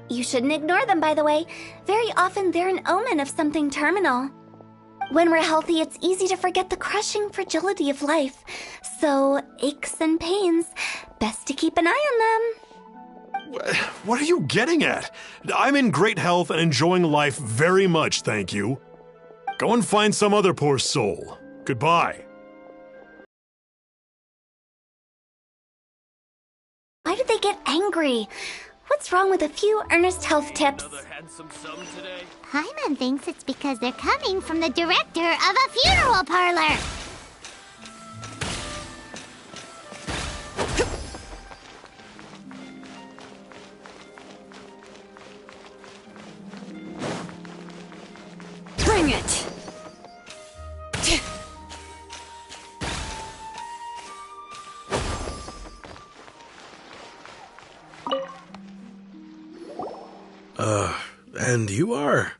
You shouldn't ignore them, by the way. Very often they're an omen of something terminal. When we're healthy, it's easy to forget the crushing fragility of life. So, aches and pains, best to keep an eye on them. What are you getting at? I'm in great health and enjoying life very much, thank you. Go and find some other poor soul. Goodbye. Why did they get angry? What's wrong with a few earnest health tips? Paimon thinks it's because they're coming from the director of a funeral parlor. Bring it! And you are?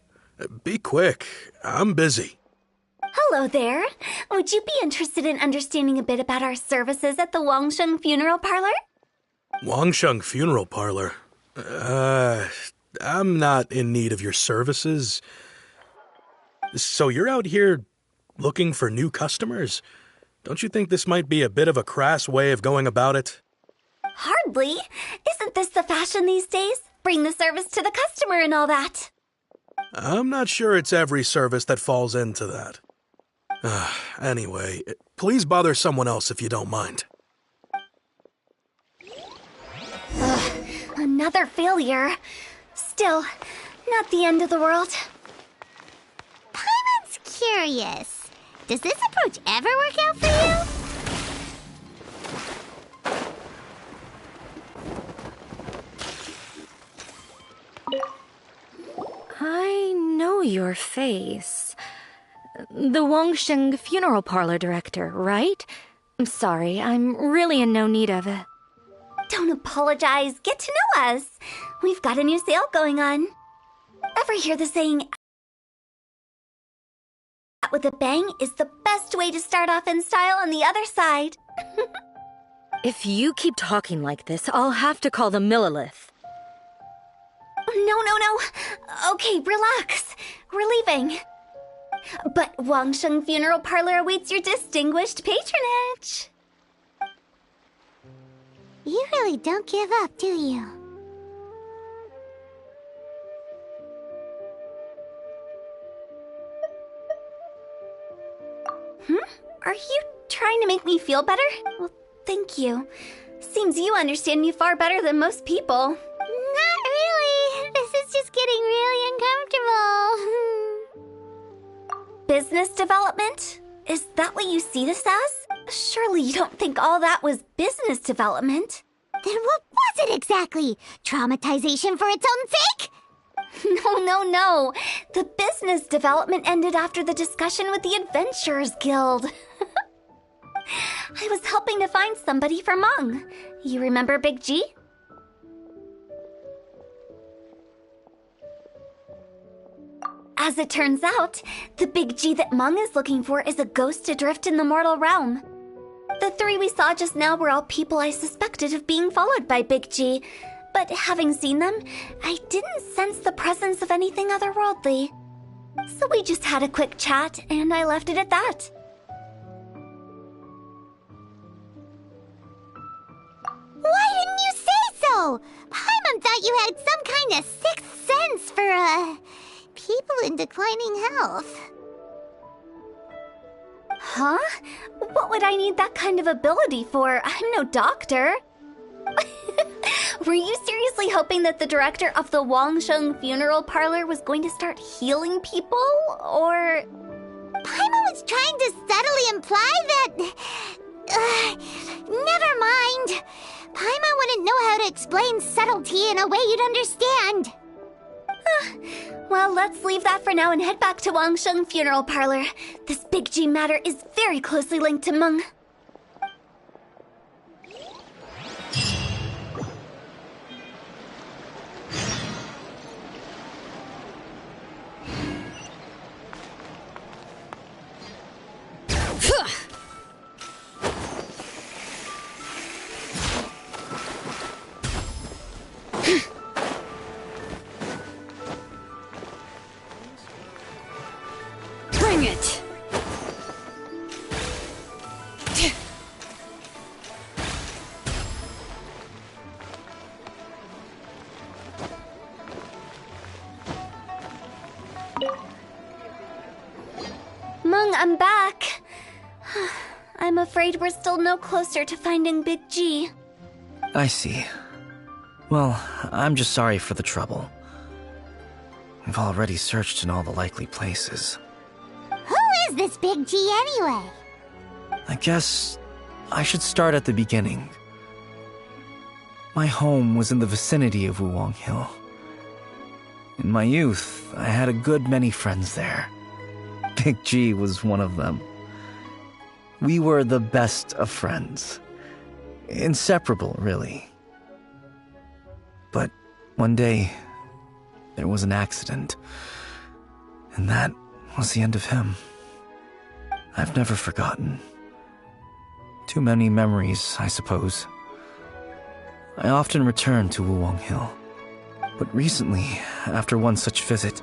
Be quick. I'm busy. Hello there. Would you be interested in understanding a bit about our services at the Wangsheng Funeral Parlor? Wangsheng Funeral Parlor? I'm not in need of your services. So you're out here looking for new customers? Don't you think this might be a bit of a crass way of going about it? Hardly. Isn't this the fashion these days? Bring the service to the customer and all that. I'm not sure it's every service that falls into that. Anyway, please bother someone else if you don't mind. Another failure. Still, not the end of the world. Paimon's curious. Does this approach ever work out for you? I know your face. The Wangsheng Funeral Parlor director, right? I'm sorry, I'm really in no need of it. Don't apologize. Get to know us. We've got a new sale going on. Ever hear the saying, with a bang is the best way to start off in style on the other side? If you keep talking like this, I'll have to call the Millilith. No. Okay, relax. We're leaving. But Wangsheng Funeral Parlor awaits your distinguished patronage. You really don't give up, do you? Are you trying to make me feel better? Well, thank you. Seems you understand me far better than most people. Not really. This is just getting really uncomfortable. Business development? Is that what you see this as? Surely you don't think all that was business development. Then what was it exactly? Traumatization for its own sake? No. The business development ended after the discussion with the Adventurers Guild. I was helping to find somebody for Meng. You remember Big G? As it turns out, the Big G that Meng is looking for is a ghost adrift in the mortal realm. The three we saw just now were all people I suspected of being followed by Big G, but having seen them, I didn't sense the presence of anything otherworldly. So we just had a quick chat, and I left it at that. Why didn't you say so? Paimon thought you had some kind of sixth sense for, people in declining health. Huh? What would I need that kind of ability for? I'm no doctor. Were you seriously hoping that the director of the Wangsheng Funeral Parlor was going to start healing people, or...? Paimon was trying to subtly imply that... never mind. Paimon wouldn't know how to explain subtlety in a way you'd understand. Well, let's leave that for now and head back to Wangsheng Funeral Parlor. This Big G matter is very closely linked to Meng. I'm back. I'm afraid we're still no closer to finding Big G. I see. Well, I'm just sorry for the trouble. We've already searched in all the likely places. Who is this Big G anyway? I guess I should start at the beginning. My home was in the vicinity of Wuwang Hill. In my youth, I had a good many friends there. Big G was one of them. We were the best of friends. Inseparable, really. But one day, there was an accident. And that was the end of him. I've never forgotten. Too many memories, I suppose. I often return to Wuwang Hill. But recently, after one such visit,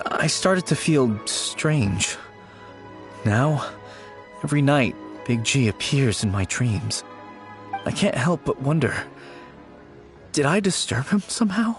I started to feel strange. Now, every night, Big G appears in my dreams. I can't help but wonder, did I disturb him somehow?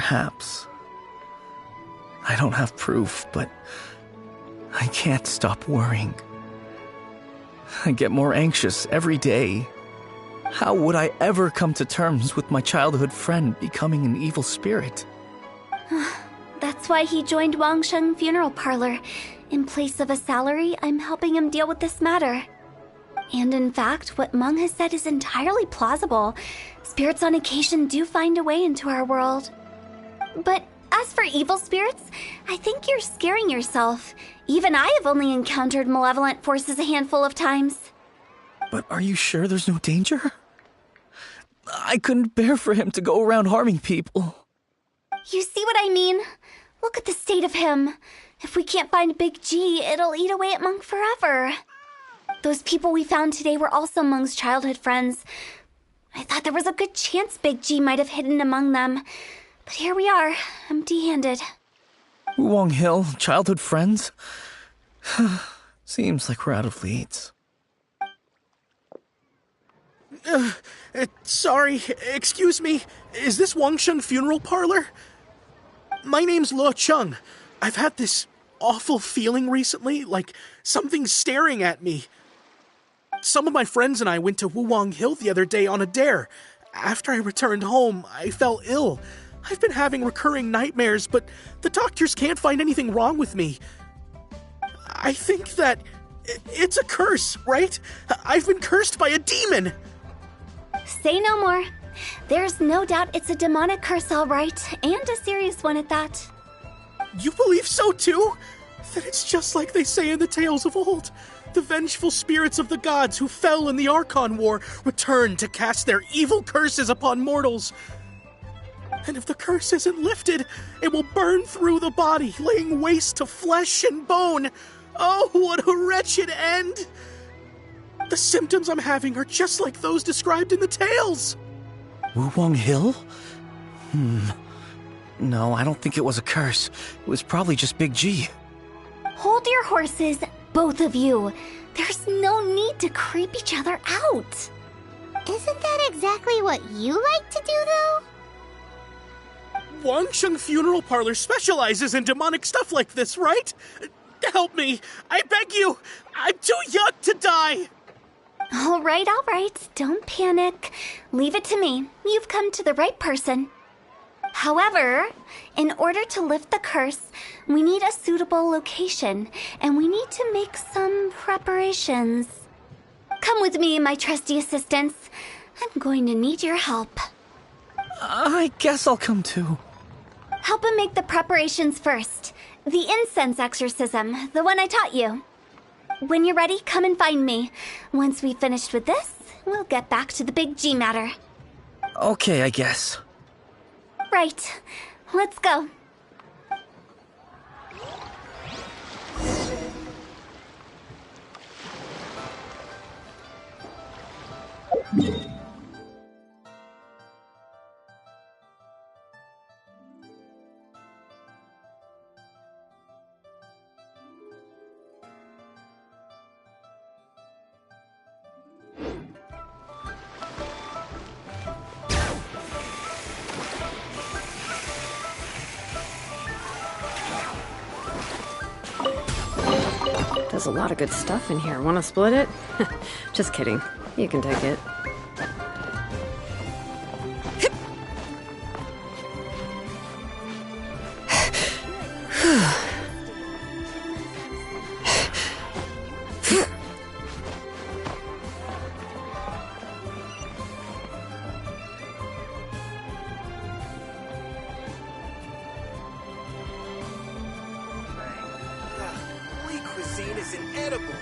Perhaps. I don't have proof, but I can't stop worrying. I get more anxious every day. How would I ever come to terms with my childhood friend becoming an evil spirit? That's why he joined Wangsheng Funeral Parlor. In place of a salary, I'm helping him deal with this matter. And in fact, what Meng has said is entirely plausible. Spirits on occasion do find a way into our world. But as for evil spirits, I think you're scaring yourself. Even I have only encountered malevolent forces a handful of times. But are you sure there's no danger? I couldn't bear for him to go around harming people. You see what I mean? Look at the state of him. If we can't find Big G, it'll eat away at Monk forever. Those people we found today were also Monk's childhood friends. I thought there was a good chance Big G might have hidden among them. But here we are, empty-handed. Wulong Hill, childhood friends? Seems like we're out of leads. Sorry, excuse me. Is this Wangsheng Funeral Parlor? My name's Luo Chung. I've had this awful feeling recently, like something's staring at me. Some of my friends and I went to Wulong Hill the other day on a dare. After I returned home, I fell ill. I've been having recurring nightmares, but the doctors can't find anything wrong with me. I think that it's a curse, right? I've been cursed by a demon. Say no more. There's no doubt it's a demonic curse, all right, and a serious one at that. You believe so too? That it's just like they say in the tales of old. The vengeful spirits of the gods who fell in the Archon War return to cast their evil curses upon mortals. And if the curse isn't lifted, it will burn through the body, laying waste to flesh and bone. Oh, what a wretched end! The symptoms I'm having are just like those described in the tales. Wulong Hill? No, I don't think it was a curse. It was probably just Big G. Hold your horses, both of you. There's no need to creep each other out. Isn't that exactly what you like to do, though? Wangsheng Funeral Parlor specializes in demonic stuff like this, right? Help me! I beg you! I'm too young to die! All right. Don't panic. Leave it to me. You've come to the right person. However, in order to lift the curse, we need a suitable location, and we need to make some preparations. Come with me, my trusty assistants. I'm going to need your help. I guess I'll come too. Help him make the preparations first. The incense exorcism, the one I taught you. When you're ready, come and find me. Once we've finished with this, we'll get back to the Big G matter. Okay, I guess. Right. Let's go. There's a lot of good stuff in here. Want to split it? Just kidding. You can take it. Cuisine is inedible.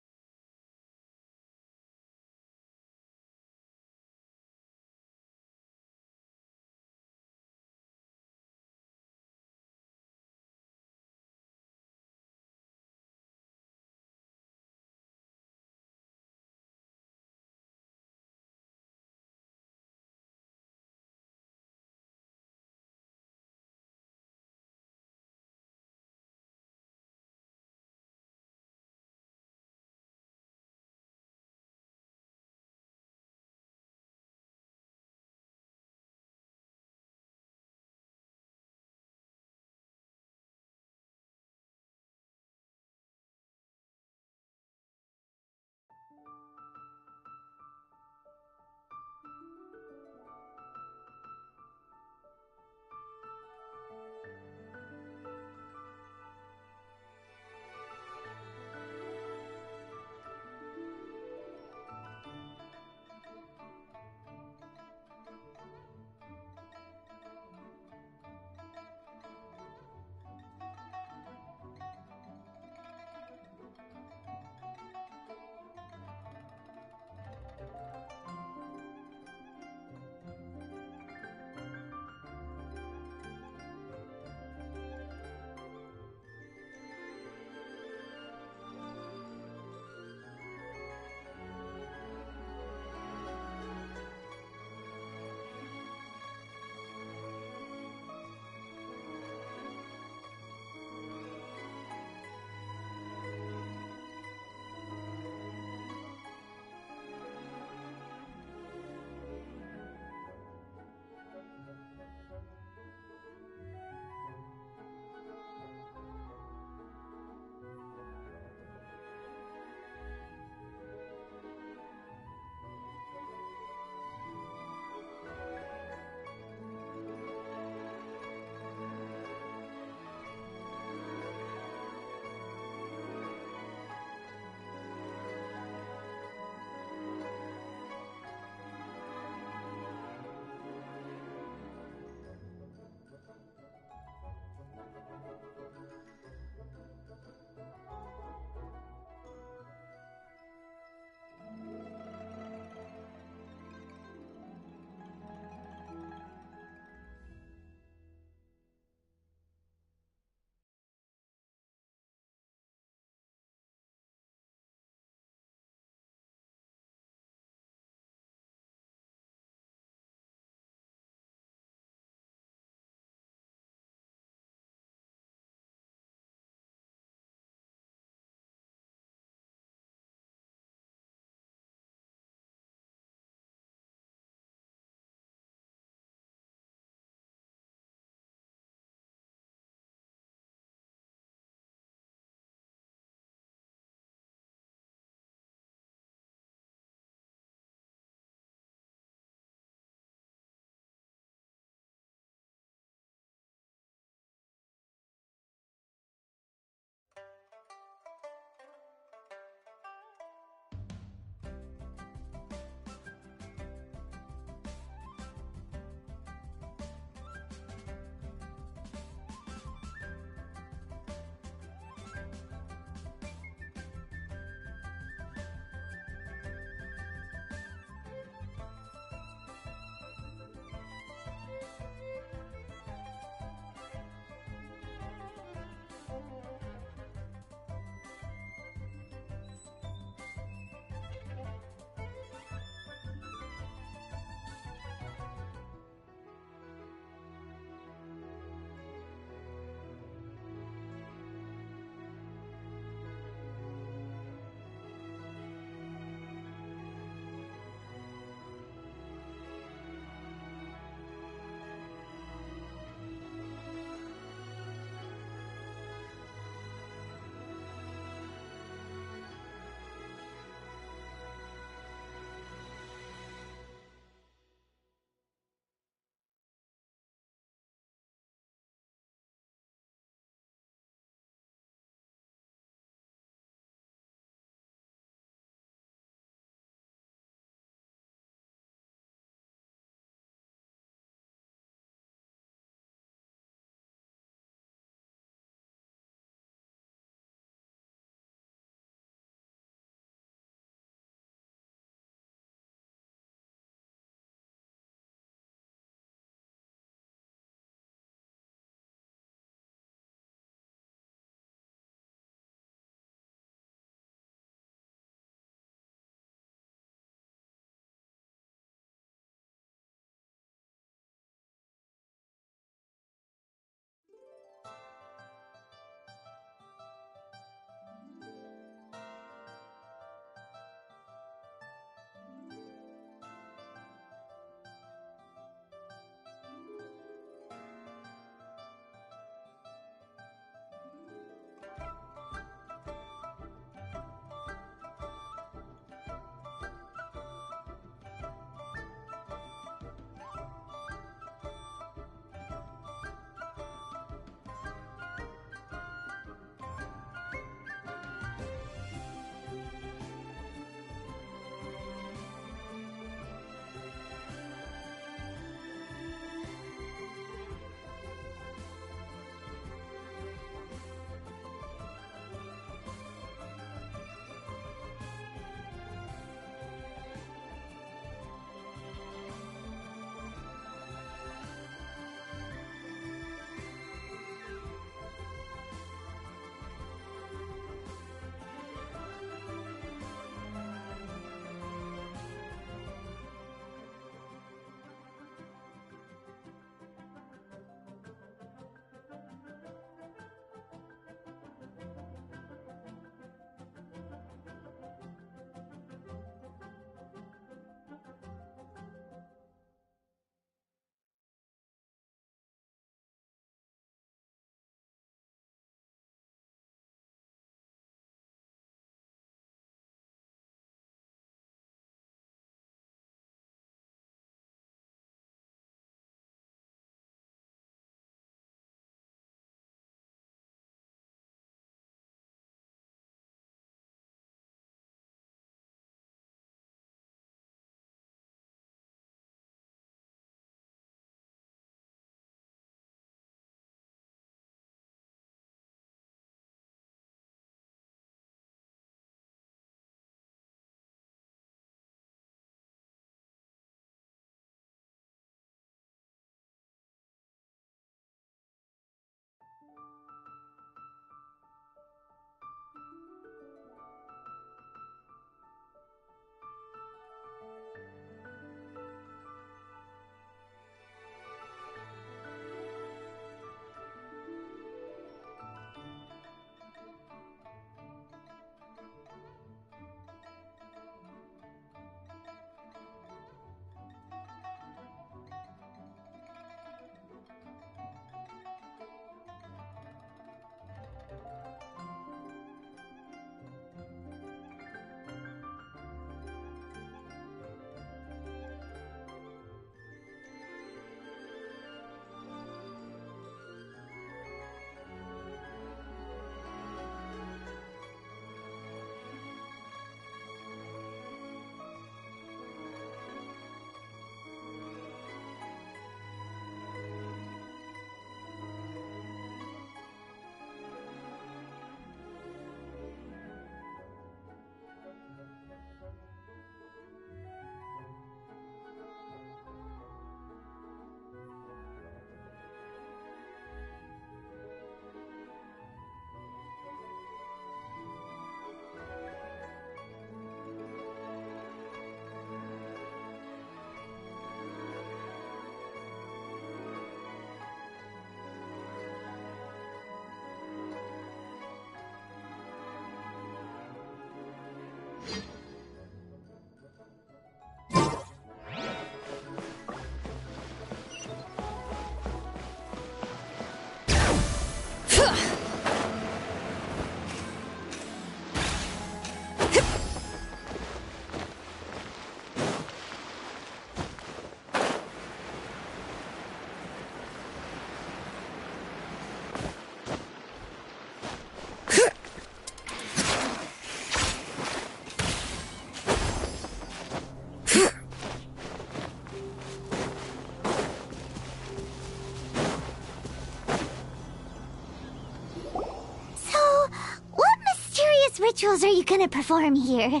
rituals are you gonna perform here?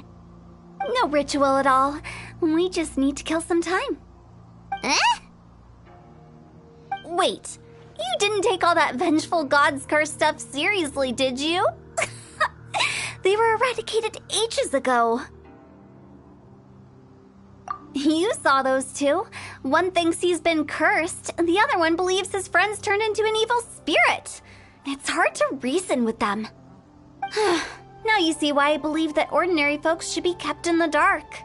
No ritual at all. We just need to kill some time. Eh? Wait, you didn't take all that vengeful God's curse stuff seriously, did you? They were eradicated ages ago. You saw those two. One thinks he's been cursed, and the other one believes his friends turned into an evil spirit. It's hard to reason with them. Now you see why I believe that ordinary folks should be kept in the dark.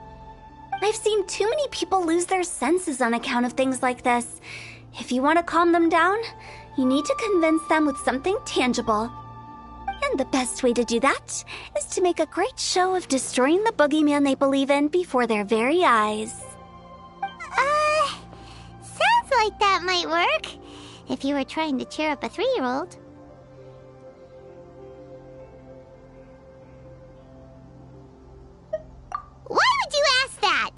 I've seen too many people lose their senses on account of things like this. If you want to calm them down, you need to convince them with something tangible. And the best way to do that is to make a great show of destroying the boogeyman they believe in before their very eyes. Sounds like that might work. If you were trying to cheer up a 3-year-old. Why would you ask that?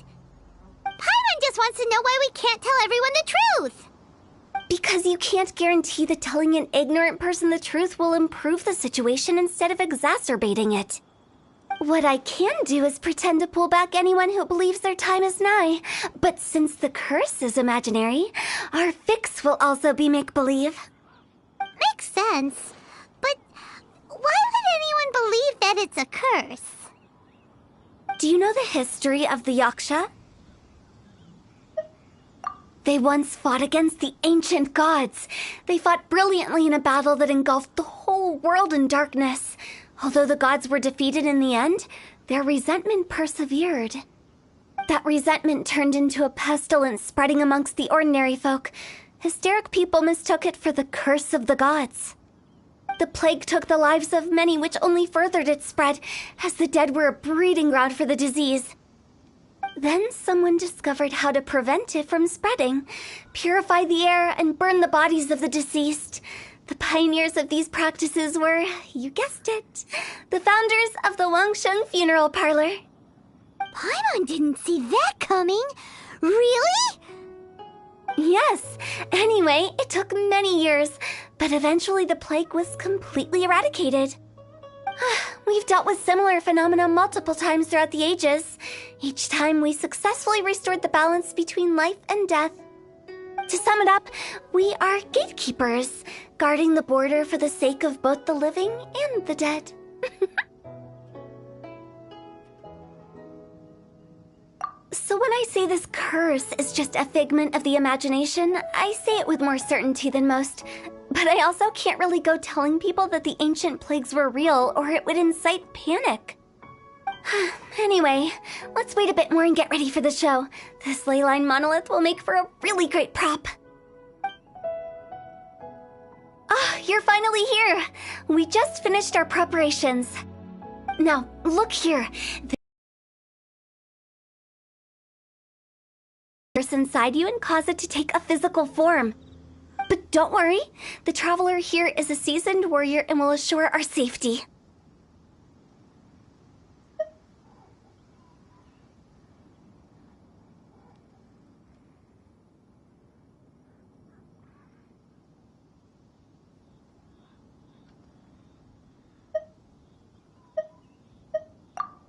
Paimon just wants to know why we can't tell everyone the truth. Because you can't guarantee that telling an ignorant person the truth will improve the situation instead of exacerbating it. What I can do is pretend to pull back anyone who believes their time is nigh. But since the curse is imaginary, our fix will also be make-believe. Makes sense. But why would anyone believe that it's a curse? Do you know the history of the Yaksha? They once fought against the ancient gods. They fought brilliantly in a battle that engulfed the whole world in darkness. Although the gods were defeated in the end, their resentment persevered. That resentment turned into a pestilence spreading amongst the ordinary folk. Hysteric people mistook it for the curse of the gods. The plague took the lives of many, which only furthered its spread, as the dead were a breeding ground for the disease. Then someone discovered how to prevent it from spreading, purify the air, and burn the bodies of the deceased. The pioneers of these practices were, you guessed it, the founders of the Wangsheng Funeral Parlor. Paimon didn't see that coming. Really? Yes. Anyway, it took many years, but eventually the plague was completely eradicated. We've dealt with similar phenomena multiple times throughout the ages. Each time we successfully restored the balance between life and death. To sum it up, we are gatekeepers, guarding the border for the sake of both the living and the dead. So when I say this curse is just a figment of the imagination, I say it with more certainty than most. But I also can't really go telling people that the ancient plagues were real, or it would incite panic. Anyway, let's wait a bit more and get ready for the show. This leyline monolith will make for a really great prop. Ah, you're finally here! We just finished our preparations. Now, look here. Inside you and cause it to take a physical form. But don't worry, the traveler here is a seasoned warrior and will assure our safety.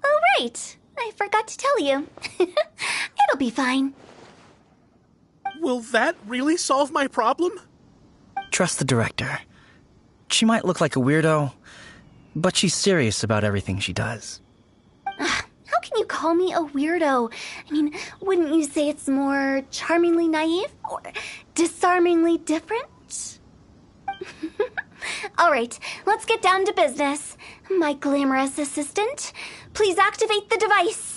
Oh, right. I forgot to tell you. It'll be fine. Will that really solve my problem? Trust the director. She might look like a weirdo, but she's serious about everything she does. How can you call me a weirdo? I mean, wouldn't you say it's more charmingly naive or disarmingly different? All right, let's get down to business. My glamorous assistant, please activate the device.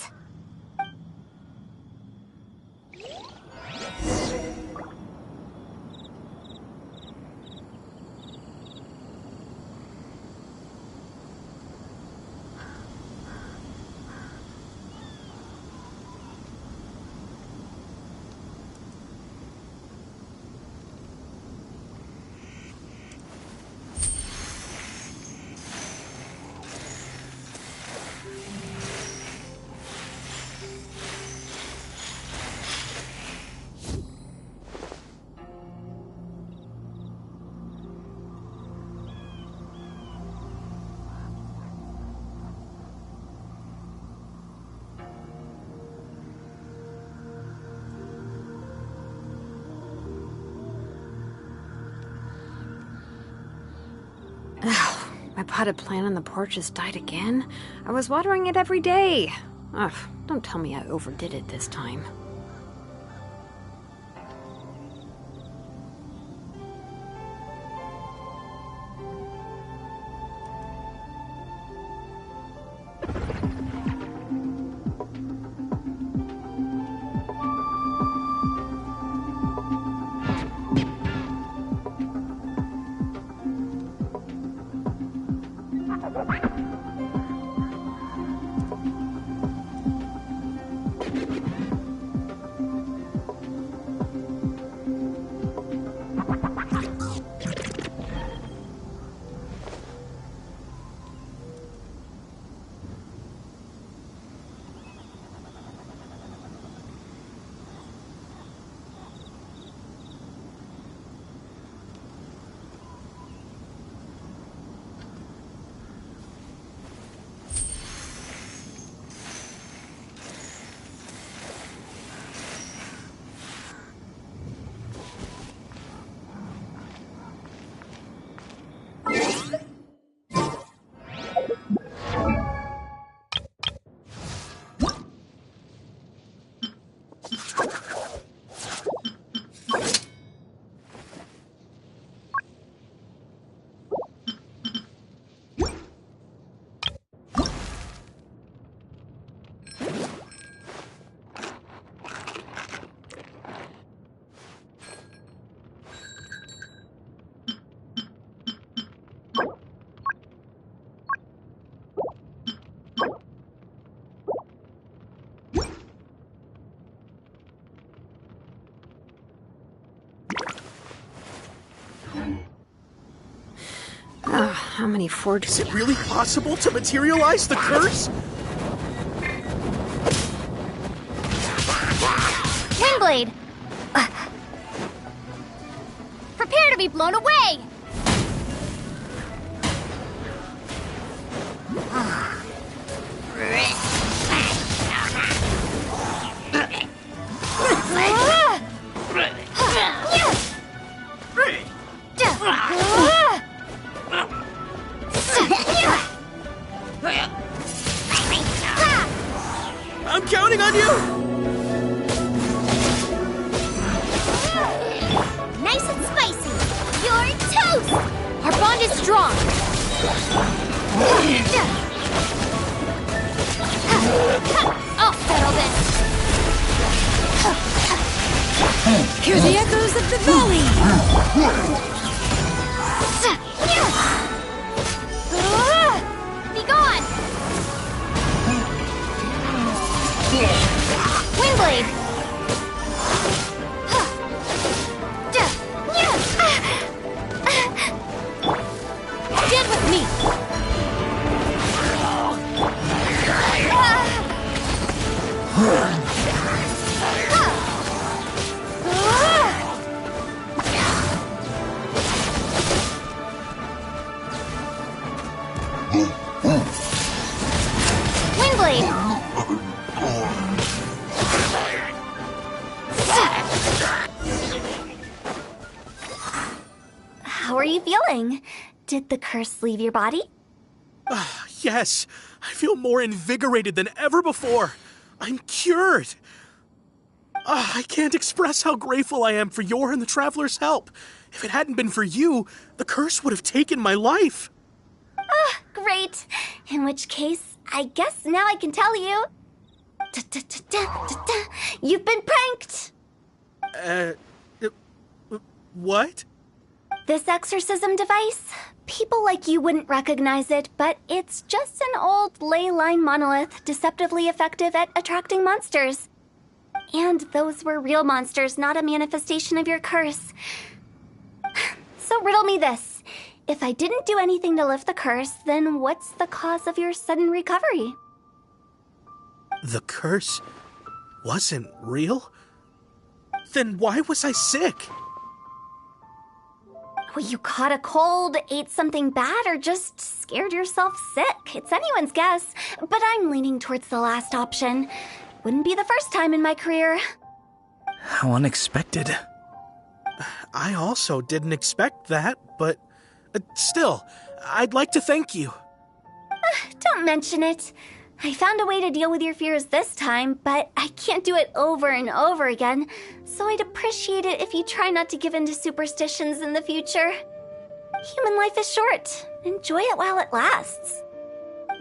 My potted plant on the porch just died again. I was watering it every day. Ugh, don't tell me I overdid it this time. How many forges? Is it really possible to materialize the curse? Windblade! Prepare to be blown away! I'm counting on you! Nice and spicy! You're toast! Our bond is strong! I'll settle this! Hear the echoes of the valley! Be gone! Windblade! Stand with me! Windblade! How are you feeling? Did the curse leave your body? Yes, I feel more invigorated than ever before. I'm cured. I can't express how grateful I am for your and the Traveler's help. If it hadn't been for you, the curse would have taken my life. Great. In which case, I guess now I can tell you. You've been pranked! What? This exorcism device, people like you wouldn't recognize it, but it's just an old ley line monolith deceptively effective at attracting monsters. And those were real monsters, not a manifestation of your curse. So riddle me this. If I didn't do anything to lift the curse, then what's the cause of your sudden recovery? The curse wasn't real? Then why was I sick? Well, you caught a cold, ate something bad, or just scared yourself sick. It's anyone's guess, but I'm leaning towards the last option. Wouldn't be the first time in my career. How unexpected. I also didn't expect that, but Still, I'd like to thank you. Don't mention it. I found a way to deal with your fears this time, but I can't do it over and over again, so I'd appreciate it if you try not to give in to superstitions in the future. Human life is short. Enjoy it while it lasts.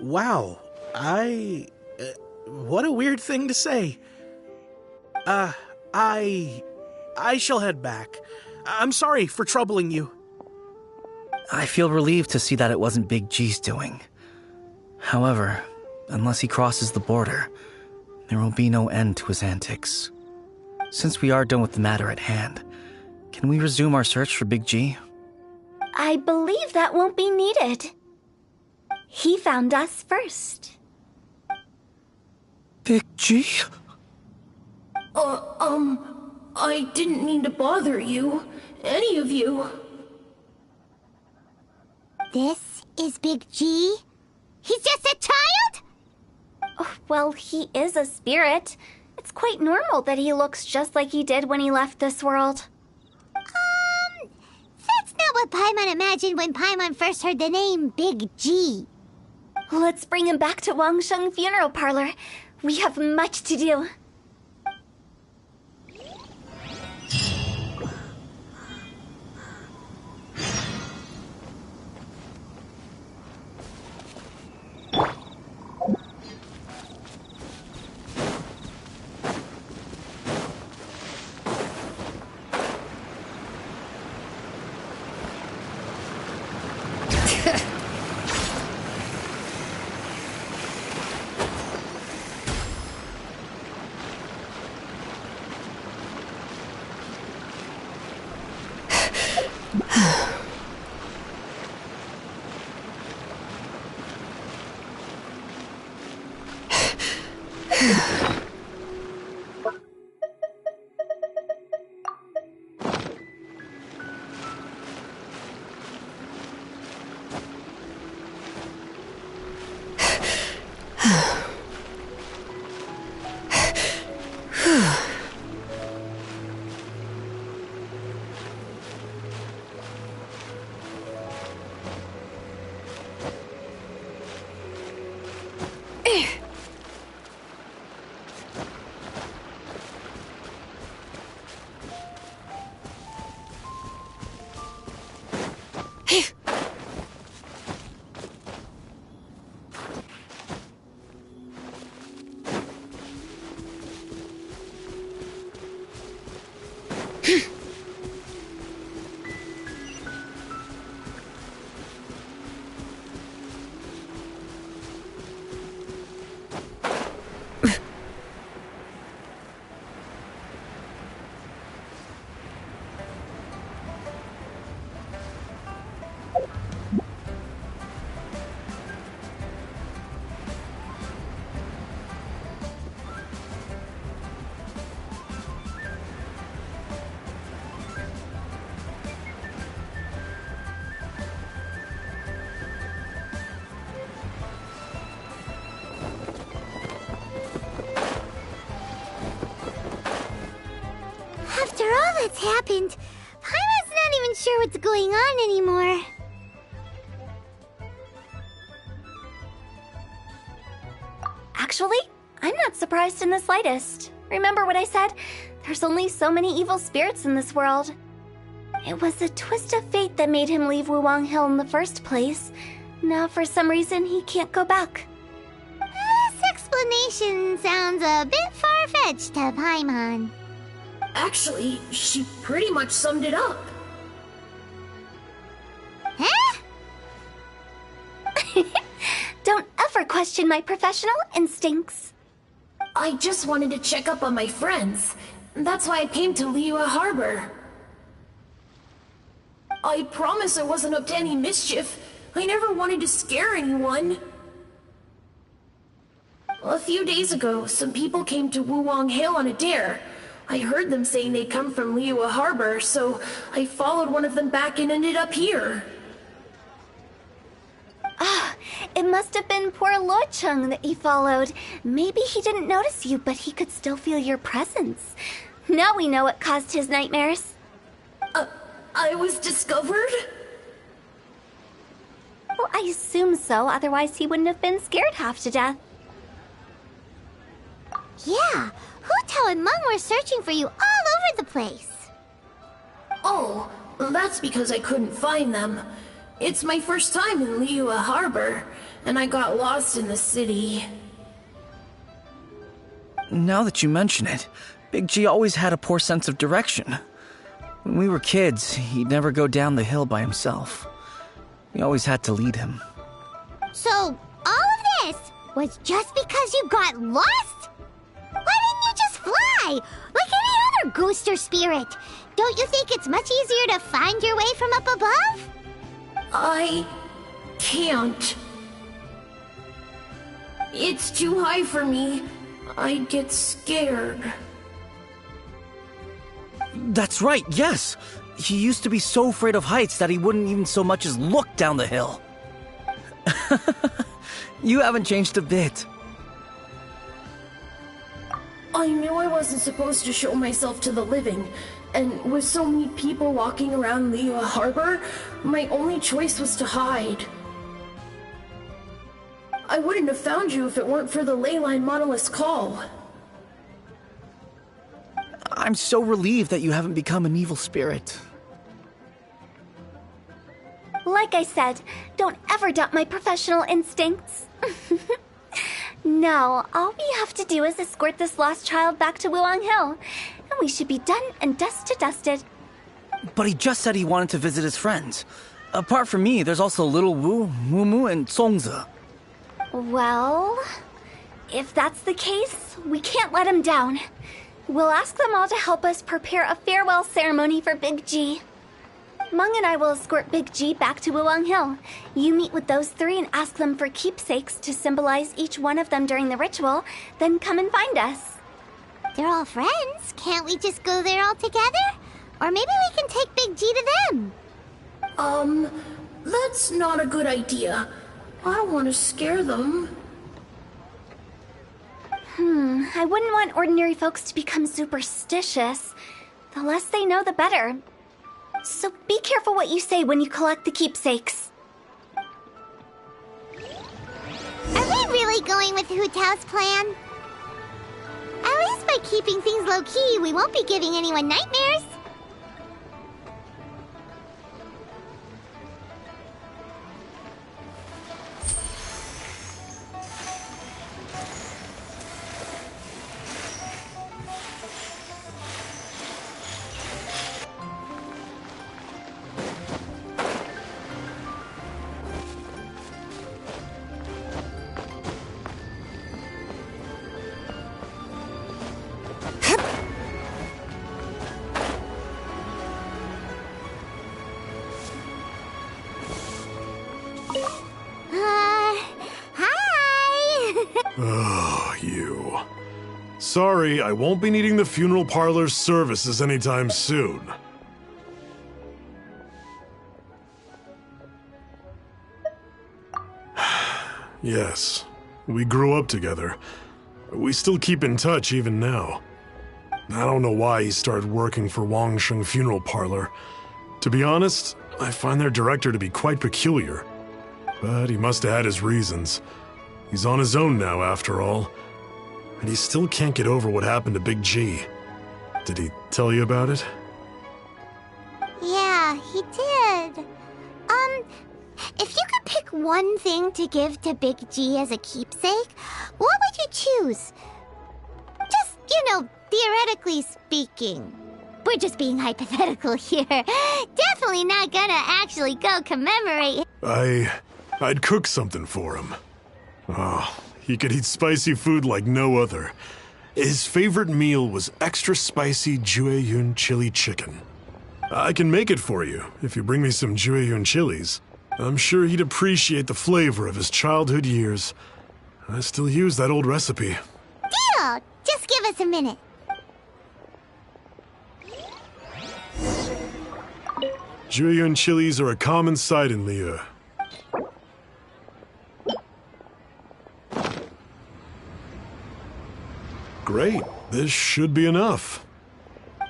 Wow, what a weird thing to say. I shall head back. I'm sorry for troubling you. I feel relieved to see that it wasn't Big G's doing. However, unless he crosses the border, there will be no end to his antics. Since we are done with the matter at hand, can we resume our search for Big G? I believe that won't be needed. He found us first. Big G? I didn't mean to bother you. Any of you. This is Big G? He's just a child? Oh, well, he is a spirit. It's quite normal that he looks just like he did when he left this world. That's not what Paimon imagined when Paimon first heard the name Big G. Let's bring him back to Wangsheng Funeral Parlor. We have much to do. After all that's happened, Paimon's not even sure what's going on anymore. Actually, I'm not surprised in the slightest. Remember what I said? There's only so many evil spirits in this world. It was a twist of fate that made him leave Wuwang Hill in the first place. Now, for some reason, he can't go back. This explanation sounds a bit far-fetched to Paimon. Actually, she pretty much summed it up. Huh? Don't ever question my professional instincts. I just wanted to check up on my friends. That's why I came to Liyue Harbor. I promise I wasn't up to any mischief. I never wanted to scare anyone. A few days ago, some people came to Wuwang Hill on a dare. I heard them saying they'd come from Liyue Harbor, so I followed one of them back and ended up here. Ah, it must have been poor Lo Chung that you followed. Maybe he didn't notice you, but he could still feel your presence. Now we know what caused his nightmares. I was discovered? I assume so, otherwise he wouldn't have been scared half to death. Yeah, Hu and Meng were searching for you all over the place. Oh, that's because I couldn't find them. It's my first time in Liyue Harbor, and I got lost in the city. Now that you mention it, Big G always had a poor sense of direction. When we were kids, he'd never go down the hill by himself. We always had to lead him. So, all of this was just because you got lost? Why didn't you just fly? Like any other ghost or spirit? Don't you think it's much easier to find your way from up above? I can't. It's too high for me. I'd get scared. That's right, yes! He used to be so afraid of heights that he wouldn't even so much as look down the hill. You haven't changed a bit. I knew I wasn't supposed to show myself to the living, and with so many people walking around Liyue Harbor, my only choice was to hide. I wouldn't have found you if it weren't for the Leyline Monolith's call. I'm so relieved that you haven't become an evil spirit. Like I said, don't ever doubt my professional instincts. Now, all we have to do is escort this lost child back to Wuang Hill, and we should be done and dusted. But he just said he wanted to visit his friends. Apart from me, there's also Little Wu, Mumu, and Songzi. Well, if that's the case, we can't let him down. We'll ask them all to help us prepare a farewell ceremony for Big G. Meng and I will escort Big G back to Wuang Hill. You meet with those three and ask them for keepsakes to symbolize each one of them during the ritual, then come and find us. They're all friends. Can't we just go there all together? Or maybe we can take Big G to them. That's not a good idea. I don't want to scare them. I wouldn't want ordinary folks to become superstitious. The less they know, the better. So be careful what you say when you collect the keepsakes. Are we really going with Hu Tao's plan? At least by keeping things low-key, we won't be giving anyone nightmares. Oh, you. Sorry, I won't be needing the funeral parlor's services anytime soon. Yes, we grew up together. We still keep in touch even now. I don't know why he started working for Wangsheng Funeral Parlor. To be honest, I find their director to be quite peculiar. But he must have had his reasons. He's on his own now, after all. And he still can't get over what happened to Big G. Did he tell you about it? Yeah, he did. If you could pick one thing to give to Big G as a keepsake, what would you choose? Just, theoretically speaking. We're just being hypothetical here. Definitely not gonna actually go commemorate. I'd cook something for him. Oh, he could eat spicy food like no other. His favorite meal was extra spicy Jueyun chili chicken. I can make it for you if you bring me some Jueyun chilies. I'm sure he'd appreciate the flavor of his childhood years. I still use that old recipe. Deal! Just give us a minute. Jueyun chilies are a common sight in Liyue. Great, this should be enough.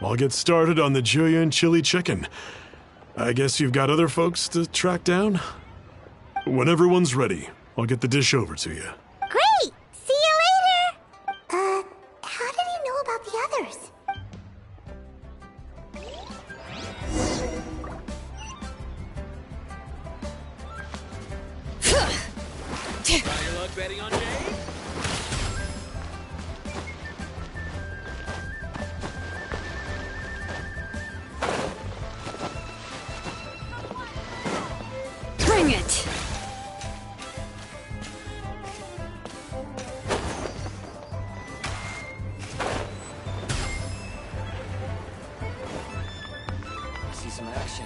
I'll get started on the Jueyun chili chicken. I guess you've got other folks to track down? When everyone's ready, I'll get the dish over to you. Great! See you later! How did he know about the others? Try your luck betting on Jade? Bring it! See some action.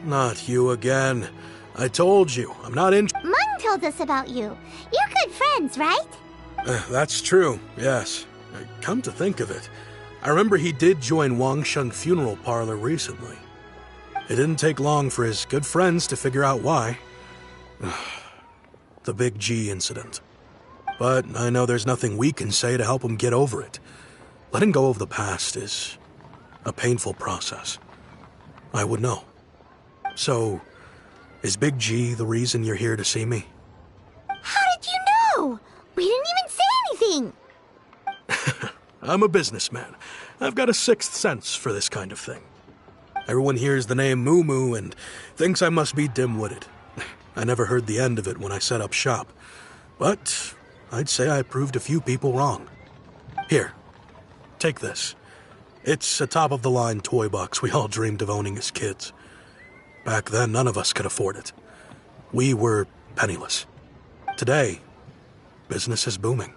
Not you again. I told you, I'm not in. Mung told us about you. You're good friends, right? That's true, yes. Come to think of it, I remember he did join Wangsheng Funeral Parlor recently. It didn't take long for his good friends to figure out why. The Big G incident. But I know there's nothing we can say to help him get over it. Letting go of the past is a painful process. I would know. So, is Big G the reason you're here to see me? How did you know? We didn't even say anything. I'm a businessman. I've got a sixth sense for this kind of thing. Everyone hears the name Moo Moo and thinks I must be dim-witted. I never heard the end of it when I set up shop. But I'd say I proved a few people wrong. Here, take this. It's a top-of-the-line toy box we all dreamed of owning as kids. Back then, none of us could afford it. We were penniless. Today, business is booming.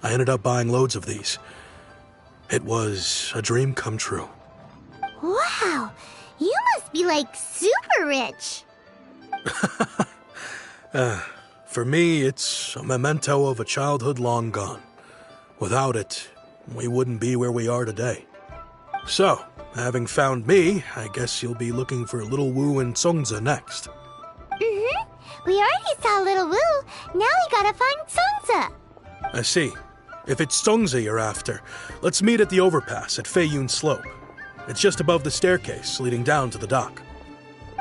I ended up buying loads of these. It was a dream come true. Wow, you must be like super rich. For me, it's a memento of a childhood long gone. Without it, we wouldn't be where we are today. So, having found me, I guess you'll be looking for Little Wu and Songza next. Mm-hmm. We already saw Little Wu. Now we gotta find Songza. I see. If it's Songza you're after, let's meet at the overpass at Feiyun Slope. It's just above the staircase leading down to the dock.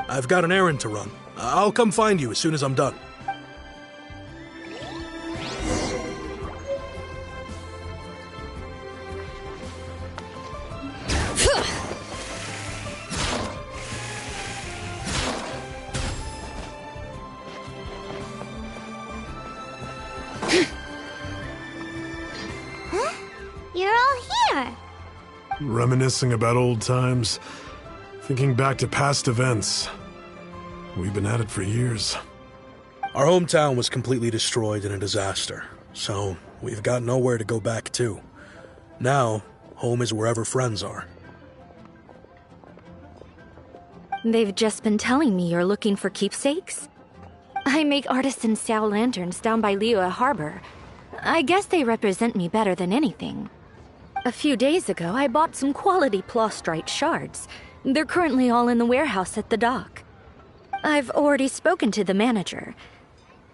I've got an errand to run. I'll come find you as soon as I'm done. You're all here. Reminiscing about old times, thinking back to past events. We've been at it for years. Our hometown was completely destroyed in a disaster, so we've got nowhere to go back to. Now, home is wherever friends are. They've just been telling me you're looking for keepsakes? I make artisan Sao lanterns down by Liyue Harbor. I guess they represent me better than anything. A few days ago, I bought some quality plastrite shards. They're currently all in the warehouse at the dock. I've already spoken to the manager.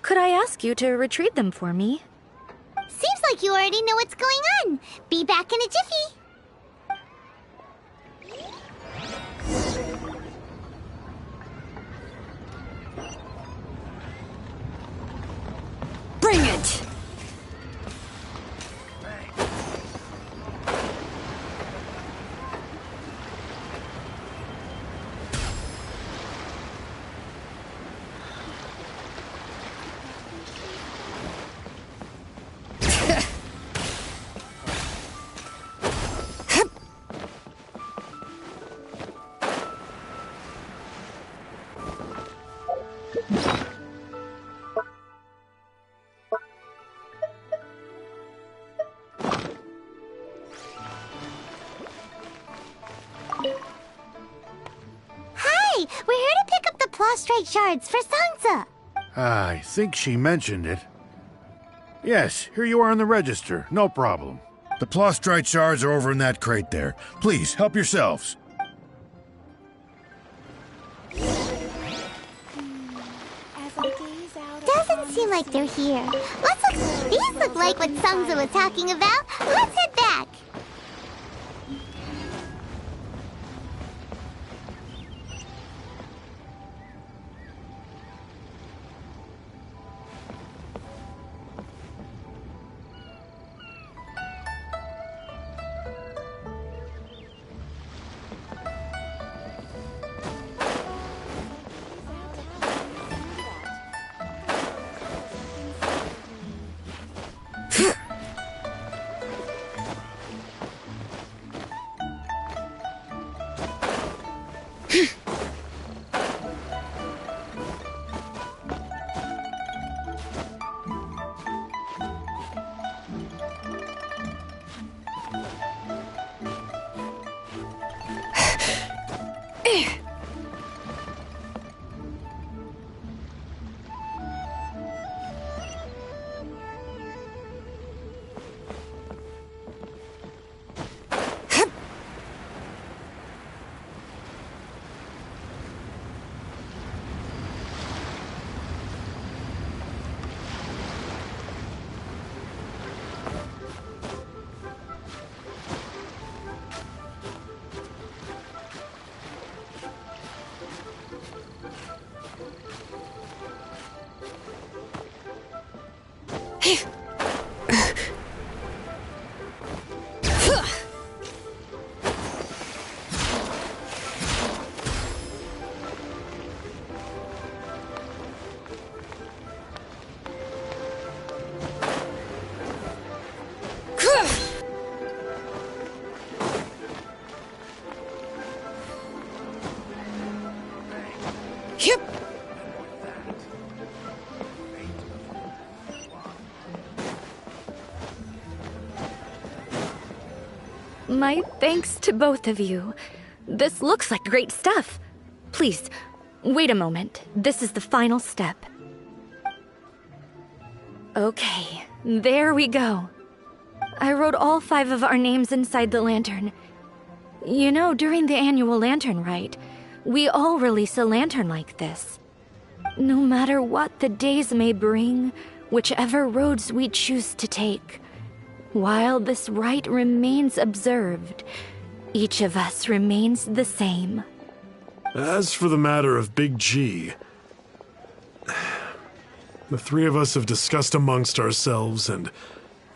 Could I ask you to retrieve them for me? Seems like you already know what's going on. Be back in a jiffy. Bring it! Hi, we're here to pick up the plastrite shards for Songza. I think she mentioned it. Yes, here you are on the register. No problem. The plastrite shards are over in that crate there. Please, help yourselves. Doesn't seem seem like they're here. These look like what Sungza was talking about. Let's head back. My thanks to both of you. This looks like great stuff. Please, wait a moment. This is the final step. Okay, there we go. I wrote all 5 of our names inside the lantern. You know, during the annual lantern rite, we all release a lantern like this. No matter what the days may bring, whichever roads we choose to take, while this rite remains observed, each of us remains the same. As for the matter of Big G, the 3 of us have discussed amongst ourselves and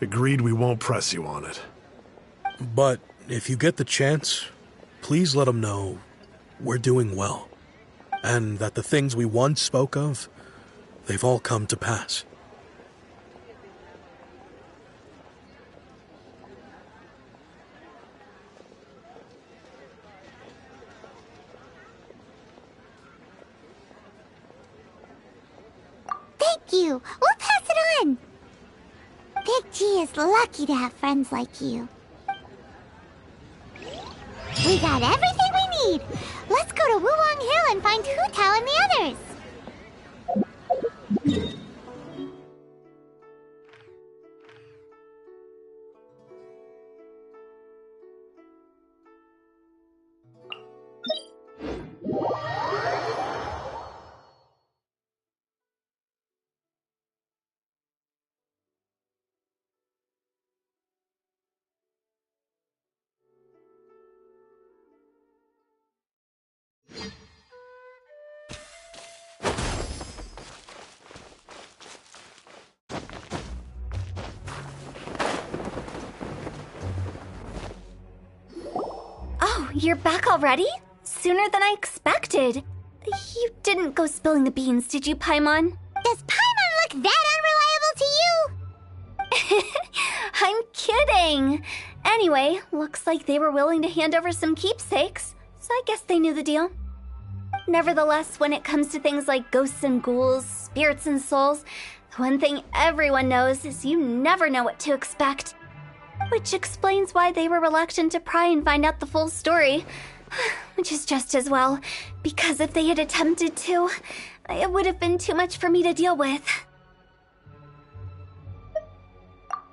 agreed we won't press you on it. But if you get the chance, please let him know we're doing well, and that the things we once spoke of, they've all come to pass. Thank you. We'll pass it on. Big G is lucky to have friends like you. We got everything we need. Let's go to Wuwang Hill and find Hu Tao and the others. You're back already? Sooner than I expected. You didn't go spilling the beans, did you, Paimon? Does Paimon look that unreliable to you? I'm kidding. Anyway, looks like they were willing to hand over some keepsakes, so I guess they knew the deal. Nevertheless, when it comes to things like ghosts and ghouls, spirits and souls, the one thing everyone knows is you never know what to expect. Which explains why they were reluctant to pry and find out the full story. Which is just as well, because if they had attempted to, it would have been too much for me to deal with.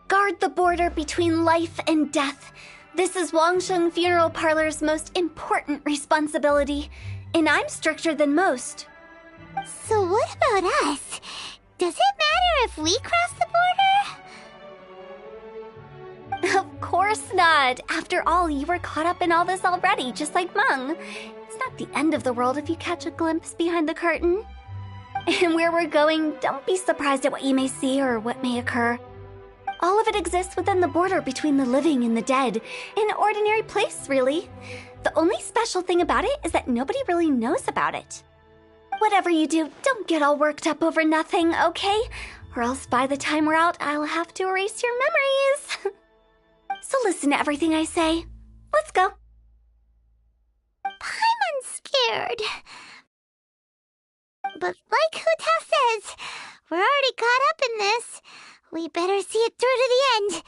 Guard the border between life and death. This is Wangsheng Funeral Parlor's most important responsibility, and I'm stricter than most. So what about us? Does it matter if we cross the border? Of course not. After all, you were caught up in all this already, just like Mung. It's not the end of the world if you catch a glimpse behind the curtain. And where we're going, don't be surprised at what you may see or what may occur. All of it exists within the border between the living and the dead. An ordinary place, really. The only special thing about it is that nobody really knows about it. Whatever you do, don't get all worked up over nothing, okay? Or else by the time we're out, I'll have to erase your memories. So listen to everything I say. Let's go. I'm scared. But like Huta says, we're already caught up in this. We better see it through to the end.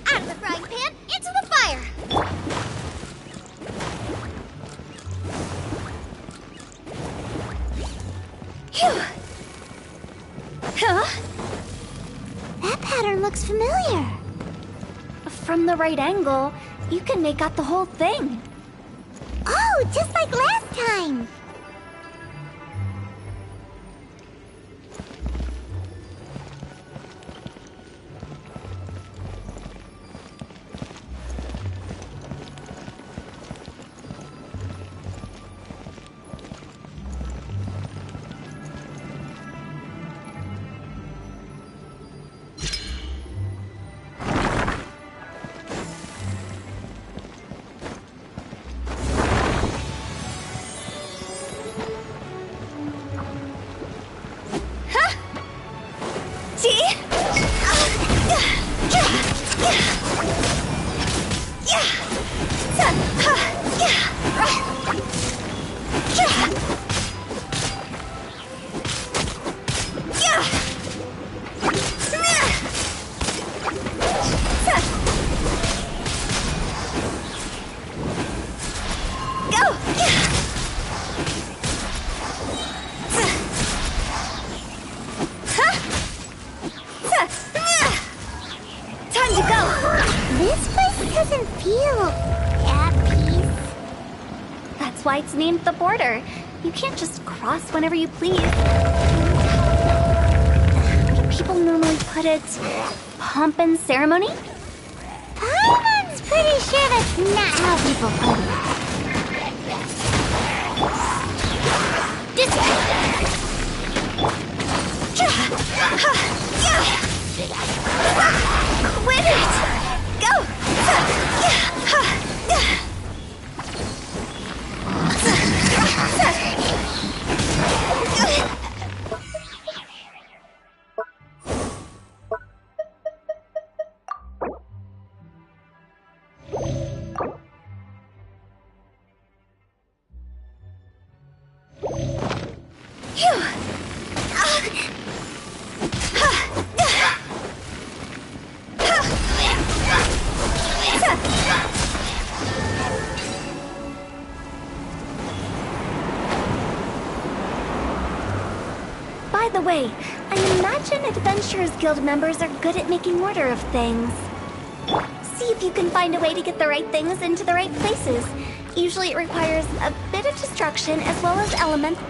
Out of the frying pan, into the fire! Phew! Huh? That pattern looks familiar. From the right angle, you can make out the whole thing. Oh, just like last time. Why it's named the border. You can't just cross whenever you please. How do people normally put it? Pomp and ceremony? Paimon's pretty sure that's not how people put it. This Quit it! Go! By the way, I imagine Adventurers Guild members are good at making order of things. See if you can find a way to get the right things into the right places. Usually it requires a bit of destruction as well as elements.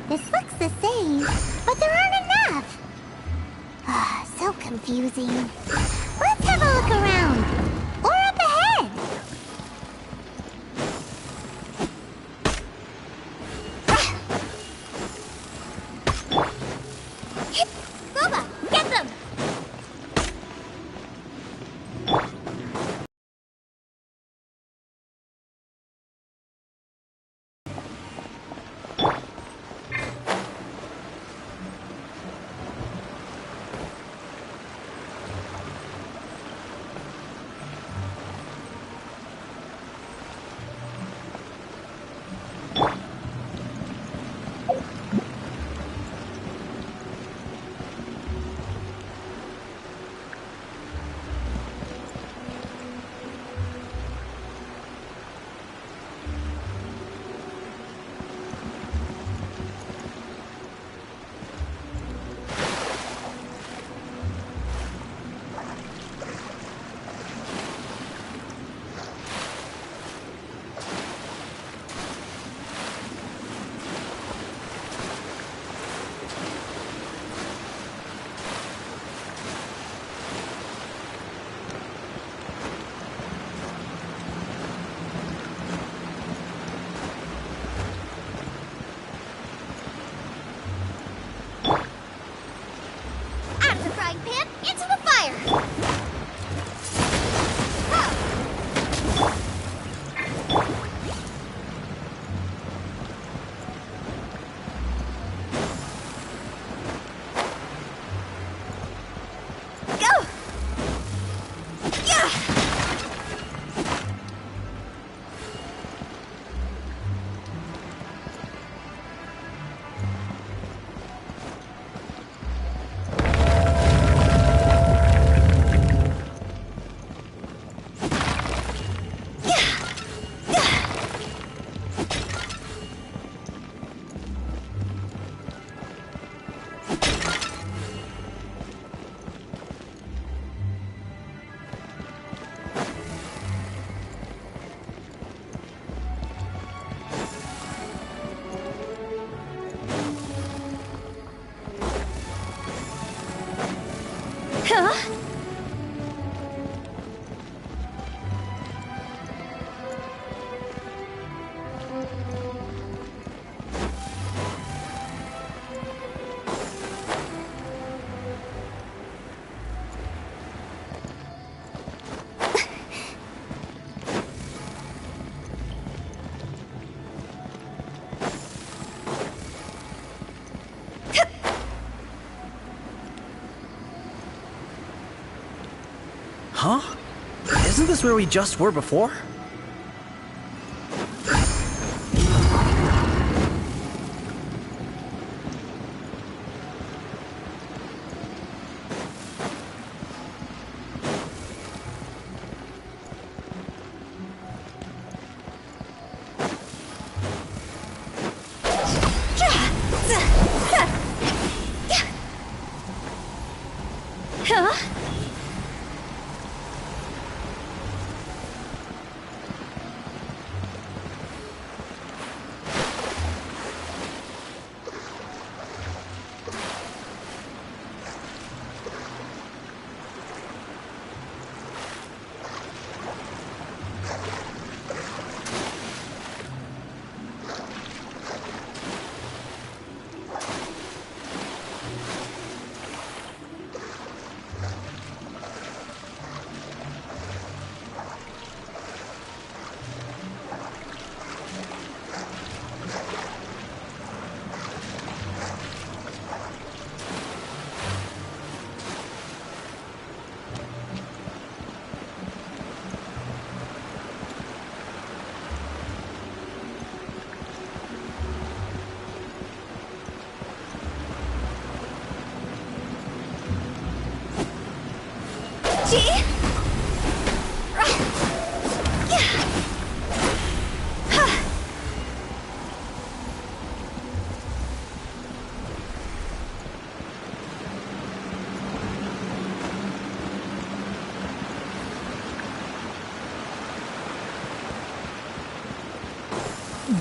This looks the same, but there aren't enough. So confusing. Let's have a look around. Or up ahead. Boba, get them! Huh? Huh? Isn't this where we just were before? Huh?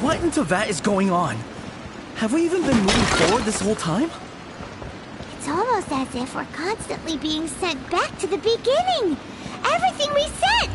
What in Teyvat is going on? Have we even been moving forward this whole time? It's almost as if we're constantly being sent back to the beginning. Everything resets.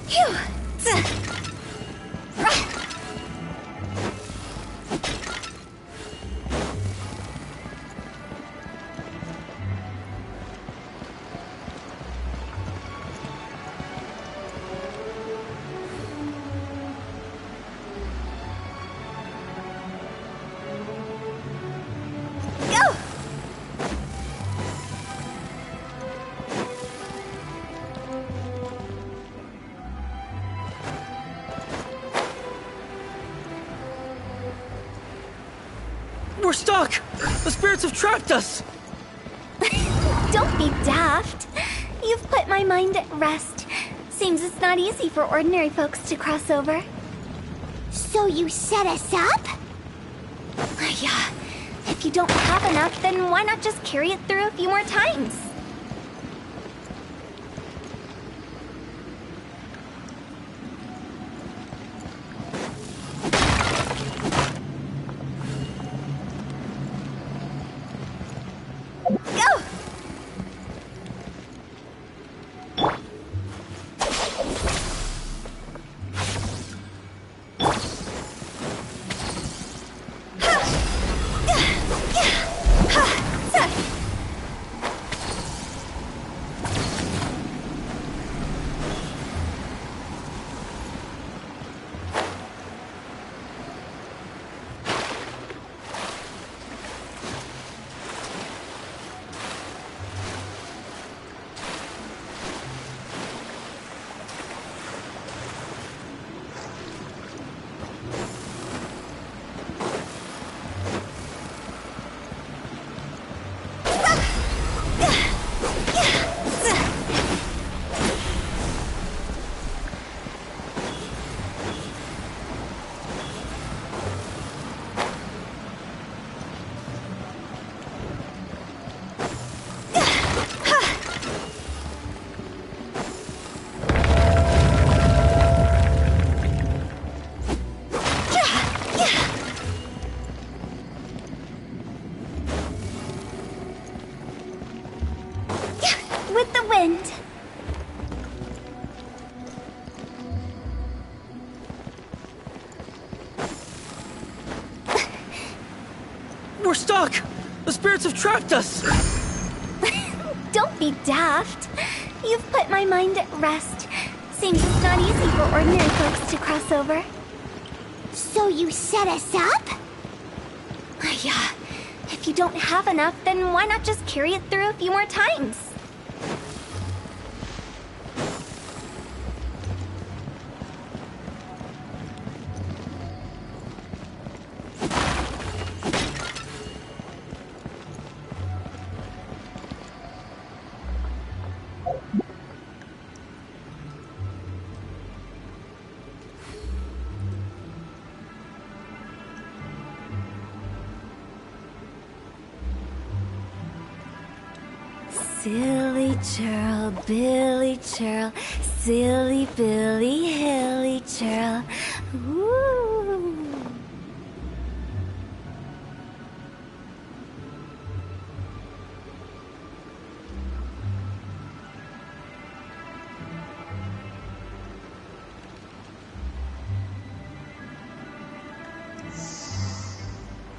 Phew! We're stuck! The spirits have trapped us! Don't be daft. You've put my mind at rest. Seems it's not easy for ordinary folks to cross over. So you set us up? Yeah. If you don't have enough, then why not just carry it through a few more times? Go! With the wind. We're stuck! The spirits have trapped us! Don't be daft. You've put my mind at rest. Seems it's not easy for ordinary folks to cross over. So you set us up? Yeah. If you don't have enough, then why not just carry it through a few more times? Silly churl, Billy churl, silly Billy, hilly churl. Ooh.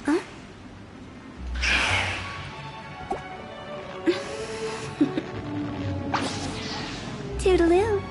Huh? Toodaloo.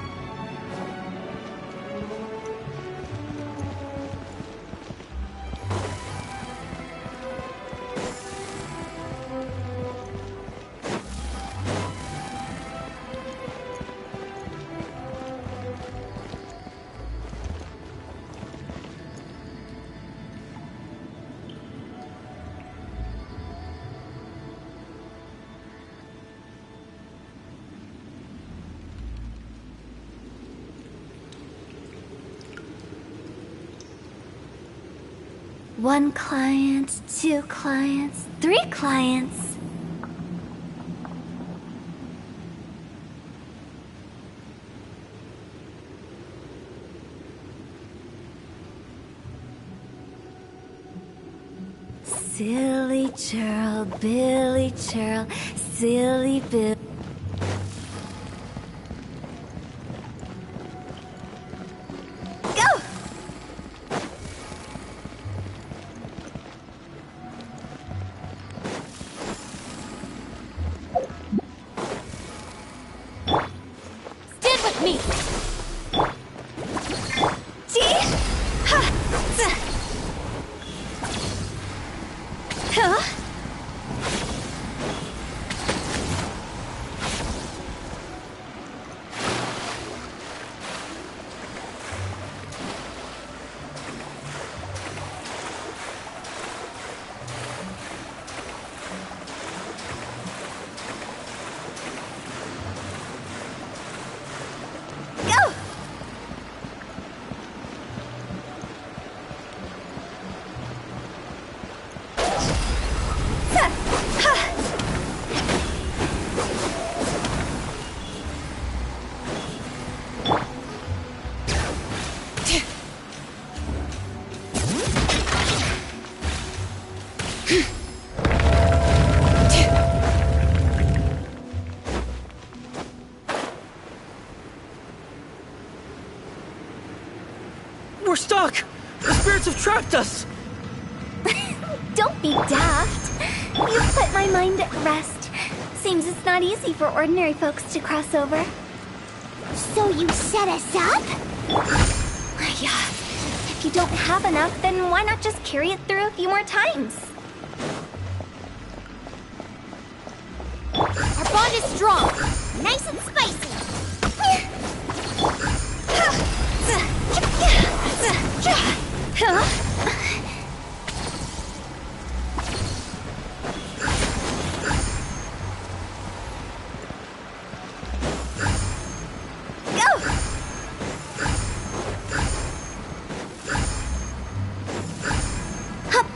One client, two clients, three clients. Silly churl, Billy churl, silly Bill. Me! G! Ha! Z! Huh? Go! We're stuck! The spirits have trapped us! Don't be daft. You've put my mind at rest. Seems it's not easy for ordinary folks to cross over. So you set us up? Yeah. If you don't have enough, then why not just carry it through a few more times? Our bond is strong. Nice and spicy. Huh? Go! Hup!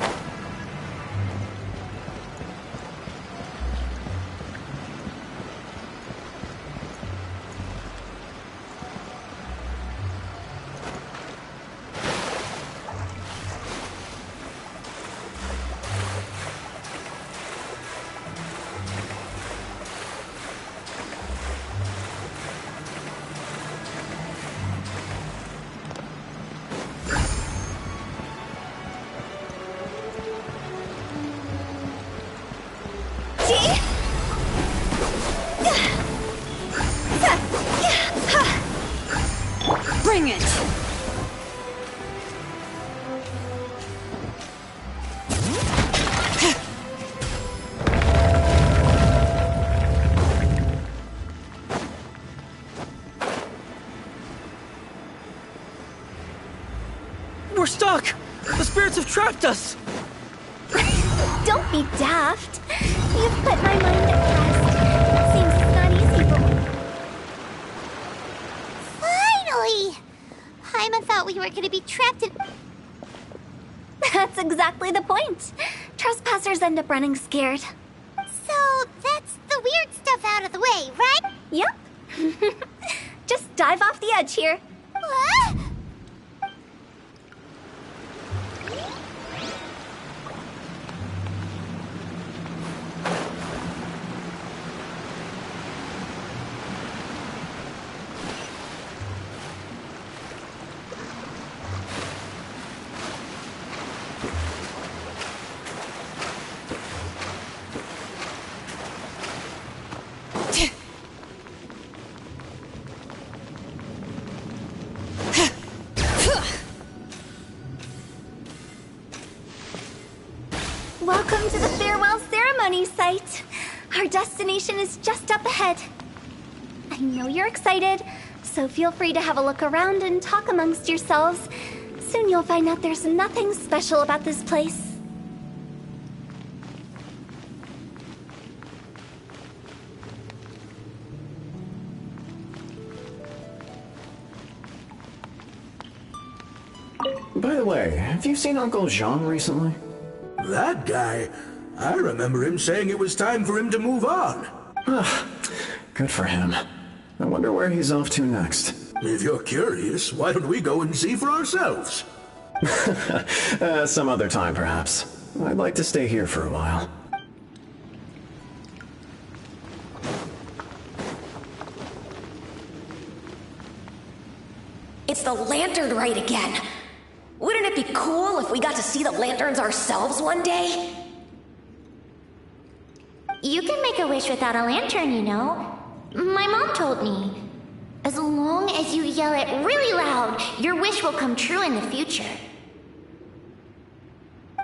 Bring it! We're stuck! The spirits have trapped us! Don't be daft. You've put my mind at rest. Seems it's not easy for... Finally! Paimon thought we were going to be trapped in... That's exactly the point. Trespassers end up running scared. So that's the weird stuff out of the way, right? Yep. Just dive off the edge here. What? Welcome to the farewell ceremony site. Our destination is just up ahead. I know you're excited, so feel free to have a look around and talk amongst yourselves. Soon you'll find out there's nothing special about this place. By the way, have you seen Uncle Jean recently? That guy? I remember him saying it was time for him to move on. Good for him. I wonder where he's off to next. If you're curious, why don't we go and see for ourselves? Some other time, perhaps. I'd like to stay here for a while. It's the lantern rite again. Wouldn't it be cool if we got to see the lanterns ourselves one day? You can make a wish without a lantern, you know. My mom told me. As long as you yell it really loud, your wish will come true in the future.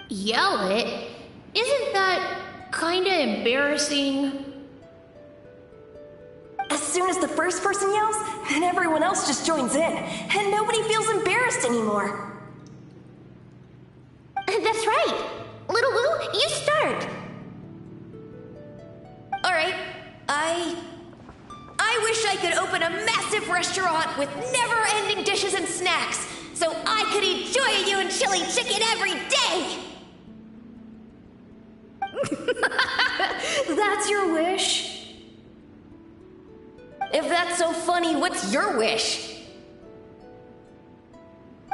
Yell it? Isn't that kinda embarrassing? As soon as the first person yells, then everyone else just joins in, and nobody feels embarrassed anymore. That's right. Little Wu, you start. Alright, I wish I could open a massive restaurant with never-ending dishes and snacks, so I could enjoy you and chili chicken every day! That's your wish? If that's so funny, what's your wish?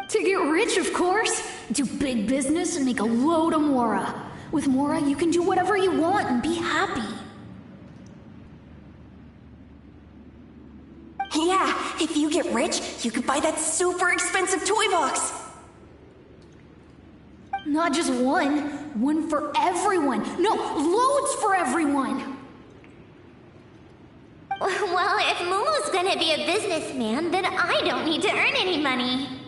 To get rich, of course. Do big business and make a load of Mora. With Mora, you can do whatever you want and be happy. Yeah, if you get rich, you could buy that super expensive toy box. Not just one. One for everyone. No, loads for everyone. Well, if Momo's gonna be a businessman, then I don't need to earn any money.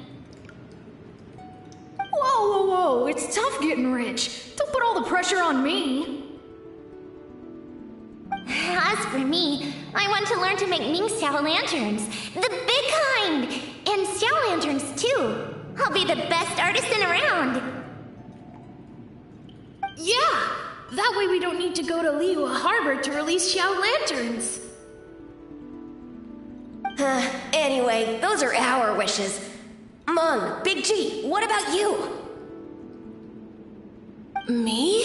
Whoa, whoa, whoa. It's tough getting rich. Don't put all the pressure on me. As for me, I want to learn to make Ming Xiao lanterns. The big kind! And Xiao lanterns, too. I'll be the best artisan around. Yeah! That way we don't need to go to Liyue Harbor to release Xiao lanterns. Anyway, those are our wishes. Mung, Big G, what about you? Me?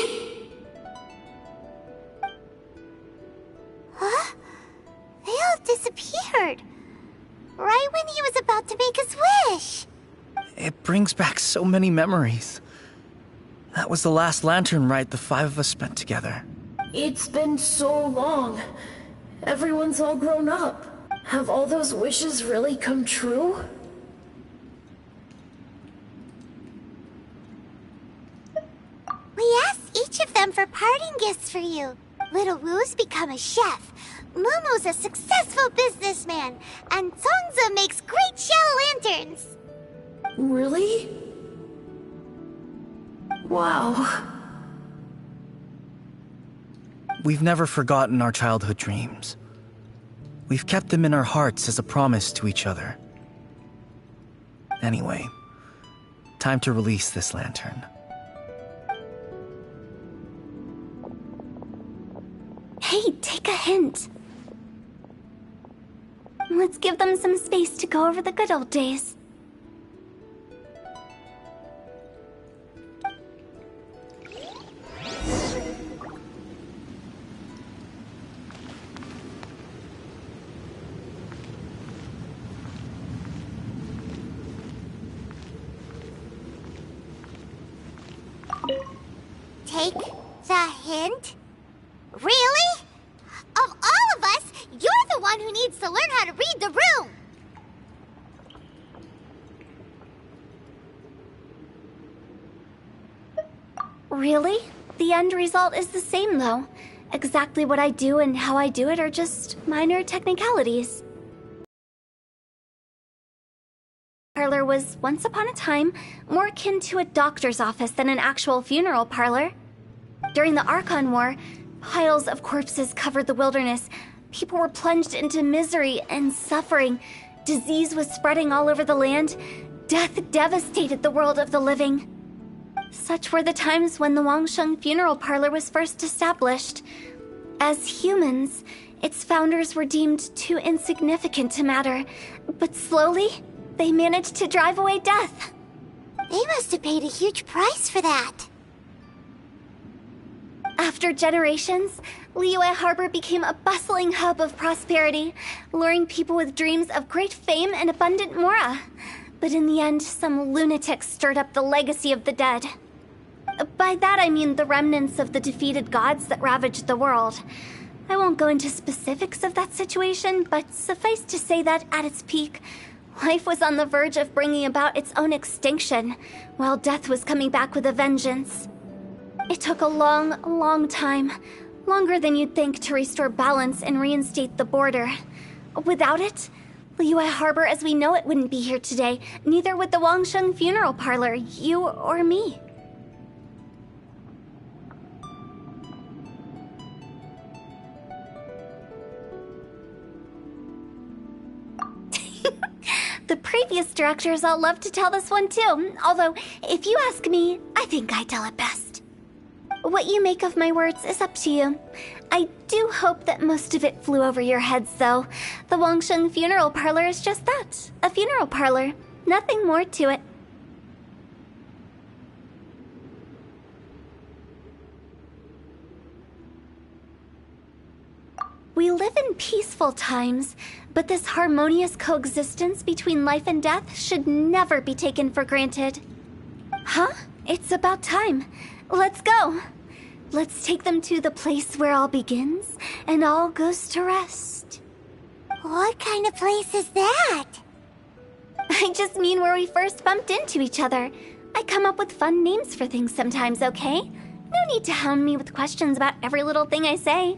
Huh? They all disappeared. Right when he was about to make his wish. It brings back so many memories. That was the last lantern ride the five of us spent together. It's been so long. Everyone's all grown up. Have all those wishes really come true? We asked each of them for parting gifts for you. Little Wu's become a chef. Momo's a successful businessman. And Songza makes great Xiao lanterns. Really? Wow. We've never forgotten our childhood dreams. We've kept them in our hearts as a promise to each other. Anyway, time to release this lantern. Hey, take a hint. Let's give them some space to go over the good old days. Take the hint? Really? Of all of us, you're the one who needs to learn how to read the room! Really? The end result is the same, though. Exactly what I do and how I do it are just minor technicalities. Parlor was, once upon a time, more akin to a doctor's office than an actual funeral parlor. During the Archon War, piles of corpses covered the wilderness. People were plunged into misery and suffering. Disease was spreading all over the land. Death devastated the world of the living. Such were the times when the Wangsheng Funeral Parlor was first established. As humans, its founders were deemed too insignificant to matter, but slowly, they managed to drive away death. They must have paid a huge price for that. After generations, Liyue Harbor became a bustling hub of prosperity, luring people with dreams of great fame and abundant mora. But in the end, some lunatics stirred up the legacy of the dead. By that I mean the remnants of the defeated gods that ravaged the world. I won't go into specifics of that situation, but suffice to say that at its peak, life was on the verge of bringing about its own extinction, while death was coming back with a vengeance. It took a long time, longer than you'd think, to restore balance and reinstate the border. Without it, Liyue Harbor as we know it wouldn't be here today. Neither would the Wangsheng Funeral Parlor, you or me. The previous directors all love to tell this one too, although, if you ask me, I think I tell it best. What you make of my words is up to you. I do hope that most of it flew over your heads, though. The Wangsheng Funeral Parlor is just that, a funeral parlor. Nothing more to it. We live in peaceful times, but this harmonious coexistence between life and death should never be taken for granted. Huh? It's about time. Let's go. Let's take them to the place where all begins and all goes to rest. What kind of place is that? I just mean where we first bumped into each other. I come up with fun names for things sometimes, okay? No need to hound me with questions about every little thing I say.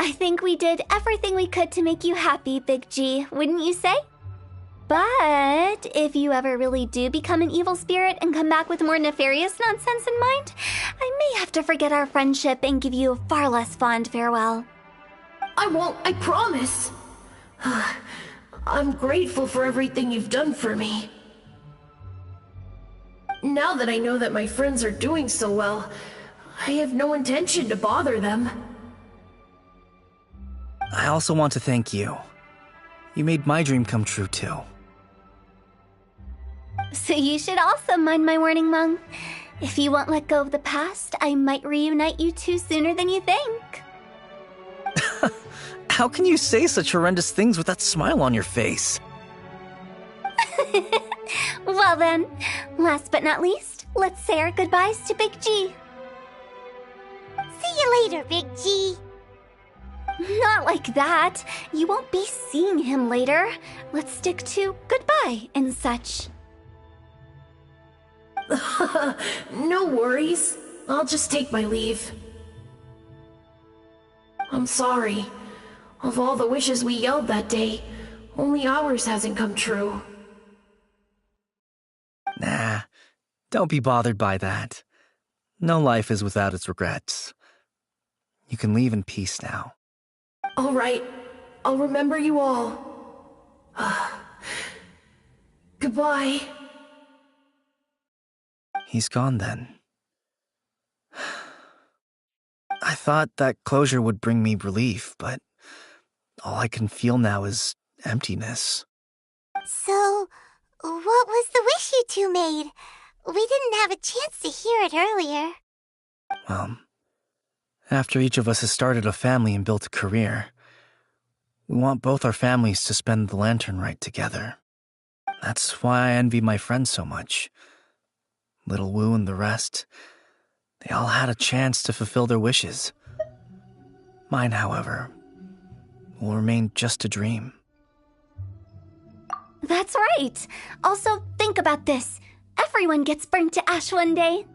I think we did everything we could to make you happy, Big G, wouldn't you say? But if you ever really do become an evil spirit and come back with more nefarious nonsense in mind, I may have to forget our friendship and give you a far less fond farewell. I won't, I promise. I'm grateful for everything you've done for me. Now that I know that my friends are doing so well, I have no intention to bother them. I also want to thank you. You made my dream come true, too. So you should also mind my warning, Mung. If you won't let go of the past, I might reunite you two sooner than you think. How can you say such horrendous things with that smile on your face? Well then, last but not least, let's say our goodbyes to Big G. See you later, Big G. Not like that. You won't be seeing him later. Let's stick to goodbye and such. No worries. I'll just take my leave. I'm sorry. Of all the wishes we yelled that day, only ours hasn't come true. Nah, don't be bothered by that. No life is without its regrets. You can leave in peace now. All right. I'll remember you all. Goodbye. He's gone then. I thought that closure would bring me relief, but all I can feel now is emptiness. So, what was the wish you two made? We didn't have a chance to hear it earlier. Well, after each of us has started a family and built a career, we want both our families to spend the lantern rite together. That's why I envy my friends so much. Little Wu and the rest, they all had a chance to fulfill their wishes. Mine, however, will remain just a dream. That's right. Also, think about this. Everyone gets burnt to ash one day.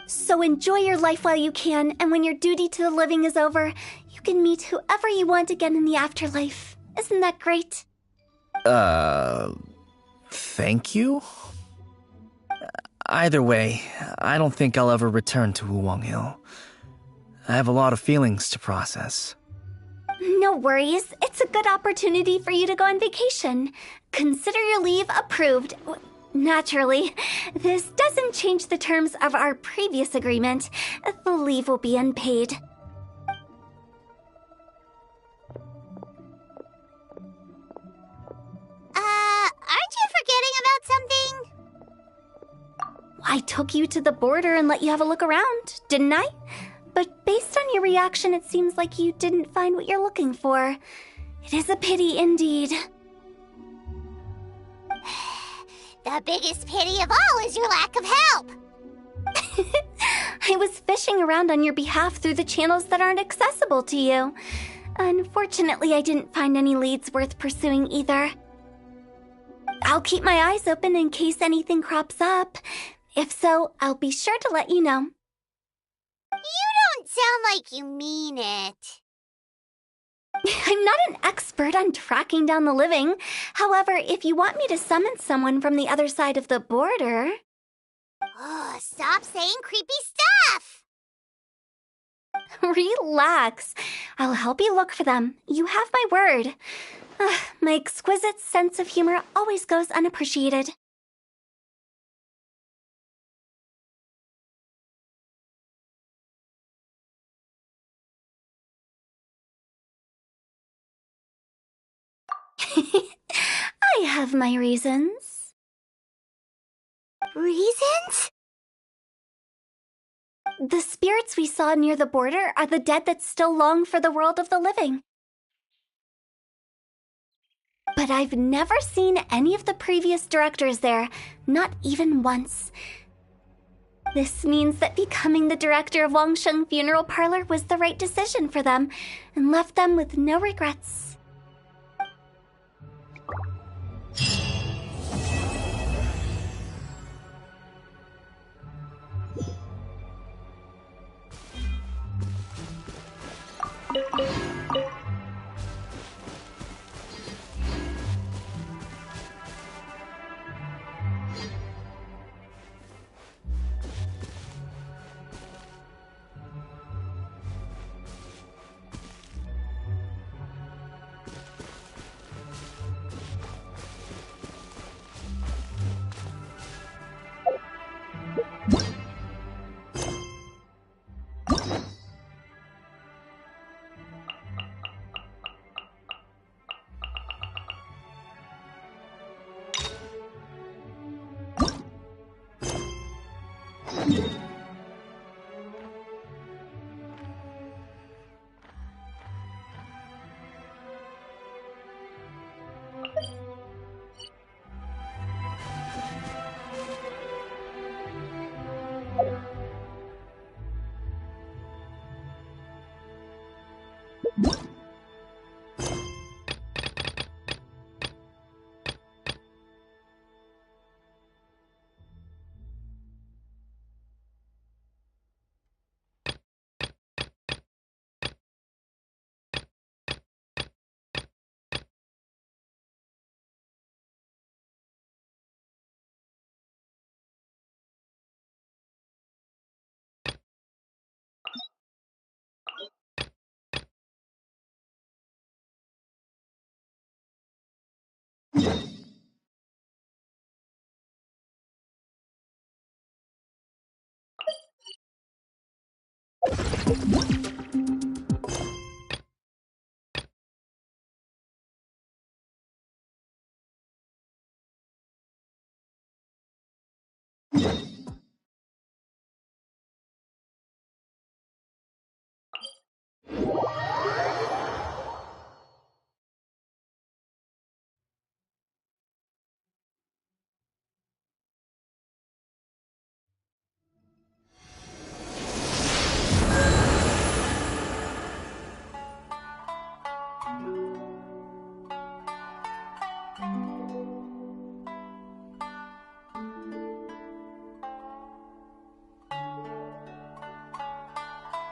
So enjoy your life while you can, and when your duty to the living is over, you can meet whoever you want again in the afterlife. Isn't that great? Thank you? Either way, I don't think I'll ever return to Wuwang Hill. I have a lot of feelings to process. No worries. It's a good opportunity for you to go on vacation. Consider your leave approved. Naturally, this doesn't change the terms of our previous agreement. The leave will be unpaid. Aren't you forgetting about something? I took you to the border and let you have a look around, didn't I? But based on your reaction, it seems like you didn't find what you're looking for. It is a pity indeed. The biggest pity of all is your lack of help. I was fishing around on your behalf through the channels that aren't accessible to you. Unfortunately, I didn't find any leads worth pursuing either. I'll keep my eyes open in case anything crops up. If so, I'll be sure to let you know. You don't sound like you mean it. I'm not an expert on tracking down the living. However, if you want me to summon someone from the other side of the border... Oh, stop saying creepy stuff! Relax. I'll help you look for them. You have my word. My exquisite sense of humor always goes unappreciated. I have my reasons. Reasons? The spirits we saw near the border are the dead that still long for the world of the living. But I've never seen any of the previous directors there, not even once. This means that becoming the director of Wangsheng Funeral Parlor was the right decision for them, and left them with no regrets.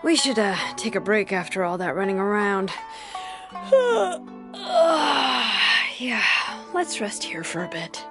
We should, take a break after all that running around. Yeah, let's rest here for a bit.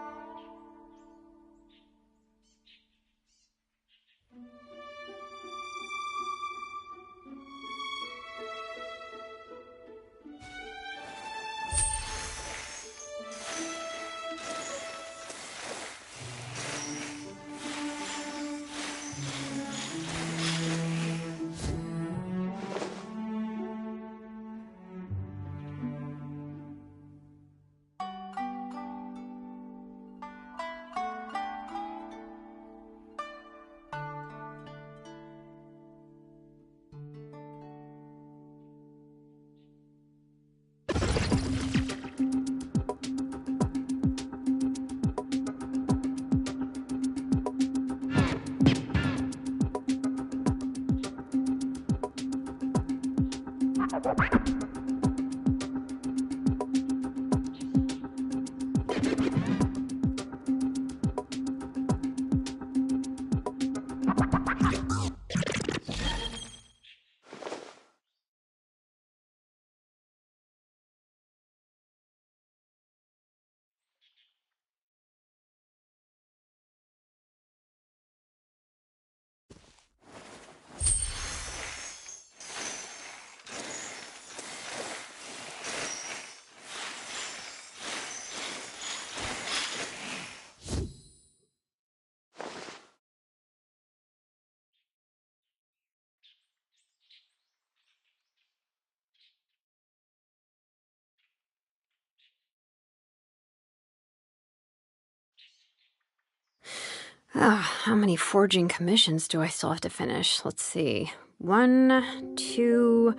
How many forging commissions do I still have to finish? Let's see. 1, 2...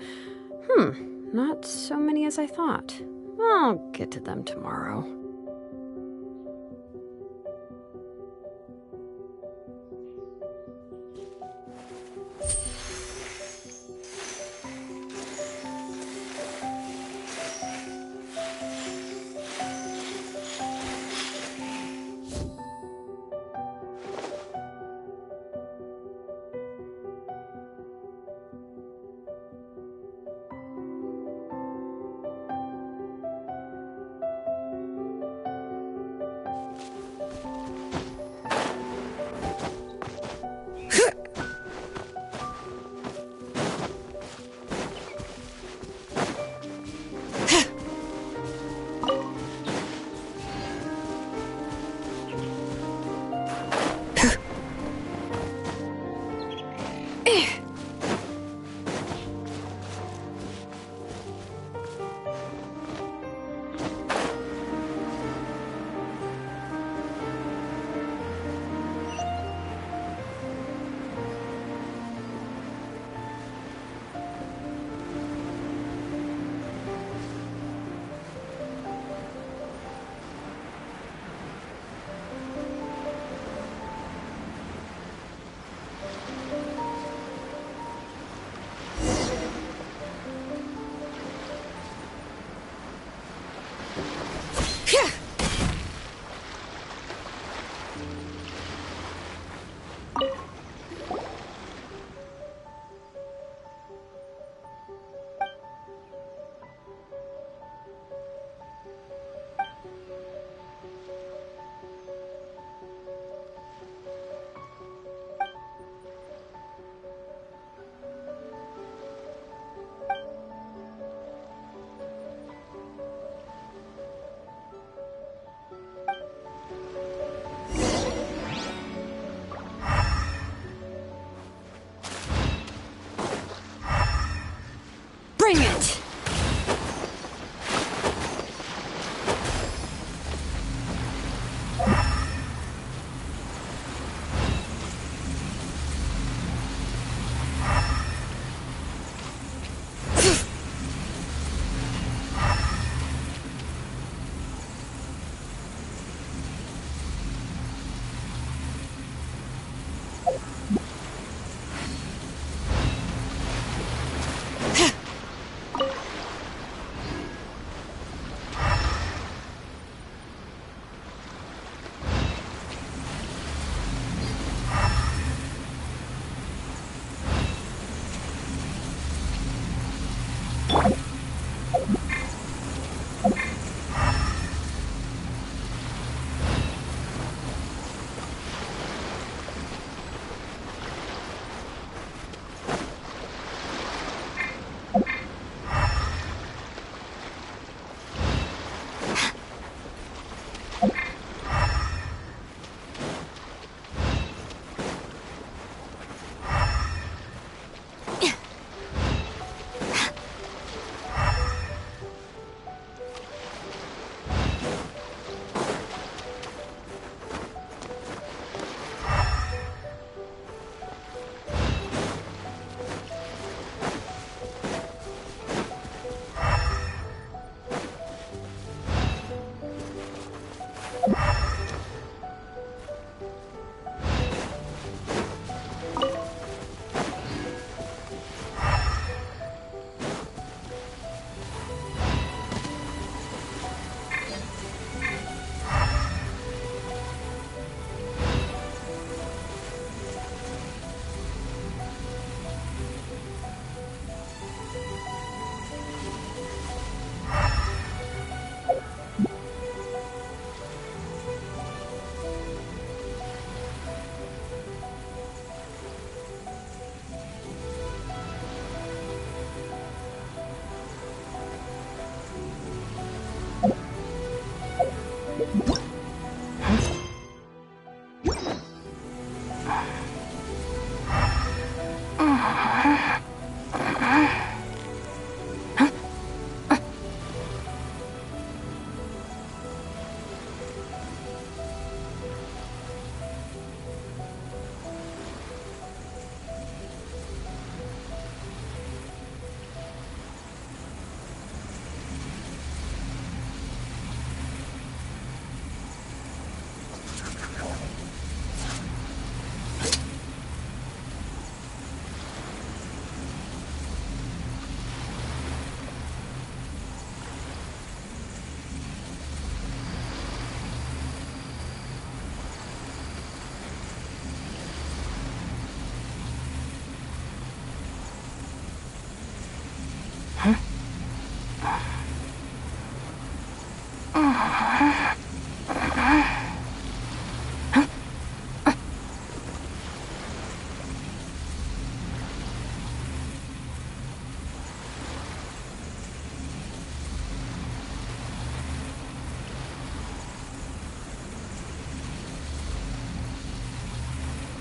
not so many as I thought. I'll get to them tomorrow.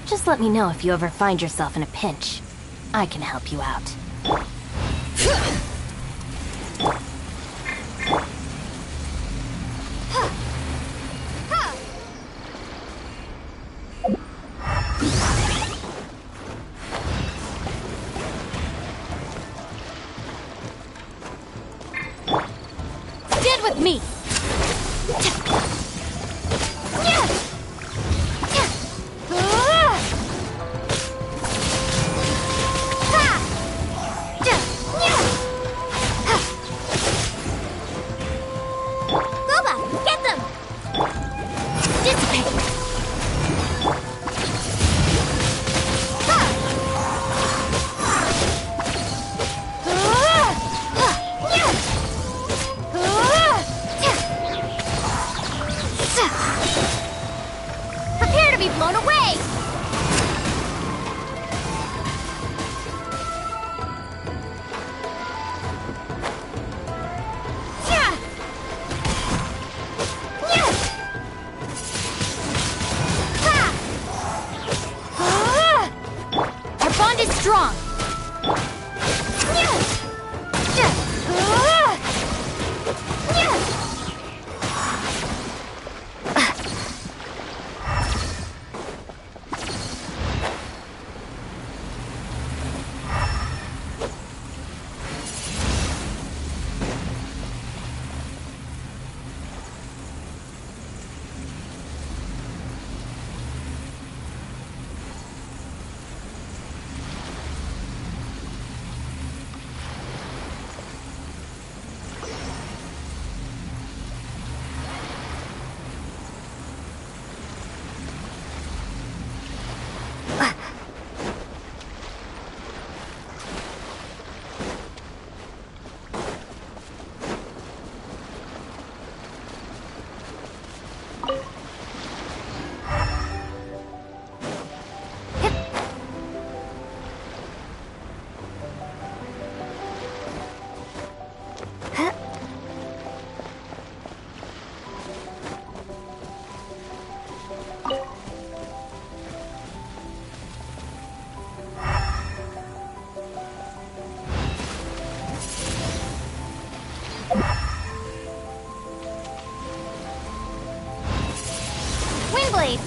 Just let me know if you ever find yourself in a pinch. I can help you out. Stand with me! Prepare to be blown away! Our bond is strong! Windblade!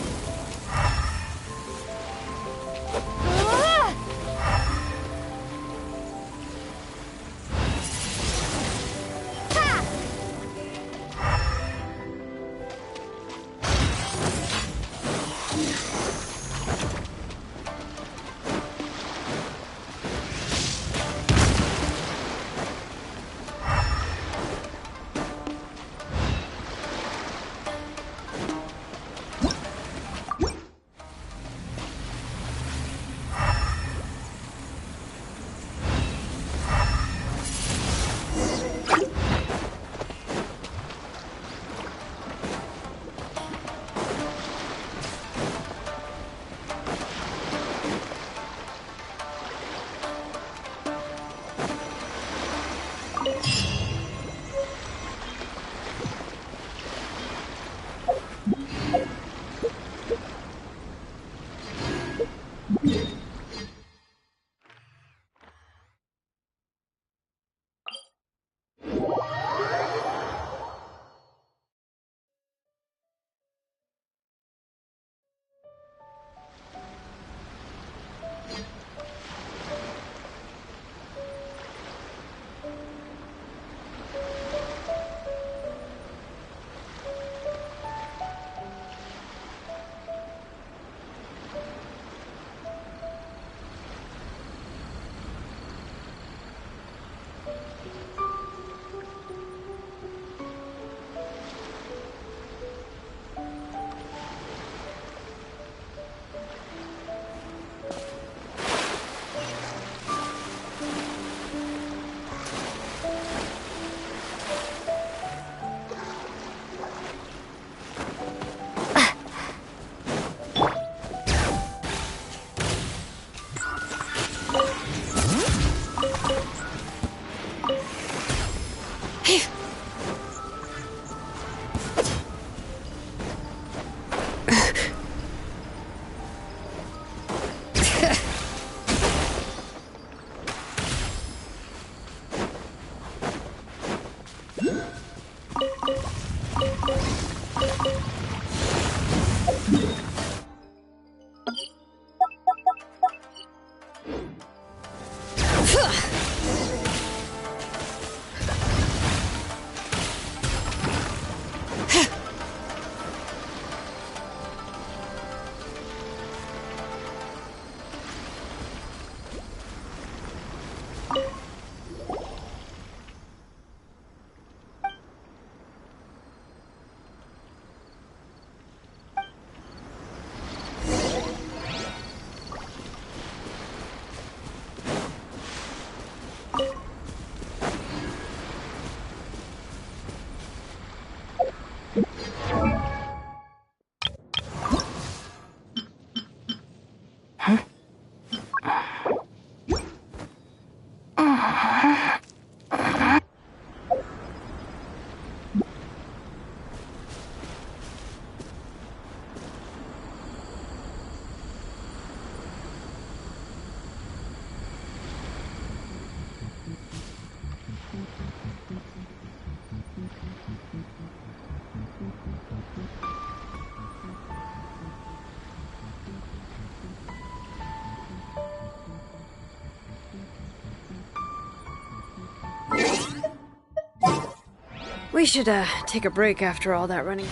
We should, take a break after all that running.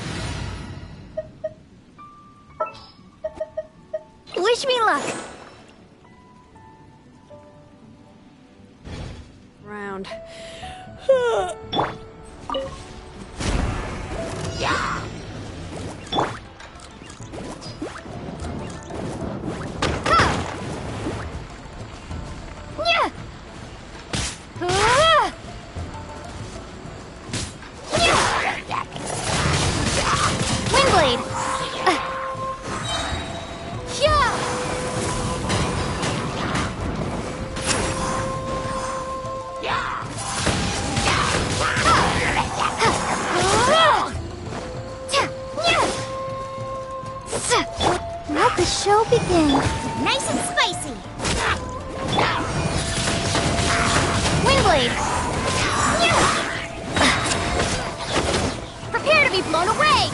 Wish me luck! Round. Yeah! Windblade! Let the show begin. Nice and spicy. Windblade! Prepare to be blown away!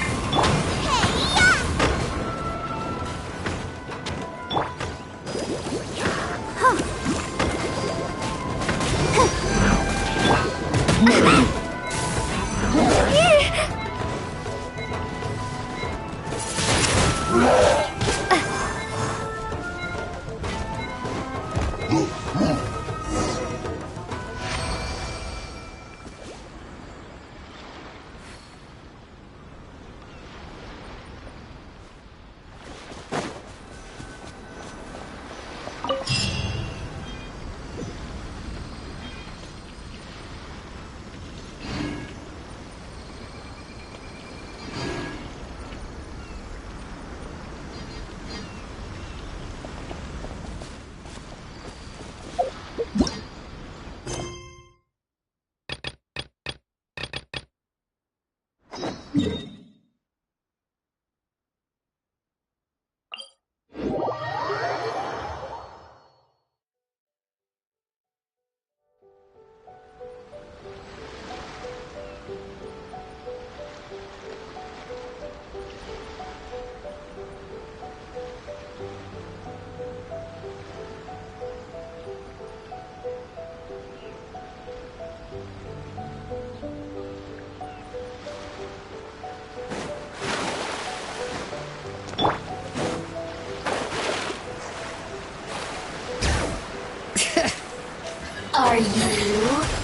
Are you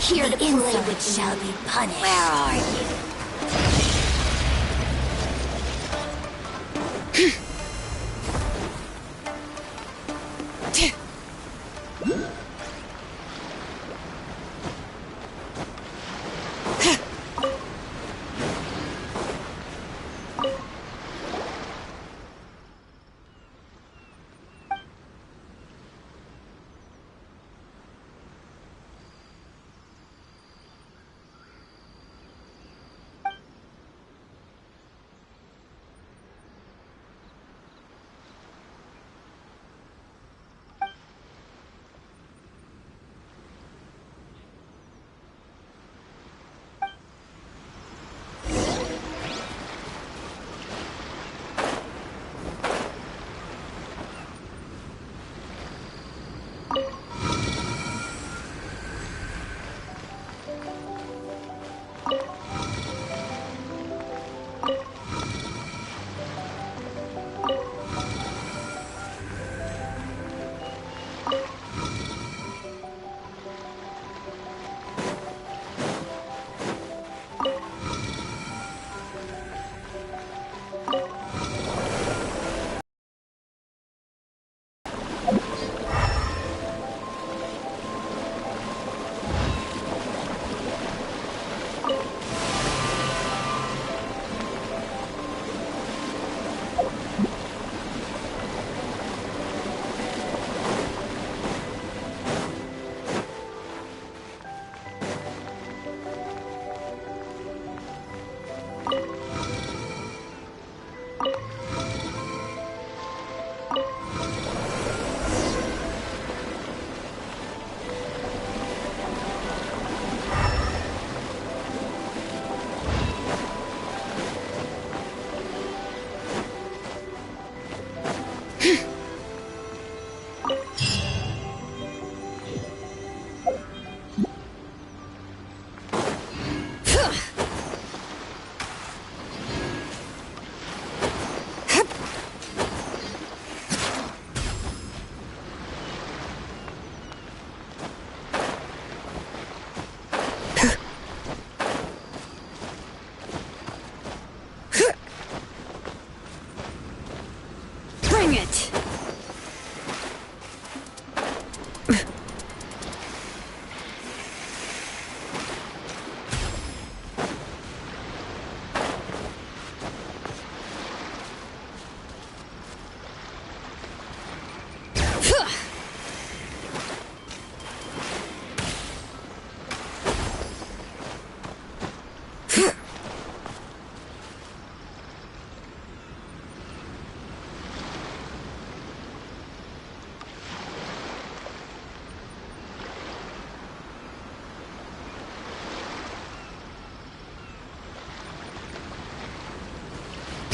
here to play which shall be punished? Where are you?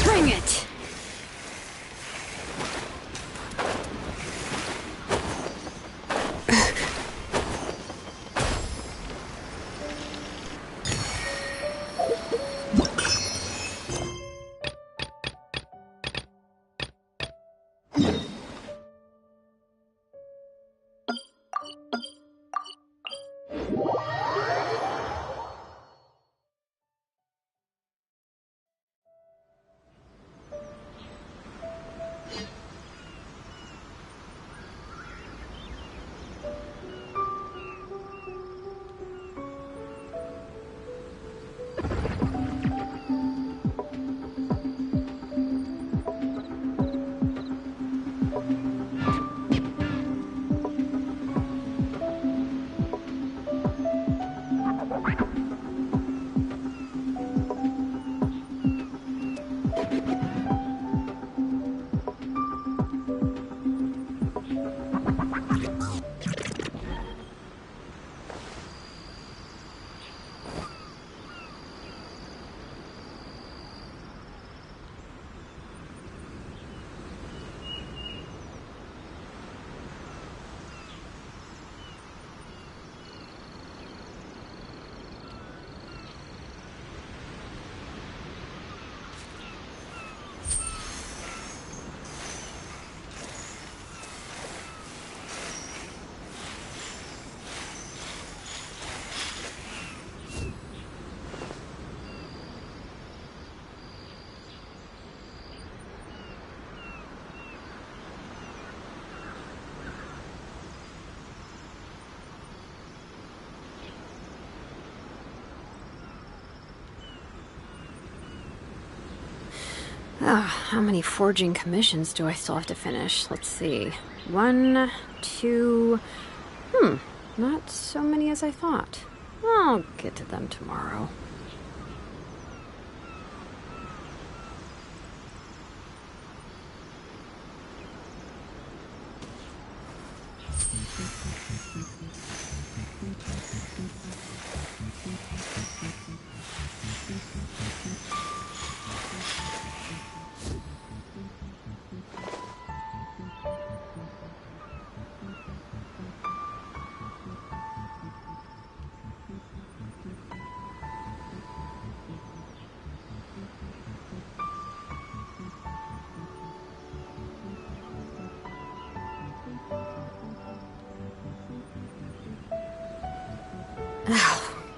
Bring it! How many forging commissions do I still have to finish? Let's see. 1, 2... not so many as I thought. I'll get to them tomorrow.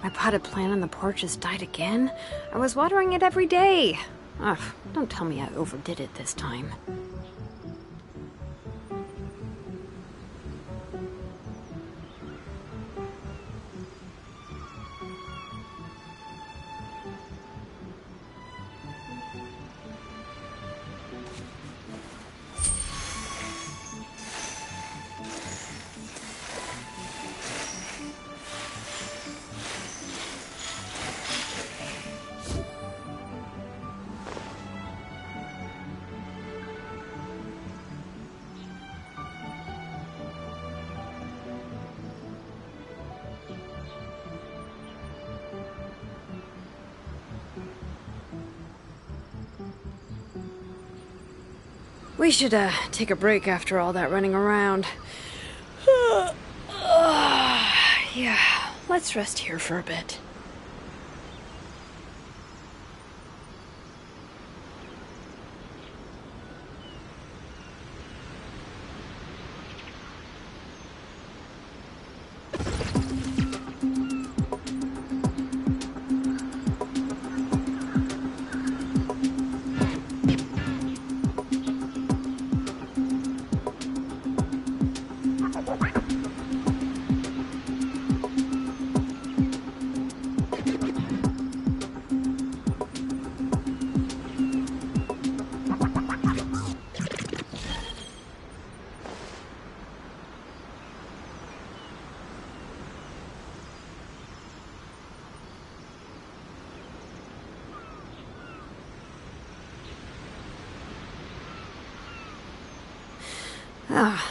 My potted plant on the porch has died again. I was watering it every day. Ugh, don't tell me I overdid it this time. We should, take a break after all that running around. Yeah, let's rest here for a bit.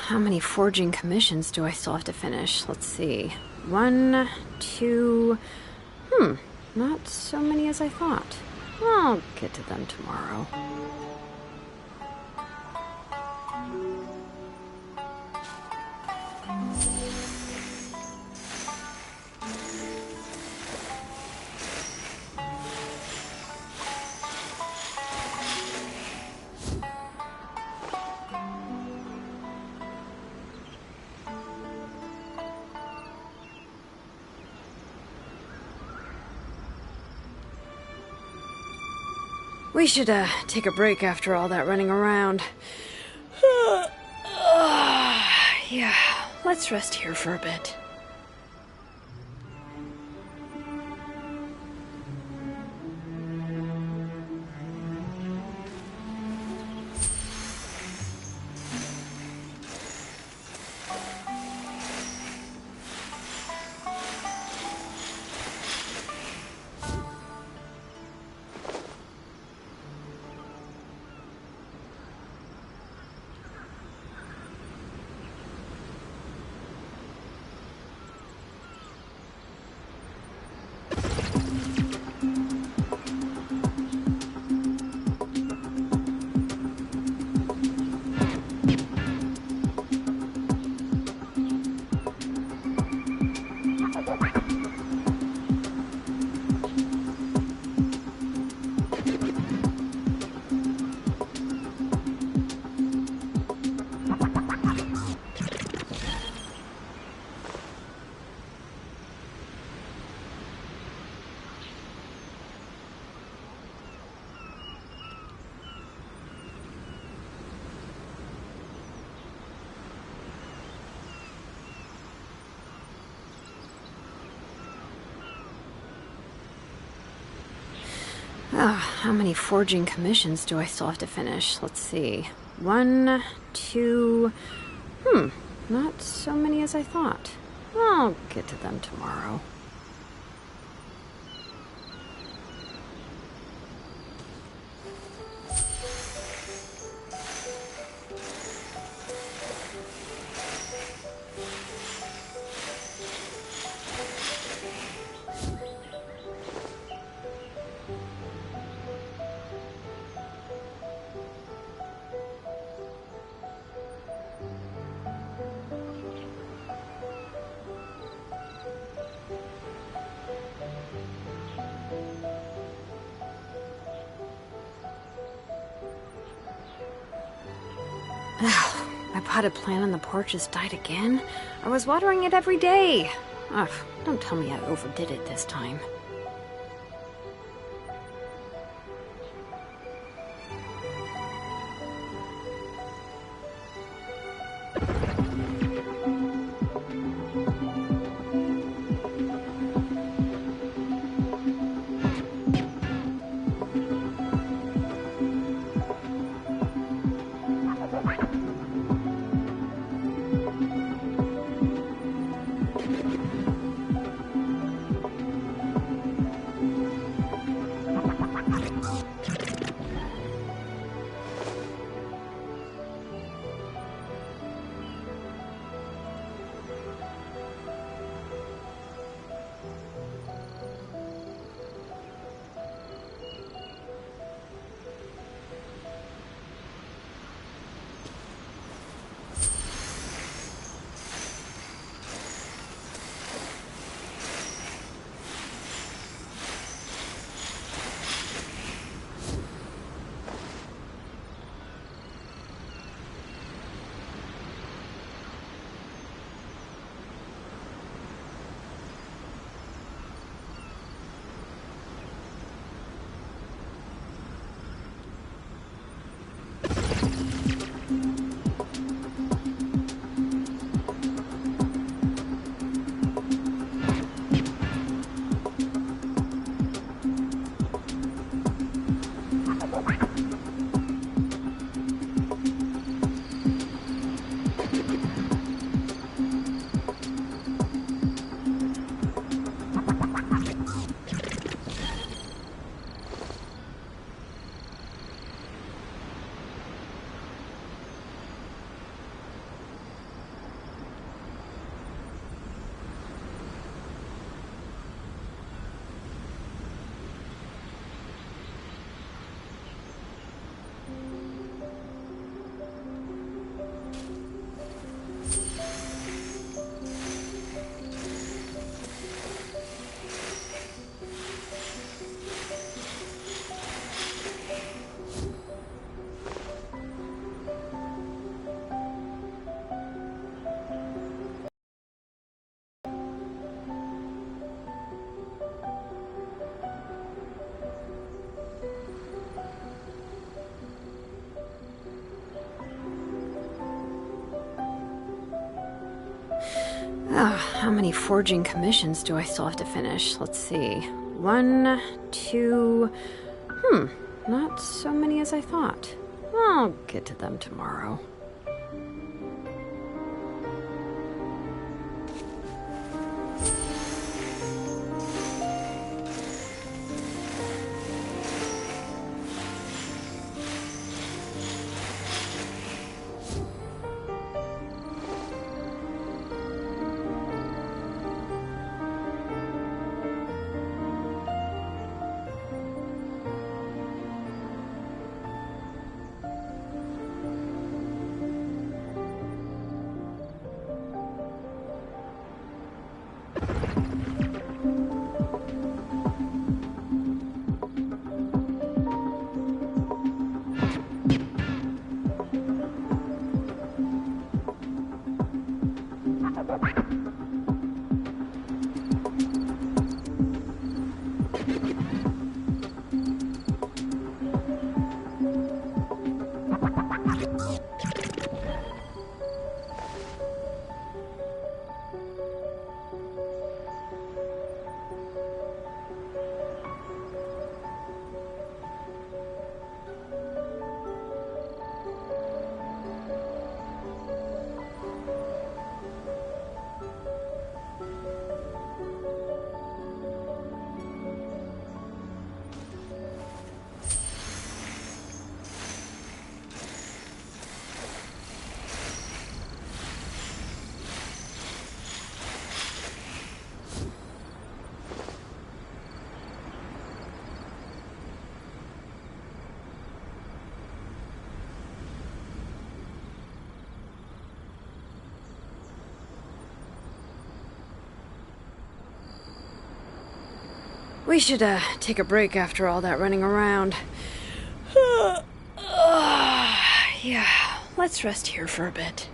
How many forging commissions do I still have to finish? Let's see. 1, 2... not so many as I thought. I'll get to them tomorrow. We should, take a break after all that running around. Yeah, let's rest here for a bit. How many forging commissions do I still have to finish? Let's see. 1, 2... not so many as I thought. I'll get to them tomorrow. My potted plant on the porch has died again. I was watering it every day. Ugh, don't tell me I overdid it this time. How many forging commissions do I still have to finish? Let's see. 1, 2... not so many as I thought. I'll get to them tomorrow. We should, take a break after all that running around. Yeah, let's rest here for a bit.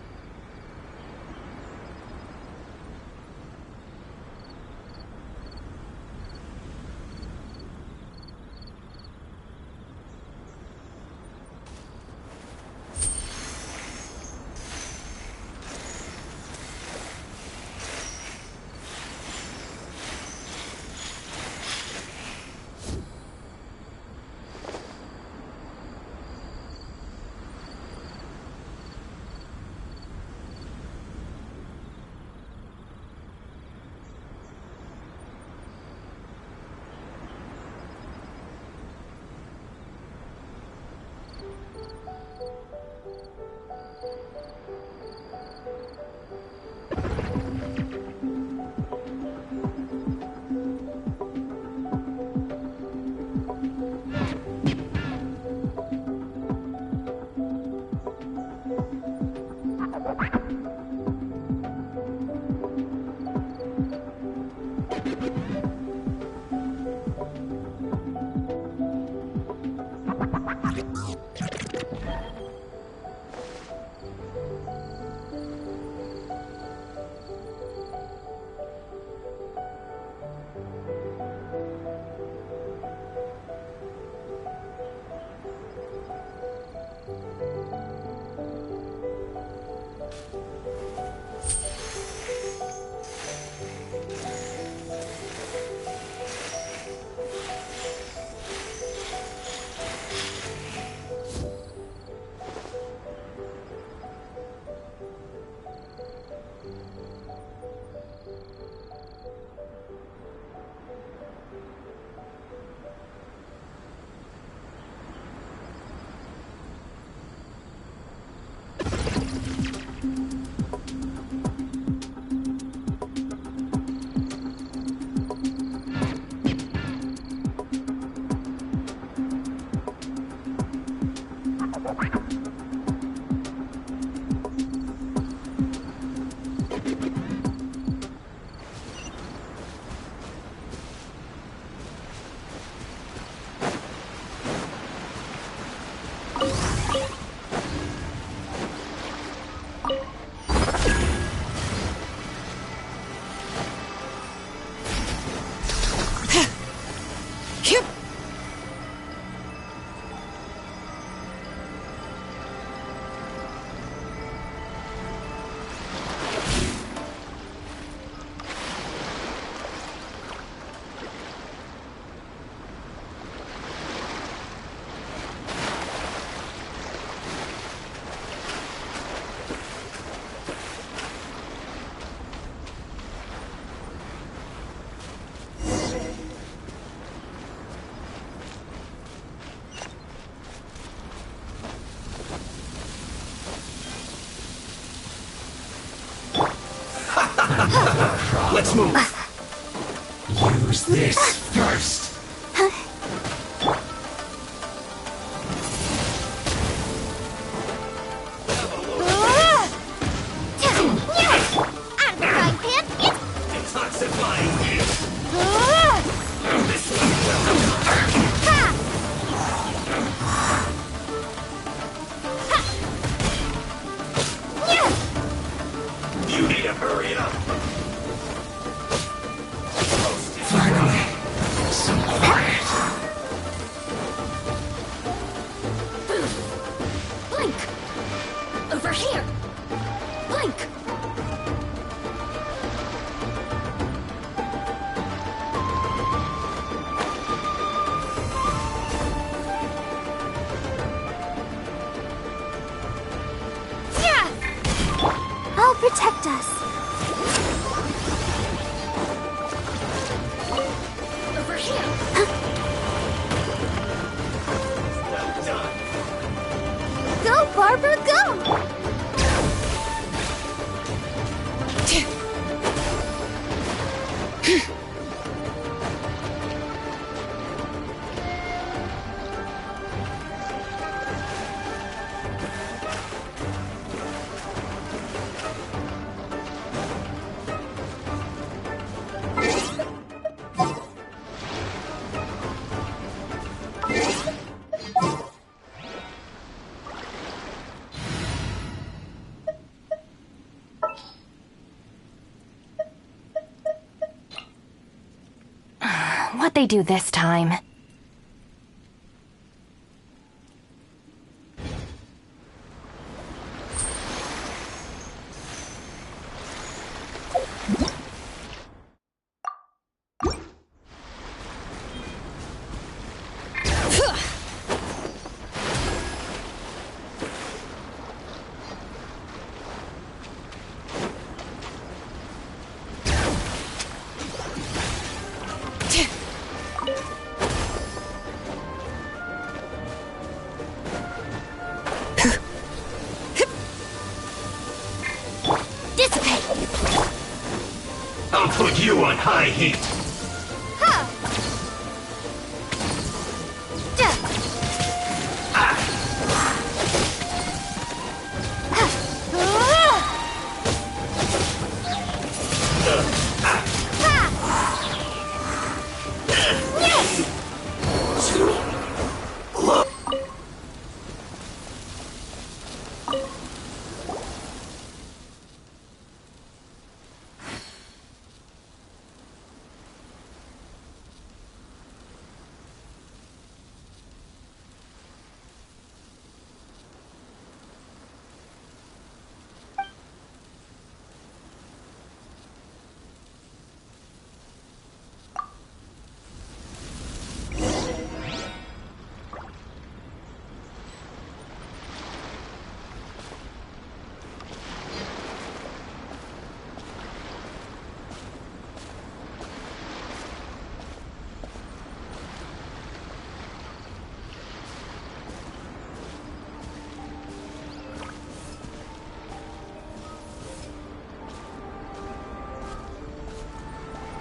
Let's move. Use this first. It's not supplying you. This one you need to hurry up. Finally, some quiet. Blink! Over here! Blink! I'll protect us. Over here! Well done. Go, Barbara, go! What'd they do this time? I'll put you on high heat.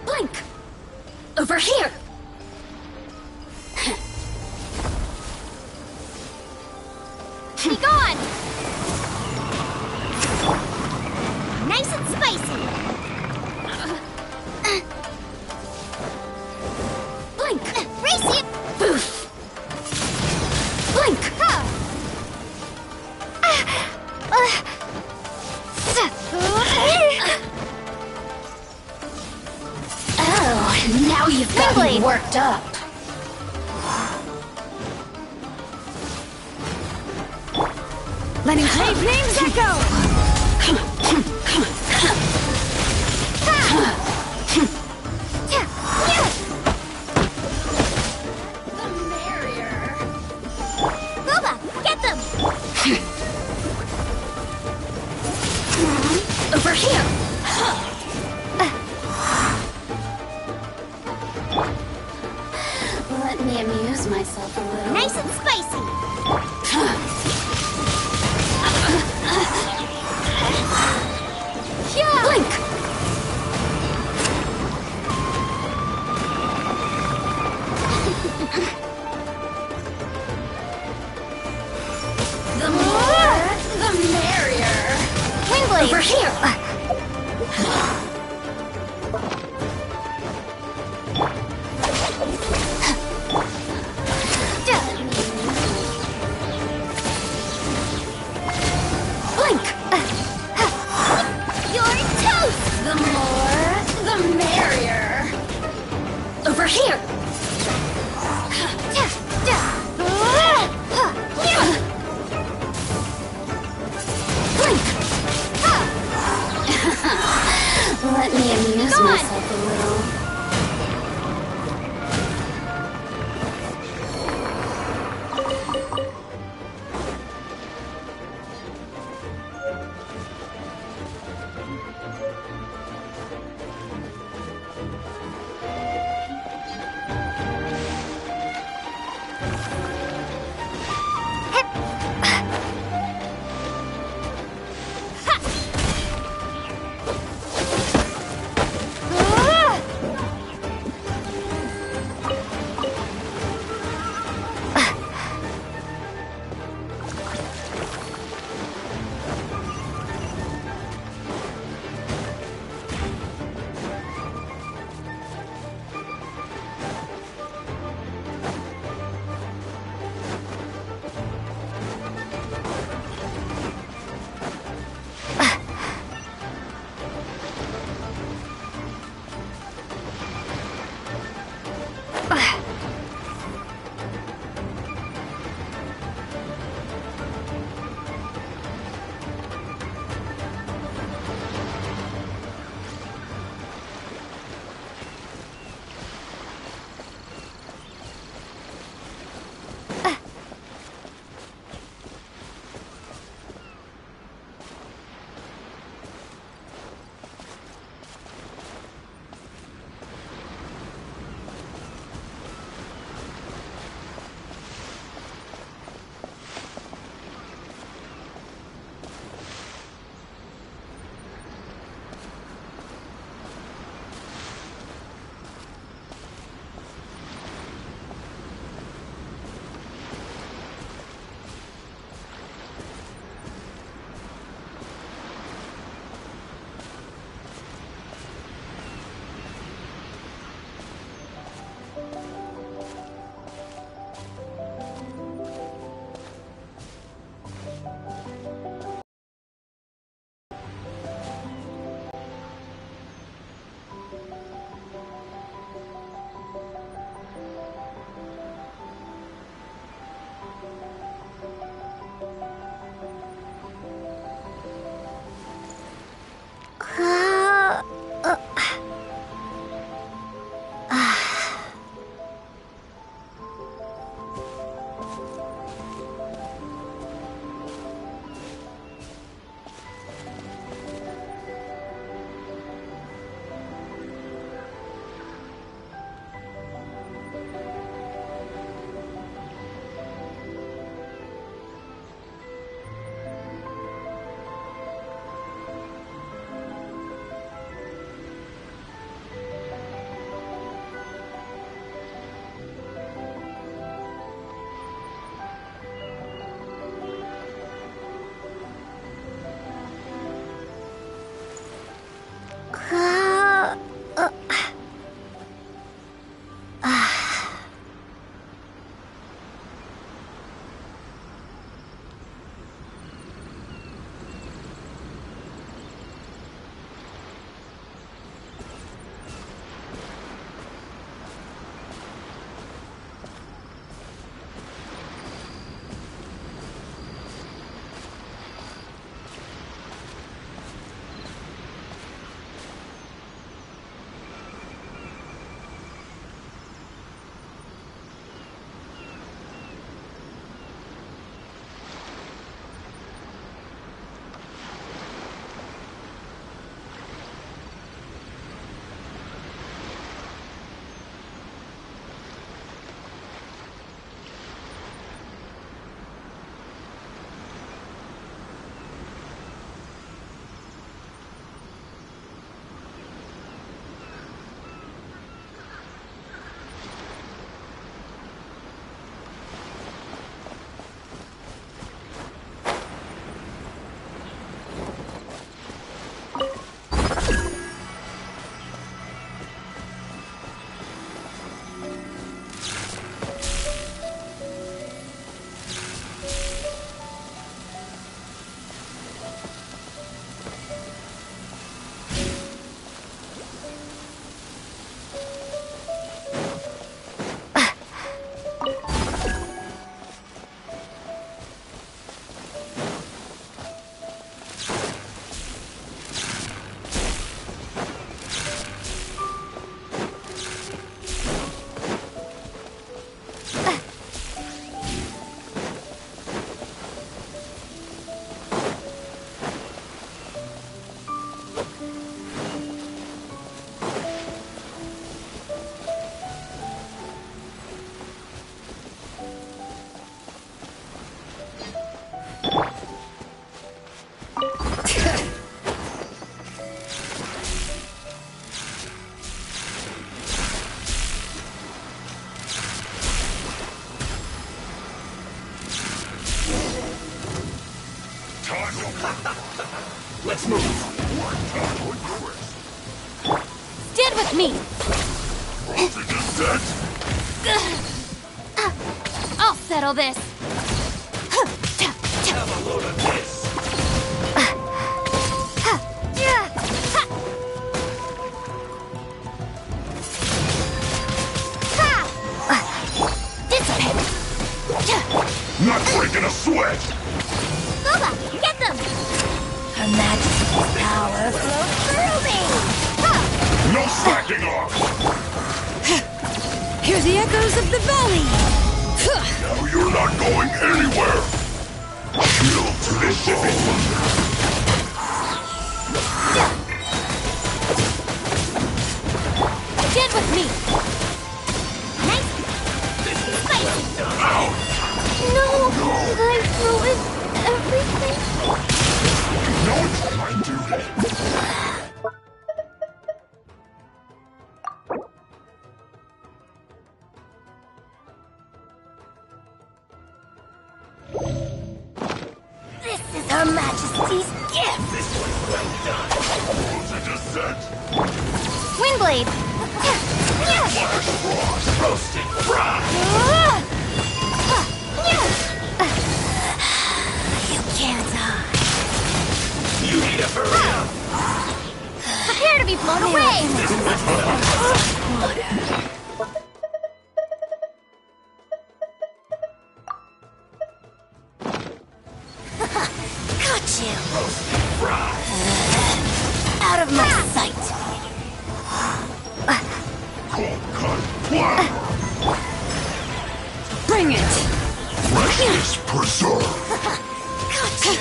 Blink! Over here! Be gone! Nice and spicy! Blink! Race it! Boof! Blink! Oh, now you've got me worked up. Letting flames echo! Boba, get them! Over here! Let me amuse myself a little. Nice and spicy! Blink! Over here! Blink! You're toast! The more, the merrier! Over here! Let me amuse myself a little. Let's move. Stand with me! I'll settle this. Have a load of this. Not breaking a sweat. Boba, get them! Her Majesty's power flows through me! No slacking off. Hear the echoes of the valley! Now you're not going anywhere. Chill to the shipping. Stand with me! Nice! Spicy! Out. No! I ruined everything! No, it's my duty. This is Her Majesty's gift! This one's well done. Close the descent. Windblade! Flash frost. Roasted fry. You can't hide. You need to hurry up. Prepare to be blown away! Got you! Roasted fry. Out of my sight! Cold cut. Fly. Bring it! Freshness preserved. Got you!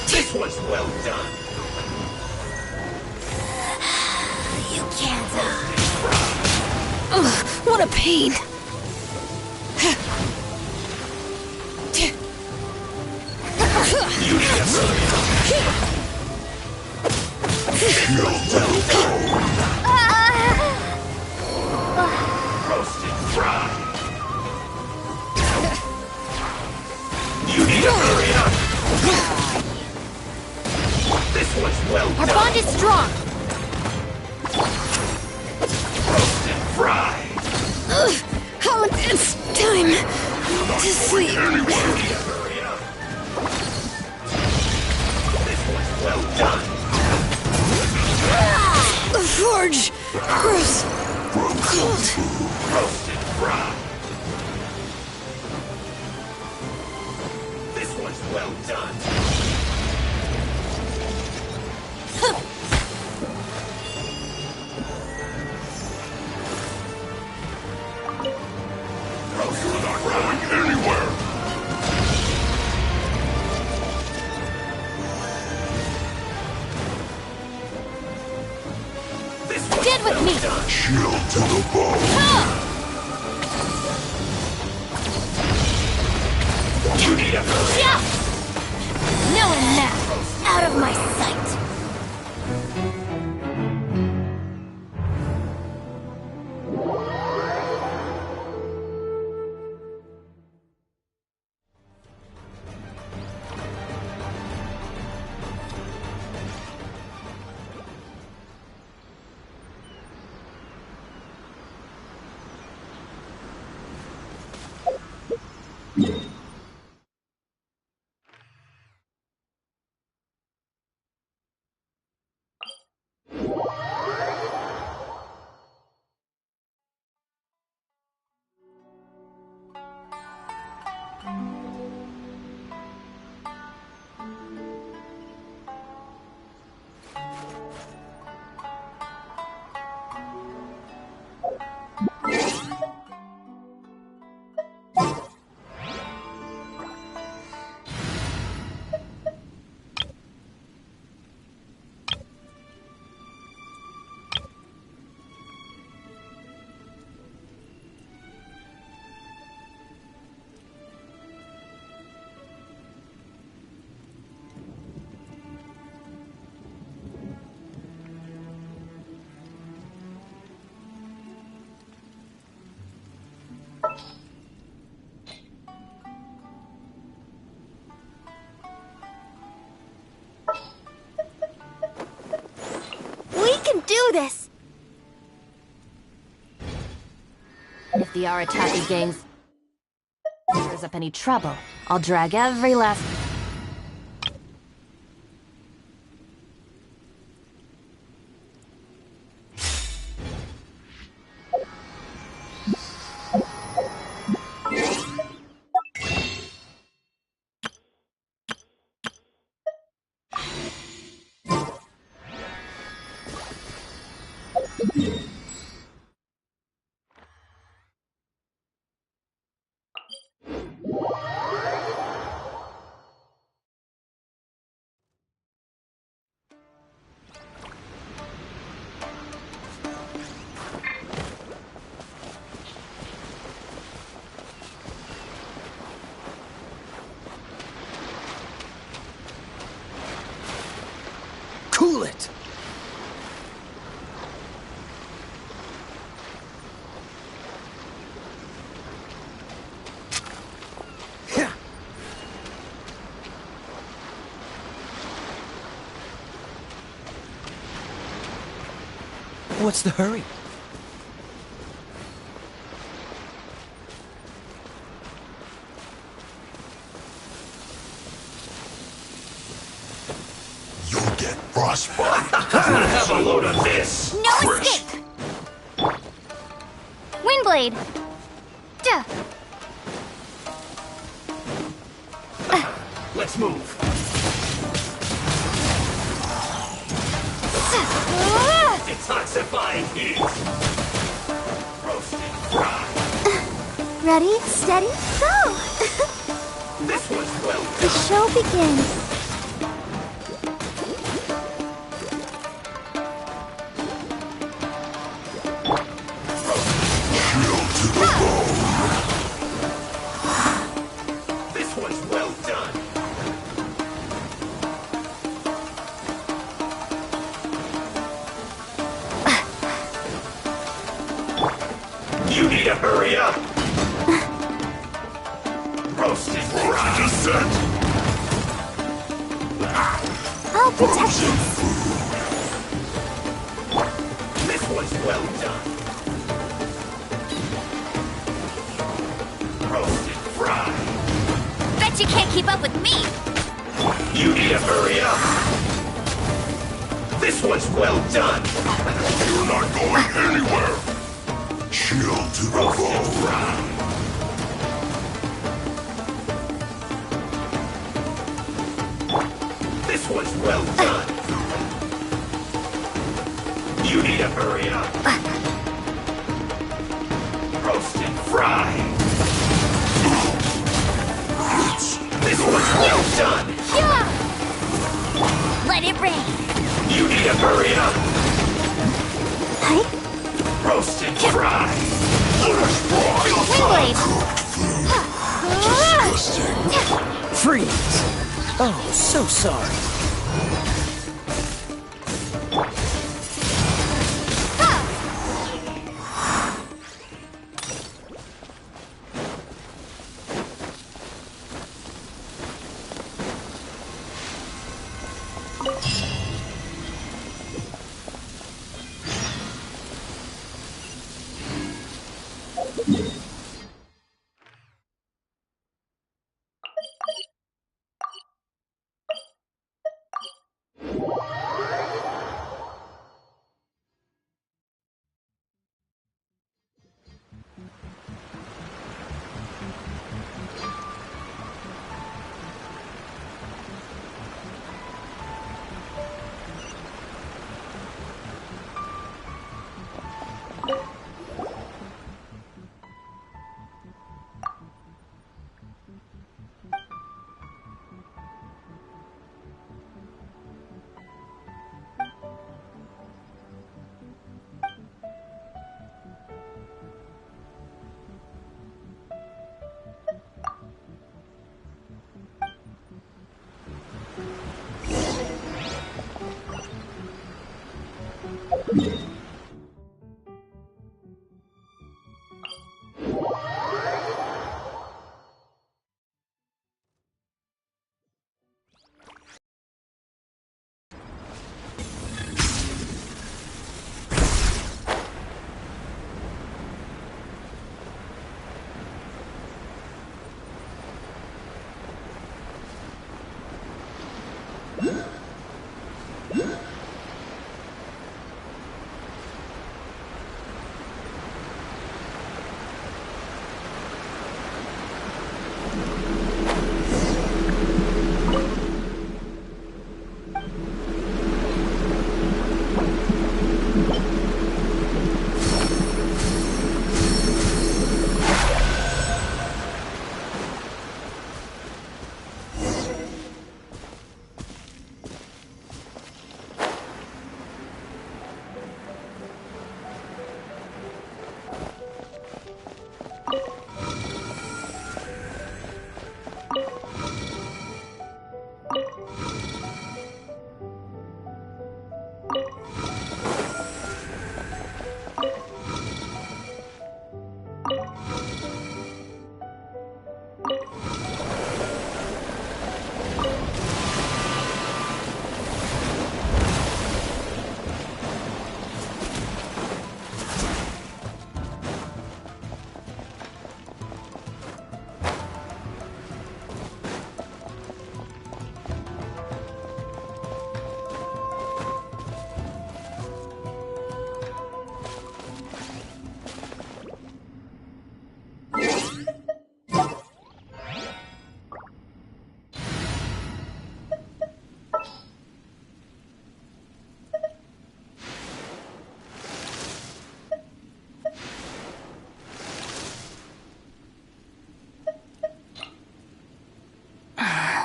This was well done. You can't hide. Ugh, what a pain! You need to hurry up. Chill to the bone. Roasted fry. You need to hurry up. This was well Our done. bond is strong! Roasted fry. How it's time to sleep. Anywhere. You need to hurry up. This was well done. The forge grows cold. Roasted fry. This was well done. You're not going anywhere. This was Stand with me! chill to the bone. You need a hurry. Yeah! No one now! Out of my sight! do this! If the Arataki gang stirs up any trouble, I'll drag every last... Cool it! What's the hurry? You'll get frostbite. Have a load of this. No escape! Windblade! Duh! Let's move. Detoxifying heat. Roasted fry. Ready, steady, go! This one's well The done. show begins. Chill to the bone. This one's well done. You need to hurry up. Roasted fry. Descent. I'll protect you. This one's well done. Roasted fry. Bet you can't keep up with me! You need to hurry up. This one's well done. You're not going anywhere. Chill to the bone. This one's well done. You need to hurry up. Roasted fry. This one's well done. Let it rain! You need to hurry up. Hi. Roasted fry. Windblade! Freeze! Oh, so sorry.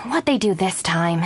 What'd they do this time?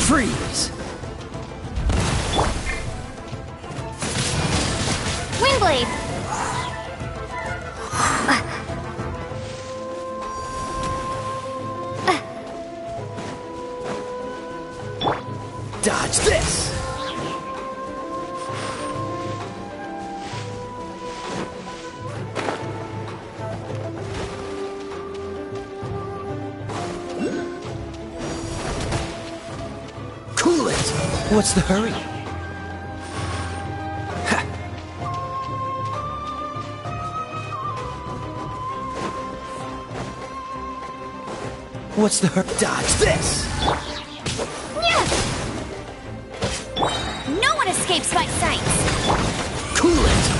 Freeze! Windblade! Dodge this! Cool it! What's the hurry? Ha. What's the hurry? Dodge this! No one escapes my sights! Cool it!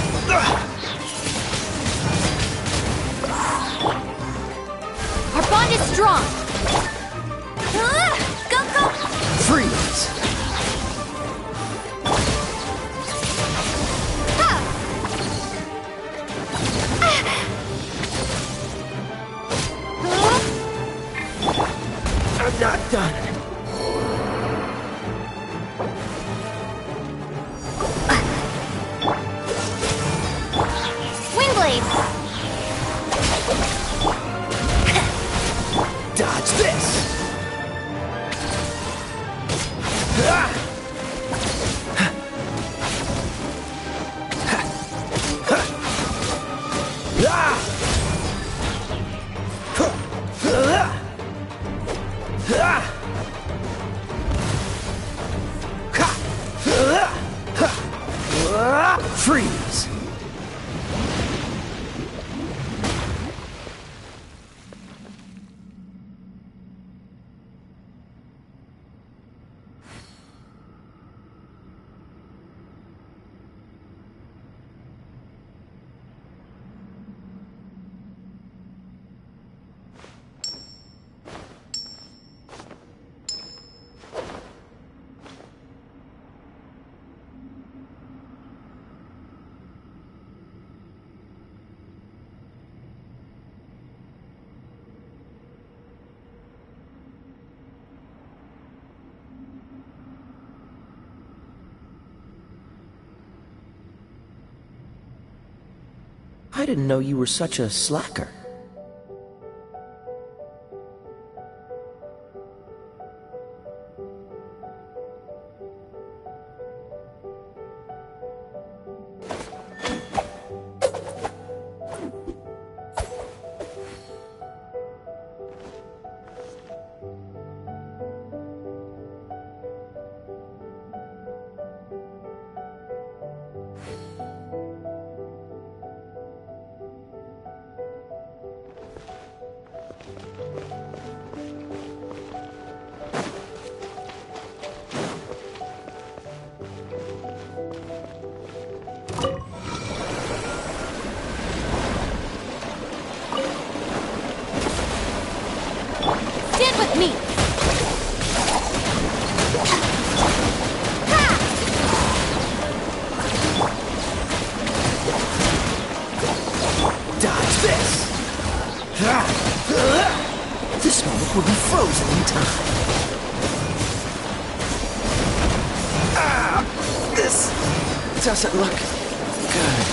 Our bond is strong! Go, go! Freeze! I'm not done. Windblade! Dodge this! I didn't know you were such a slacker. Stand with me! Dodge this! This moment will be frozen in time. This doesn't look good.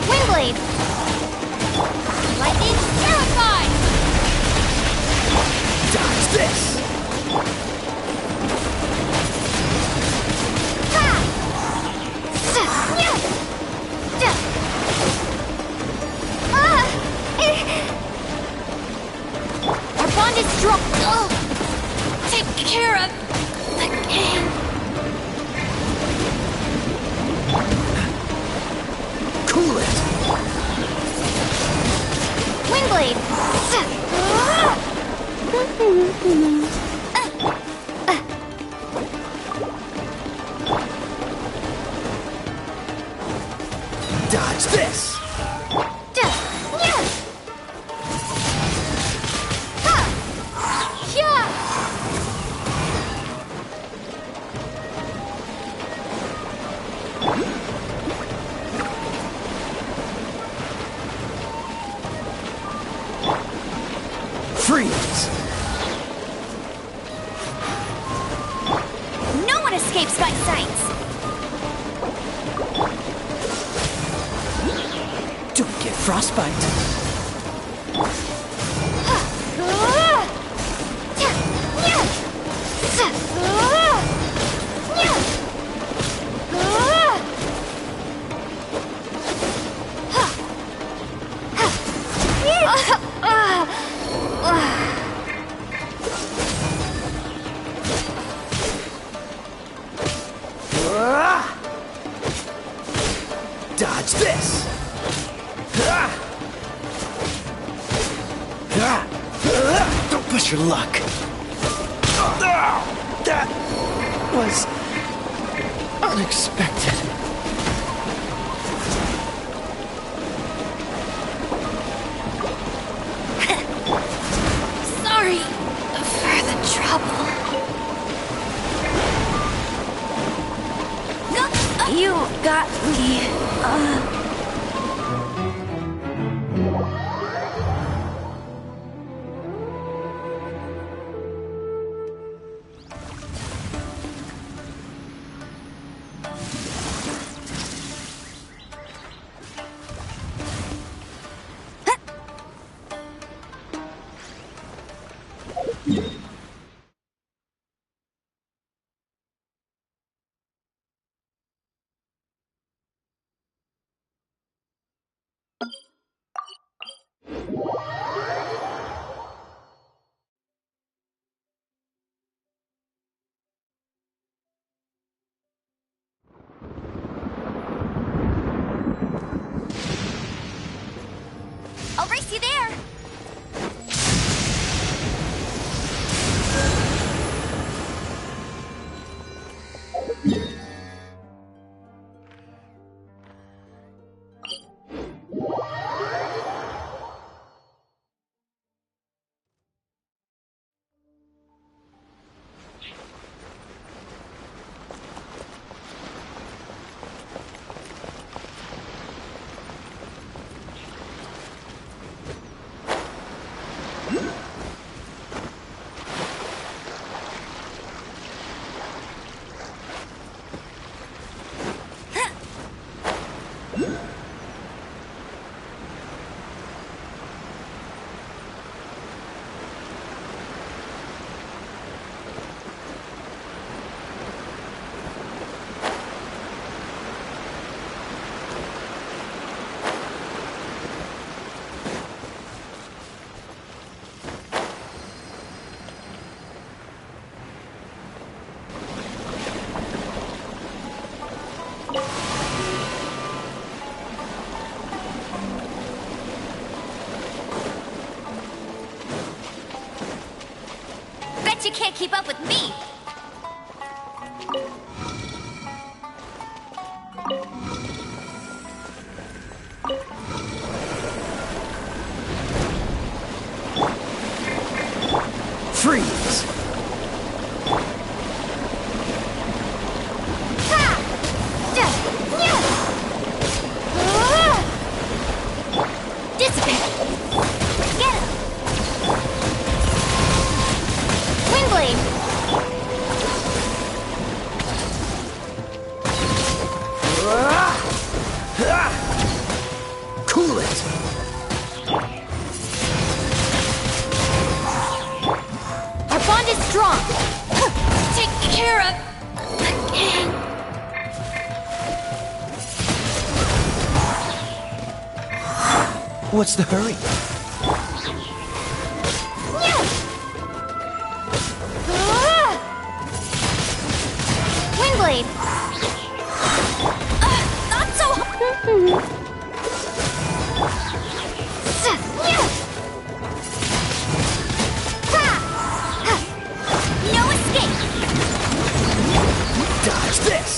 Windblade! Lightning terrified! Dodge this! Our bond is strong. Take care of the king. Cool it! Windblade! Dodge this! Freeze! No one escapes my sights! Don't get frostbite. Dodge this! Don't push your luck. That was unexpected. Sorry for the trouble. You got me. I'll race you there! Bet you can't keep up with me! Freeze! Dissipate! Get him! Windblade! Cool it! Our bond is strong! Take care of... again! What's the hurry? Windblade! Not so no escape! Dodge this!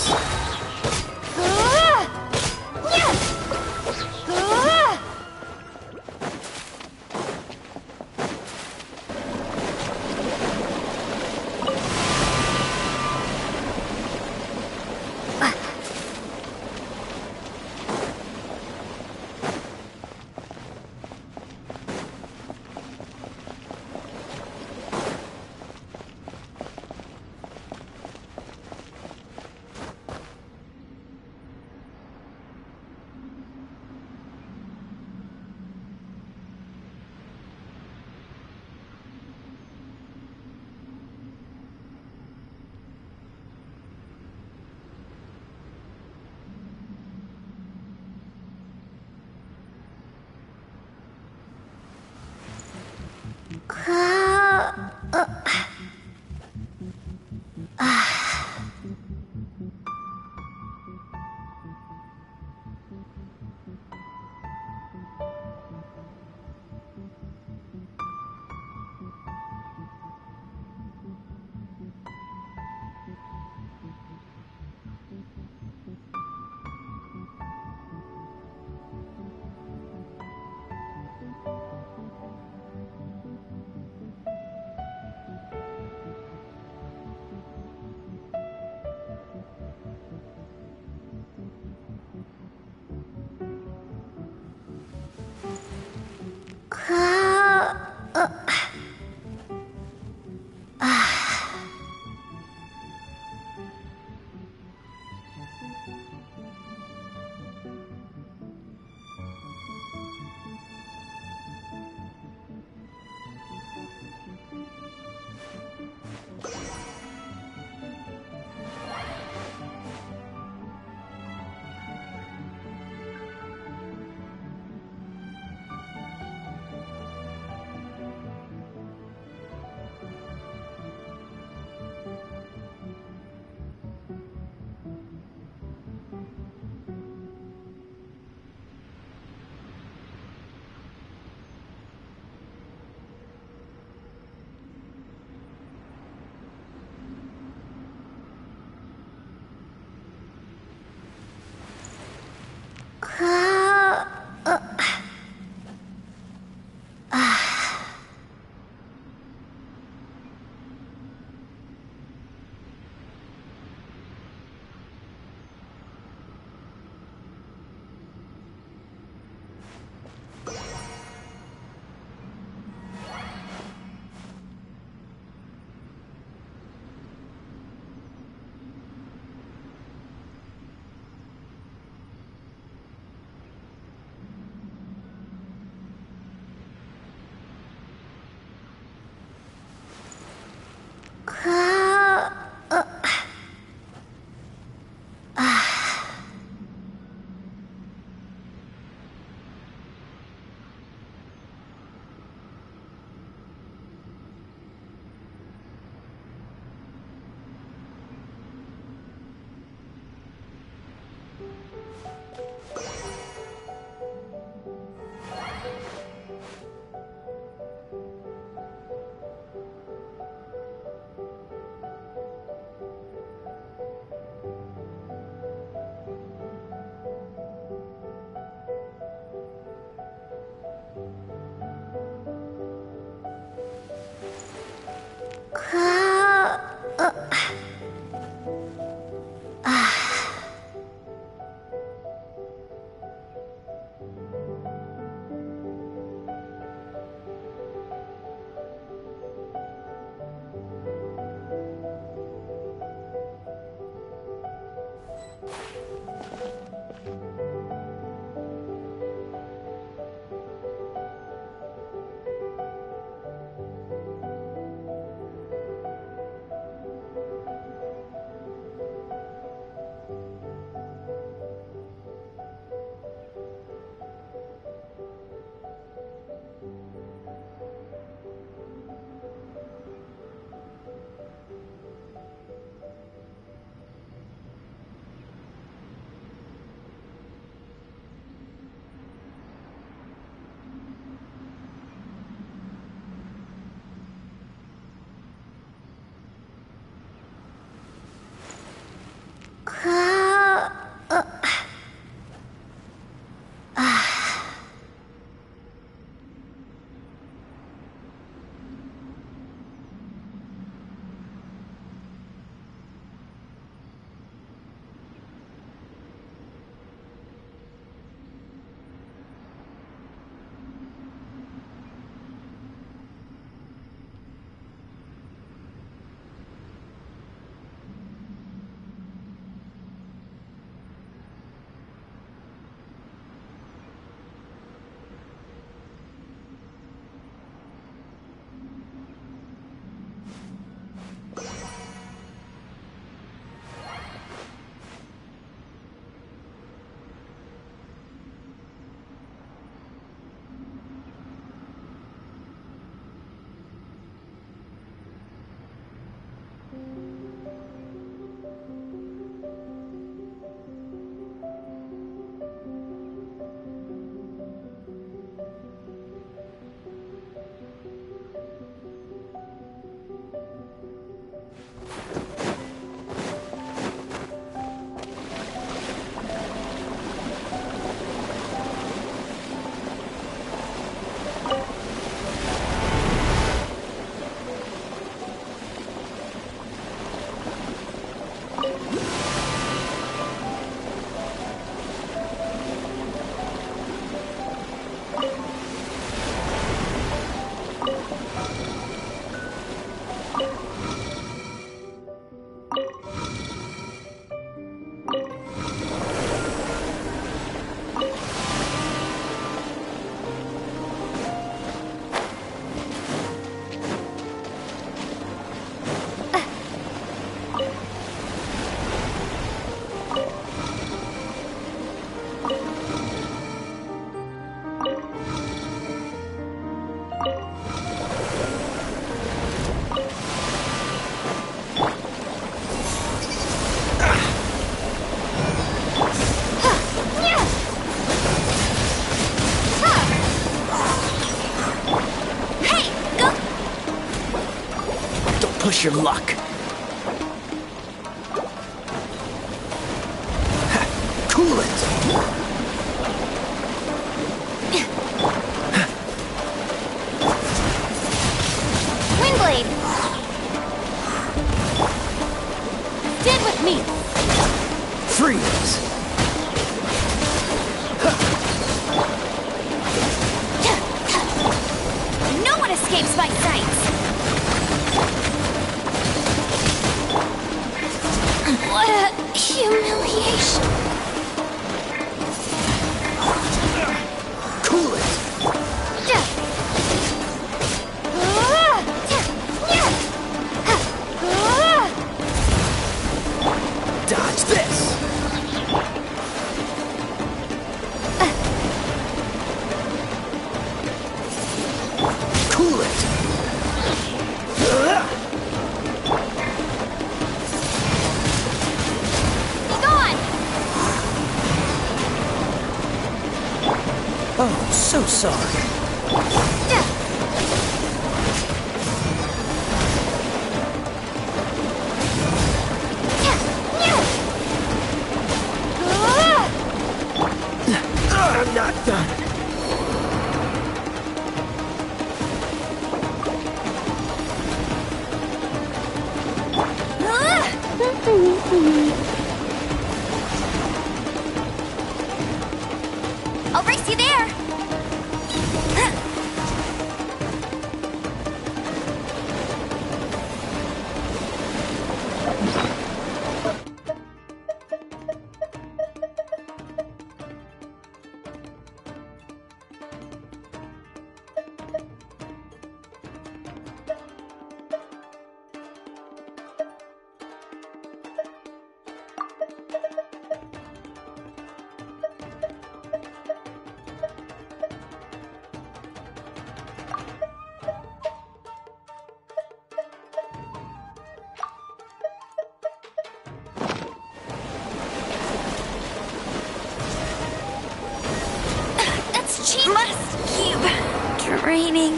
Push your luck. Cool it. Windblade! Stand with me! Freeze. No one escapes my sights! What a humiliation! Cool it. Dodge this. Cool it. Oh, so sorry. I'm not done. Must keep draining.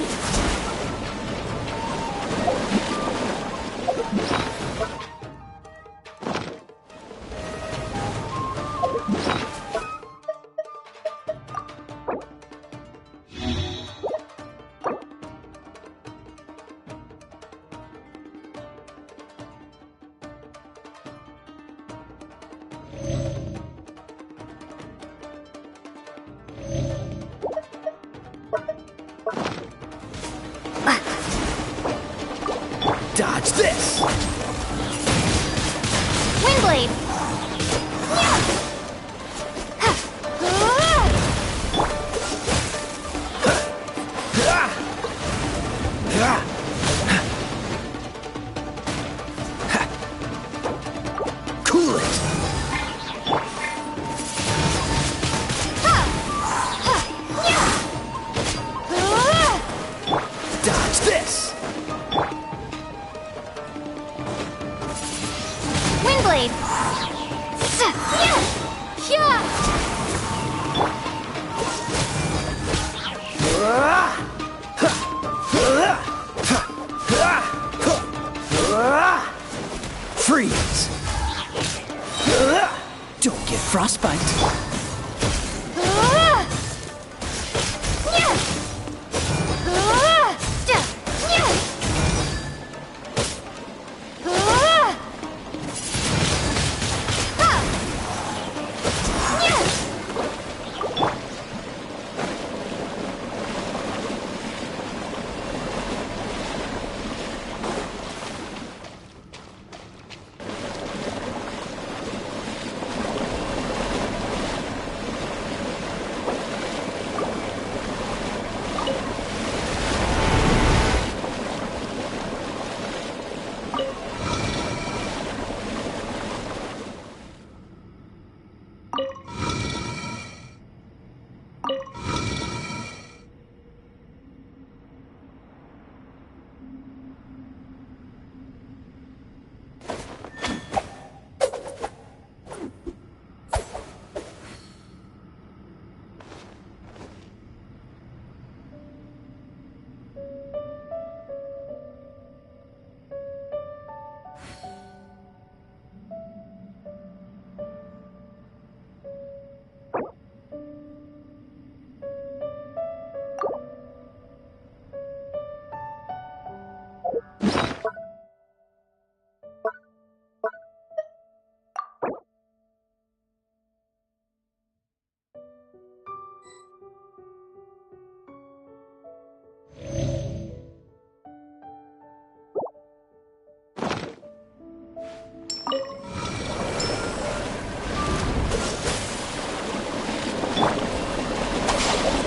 Dodge this! Windblade! Cool it! Dodge this! Windblade! Freeze! Don't get frostbite.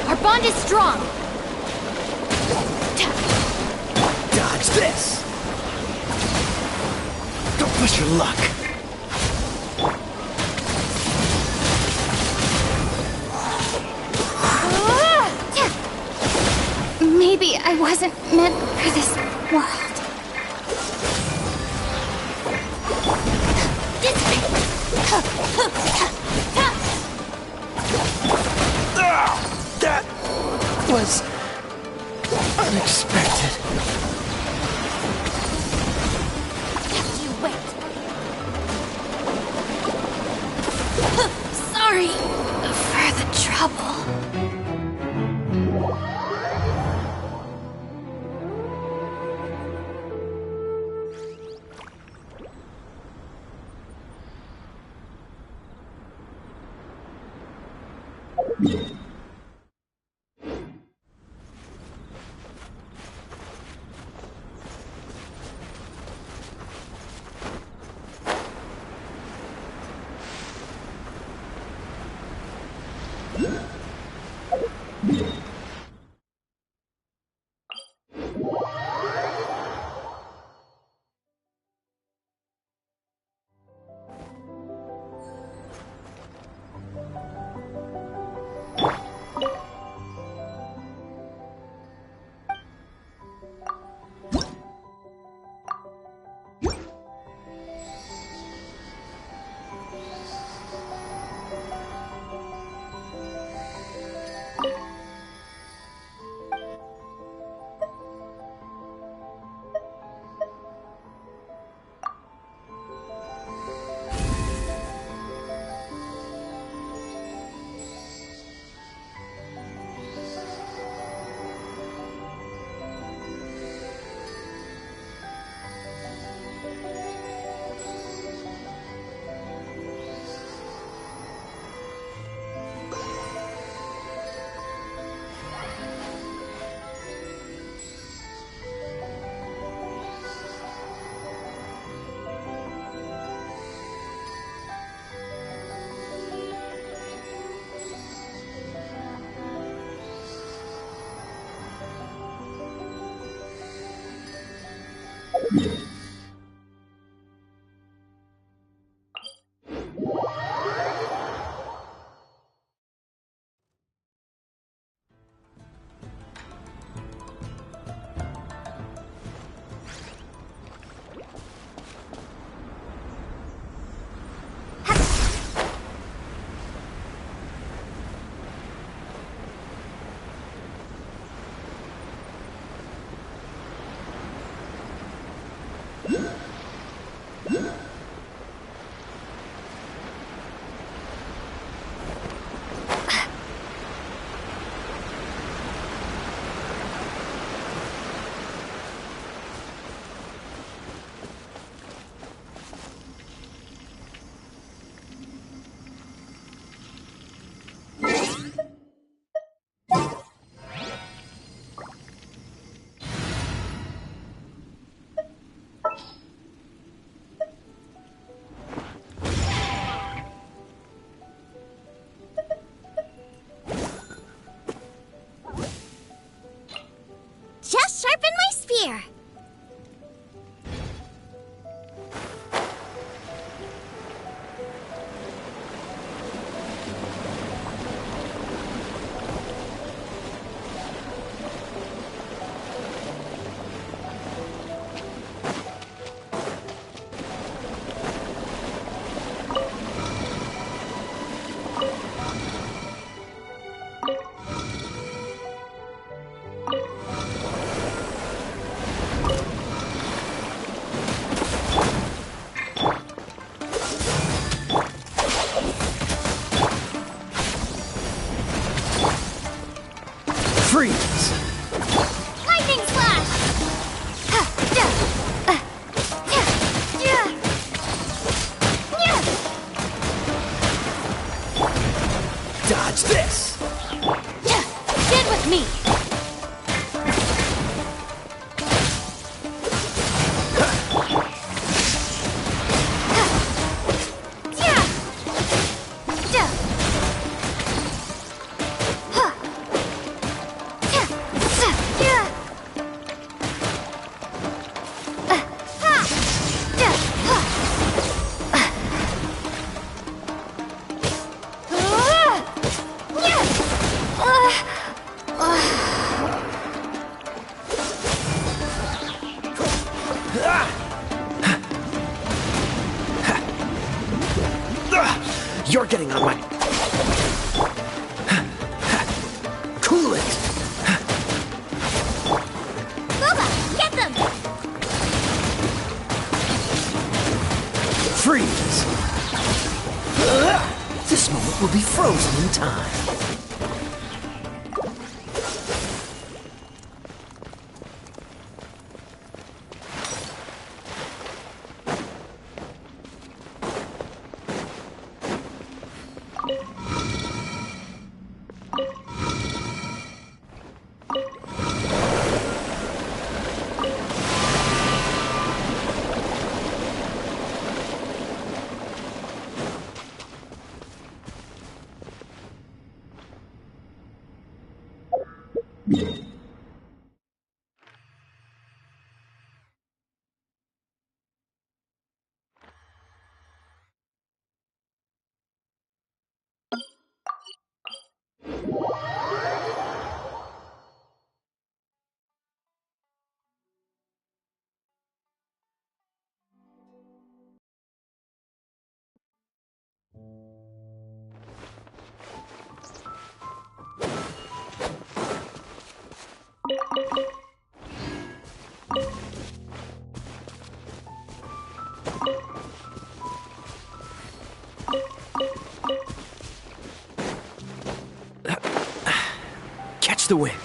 Our bond is strong. Dodge this! Don't push your luck. Maybe I wasn't meant for this world. That was unexpected. You wait. Sorry for the trouble. Just sharpen my spear. Freeze! Lightning slash! Dodge this! Get with me! You're getting on my... Cool it! Boba, get them! Freeze! This moment will be frozen in time. Catch the wind.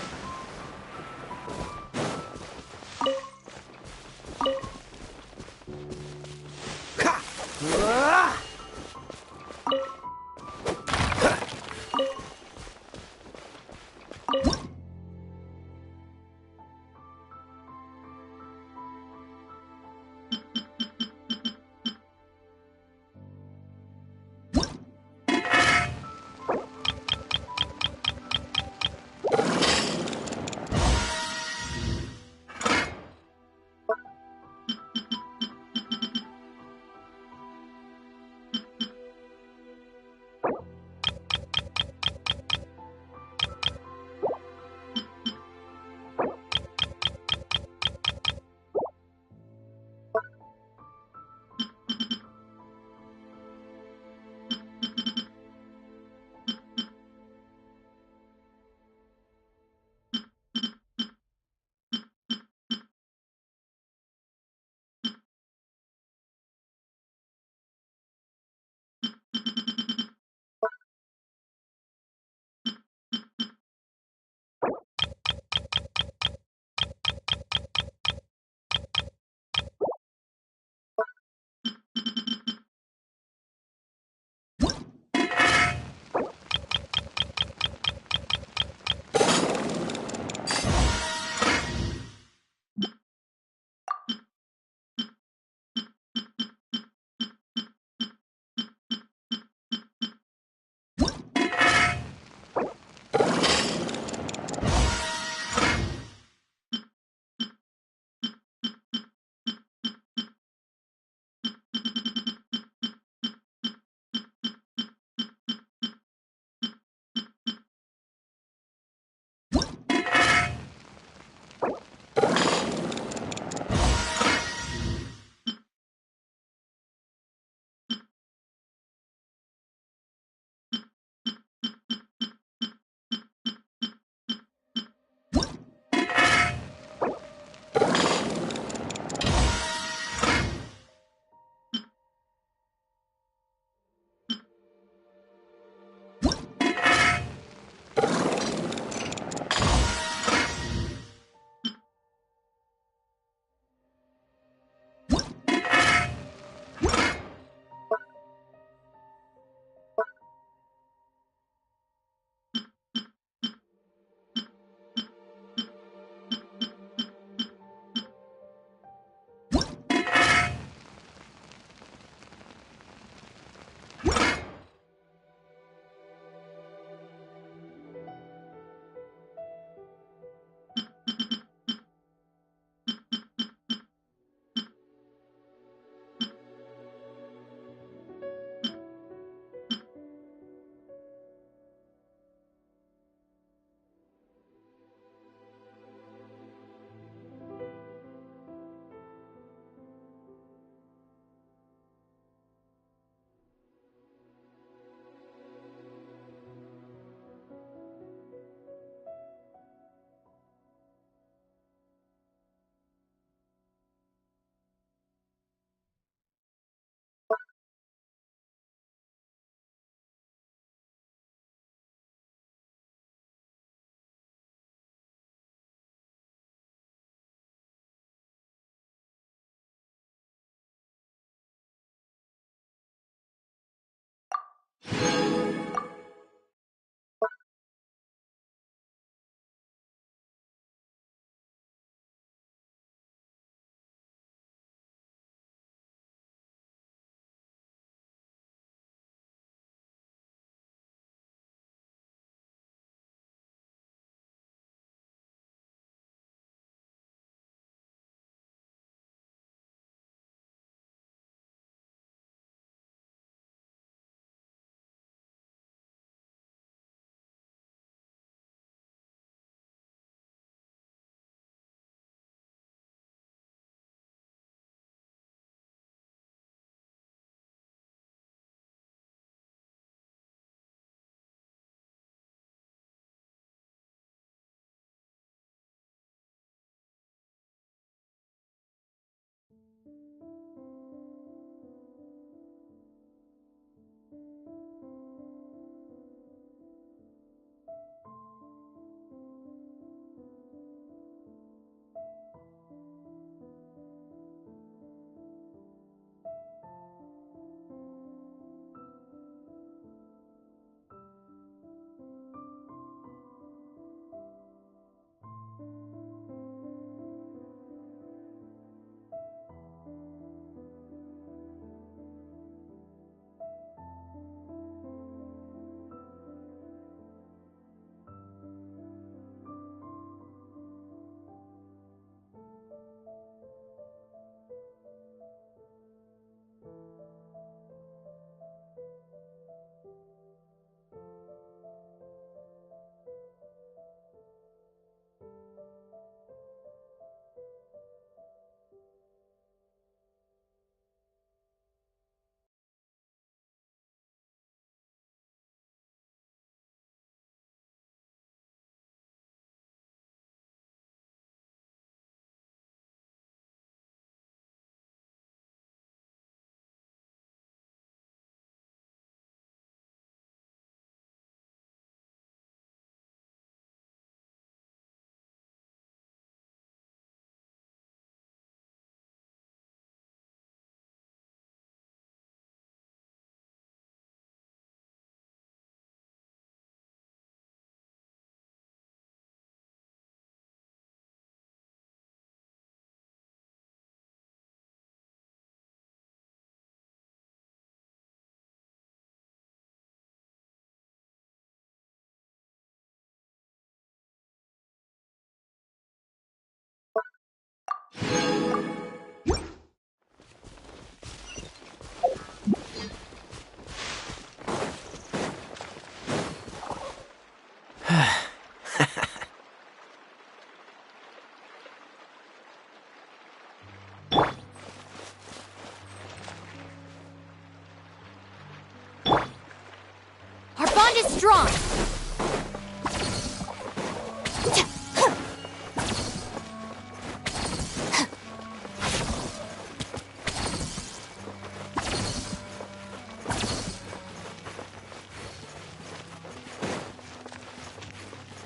bond is strong.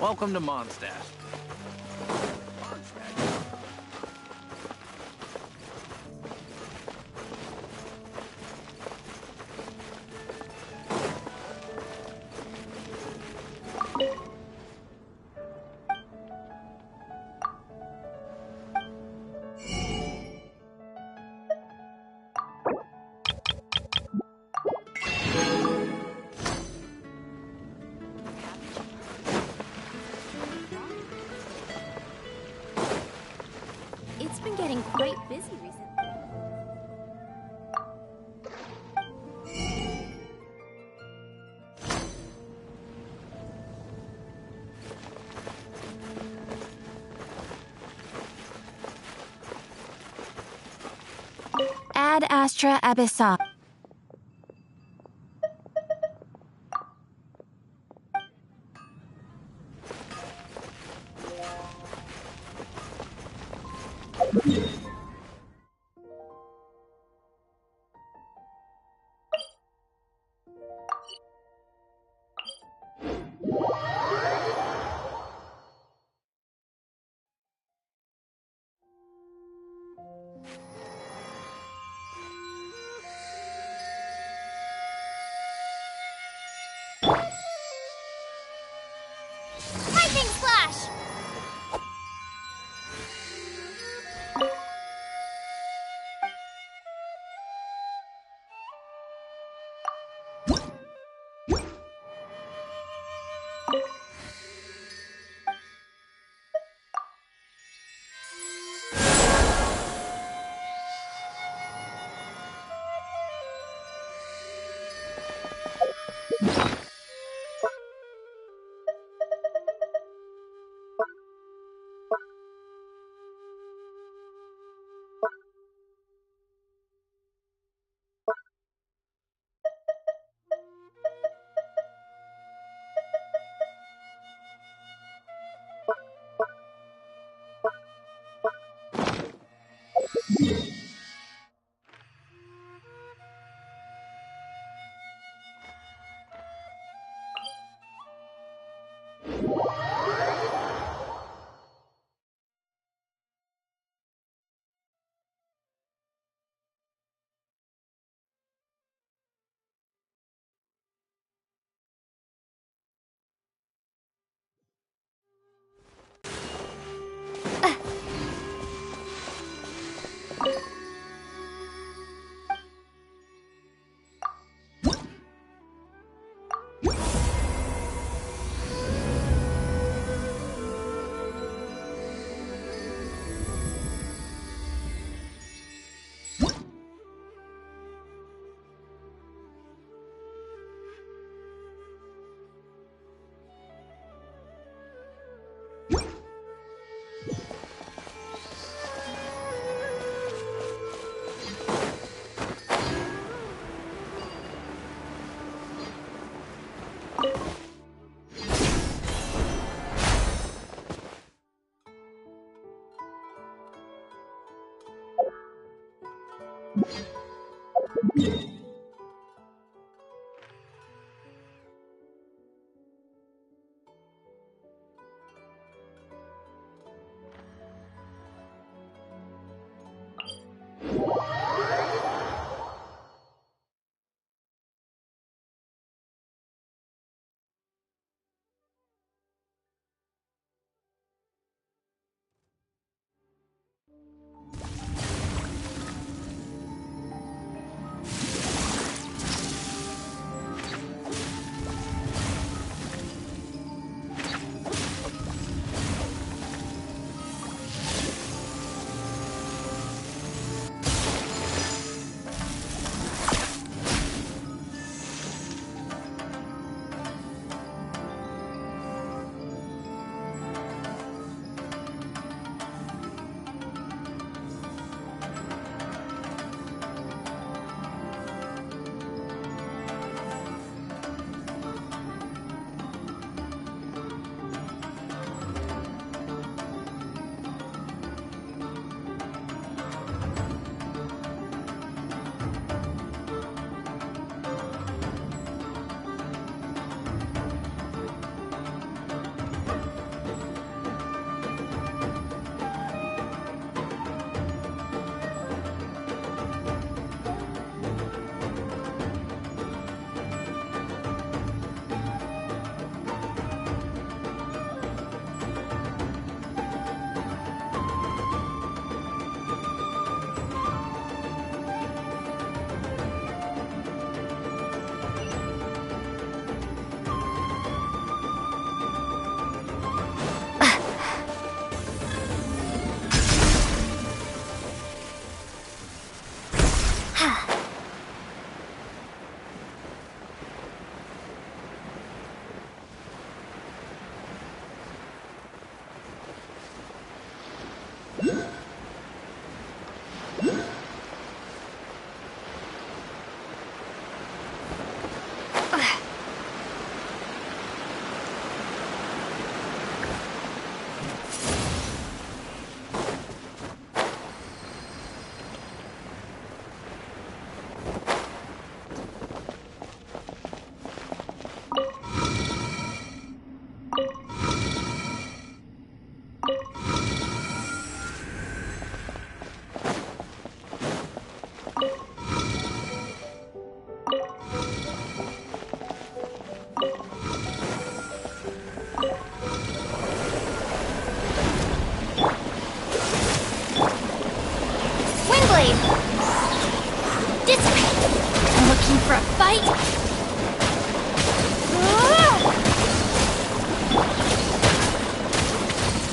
Welcome to Mondstadt. It's been getting quite busy recently. Ad Astra Abyssa. Lightning Slash! Windblade! Dissipate! Looking for a fight?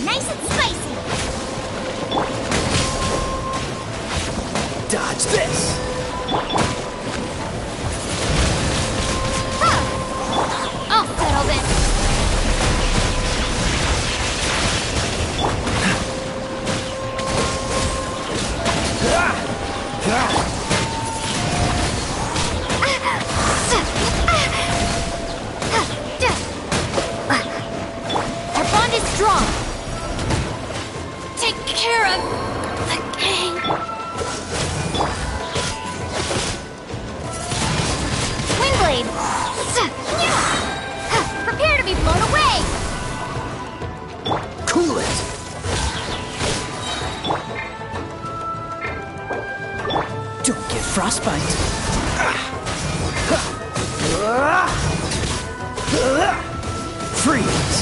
Nice and spicy! Dodge this! I'll settle this! Our bond is strong. Take care of the gang. Windblade! Prepare to be blown away! Cool it! Don't get frostbite. Freeze!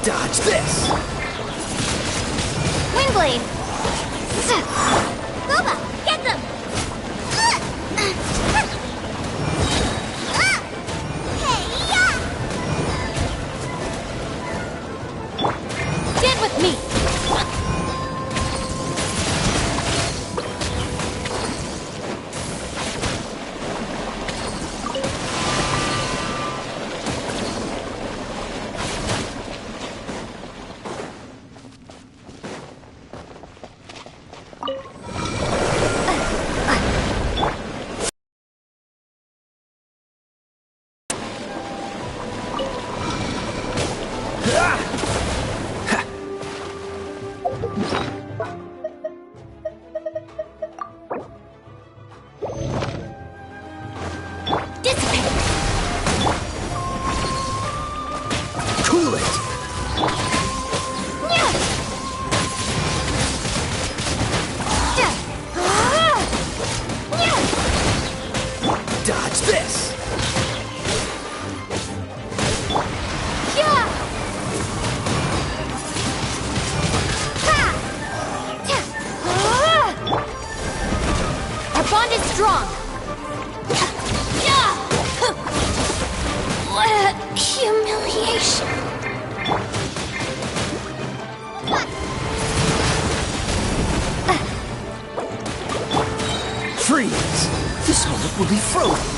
Dodge this! Windblade! Gooba, get them! Get with me. Cool it! Dodge this! Our bond is strong. What humiliation! Freeze! This moment will be frozen.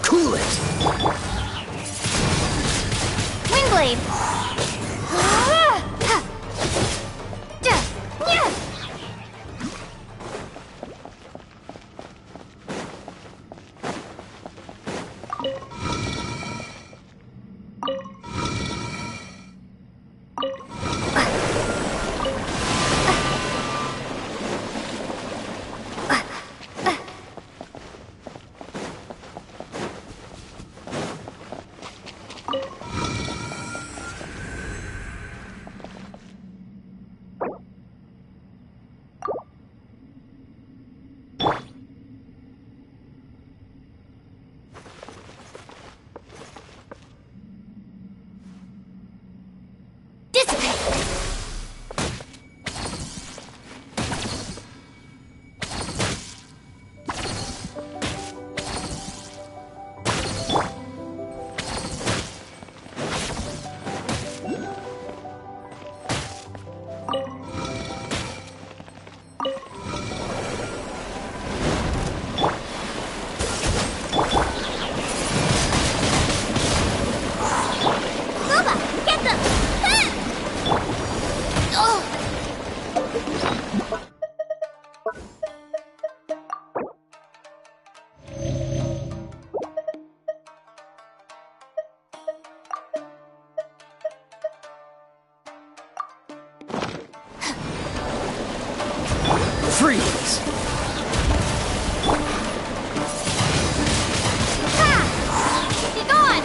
Cool it! Windblade! Freeze! Be gone!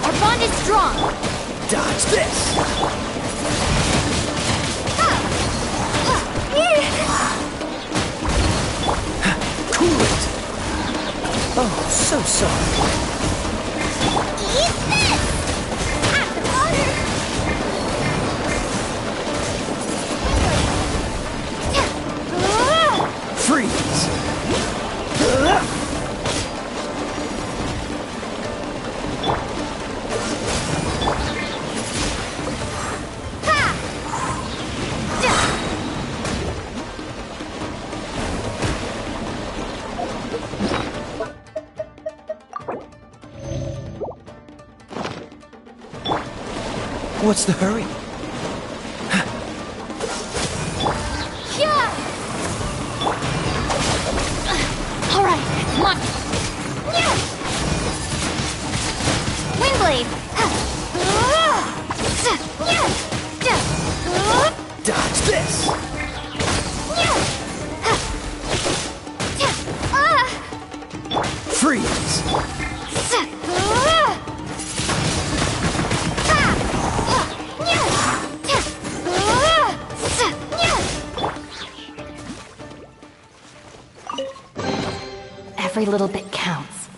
Our bond is strong. Dodge this! Cool it! Oh, so sorry. Eat this! Out of water! Freeze! What's the hurry? All right, come on. Windblade. Dodge this! Freeze! Every little bit counts.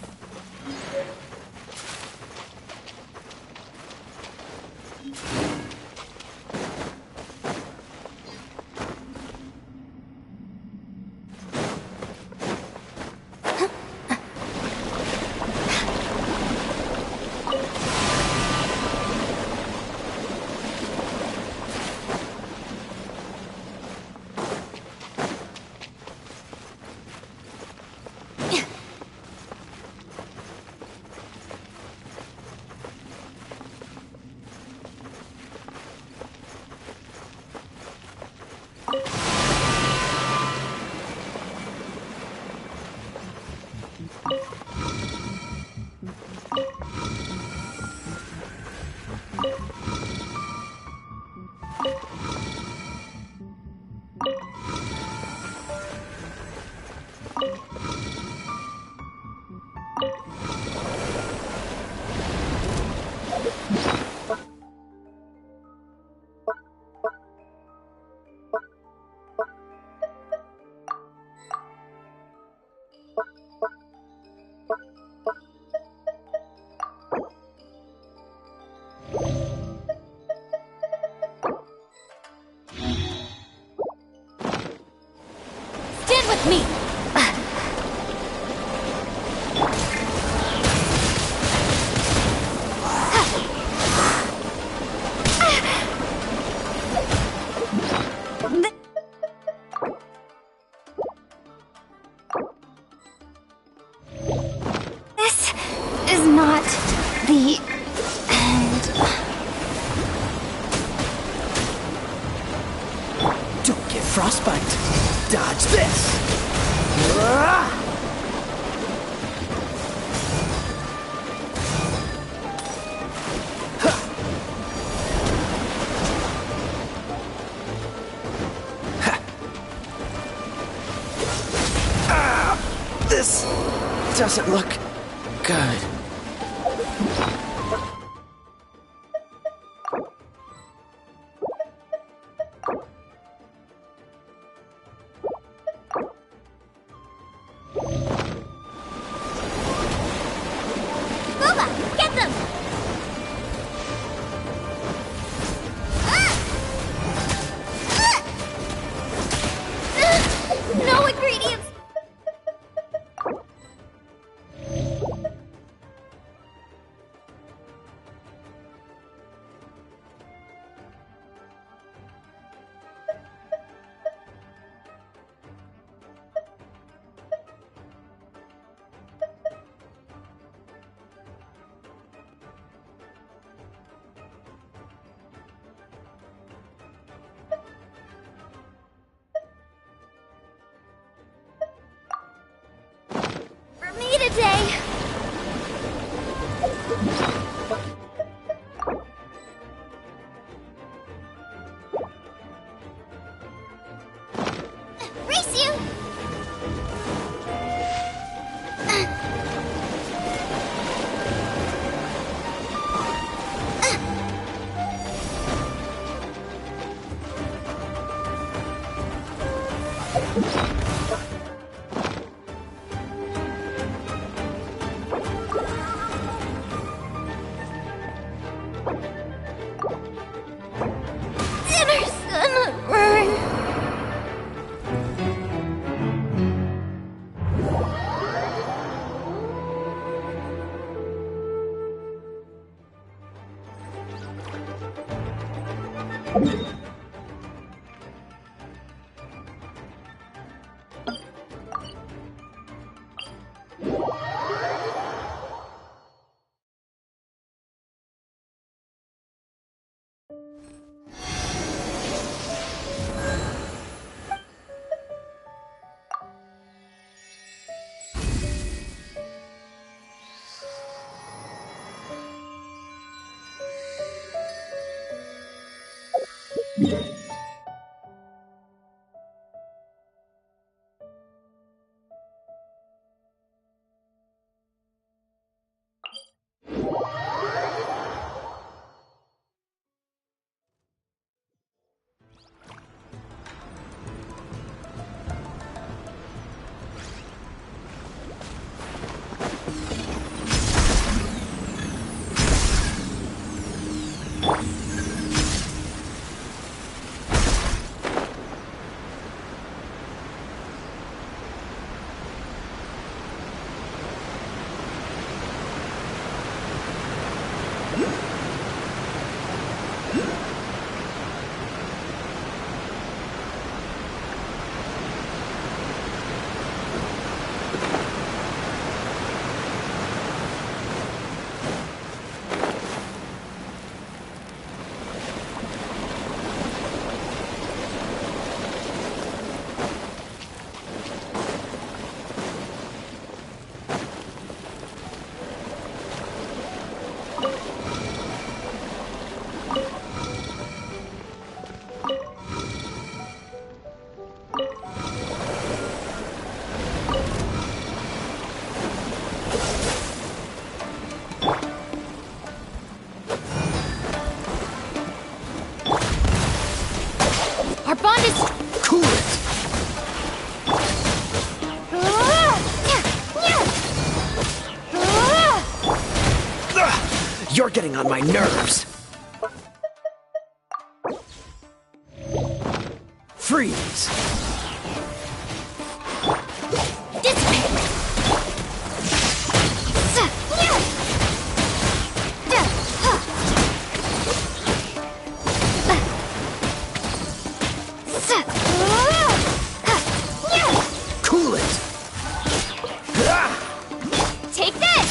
Stand with me. This is not the end. Don't get frostbite! Dodge this! This doesn't look good. Boba, get them! No ingredients! Our bond is... Cool it! You're getting on my nerves! Freeze! Cool it! Take this!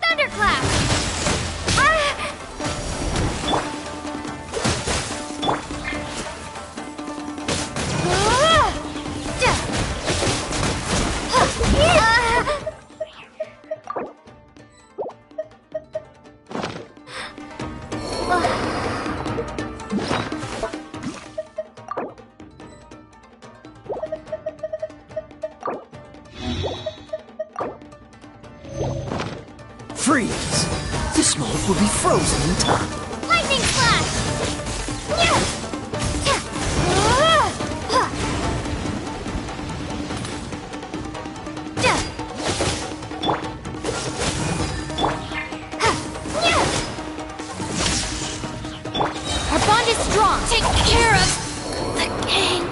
Thunderclap! Freeze! This mold will be frozen in time. Lightning Slash! Our bond is strong! Take care of the gang!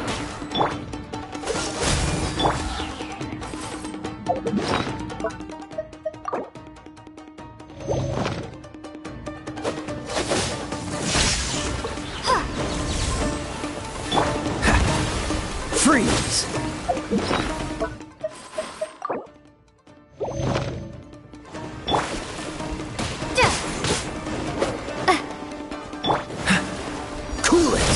Freeze! Cool it!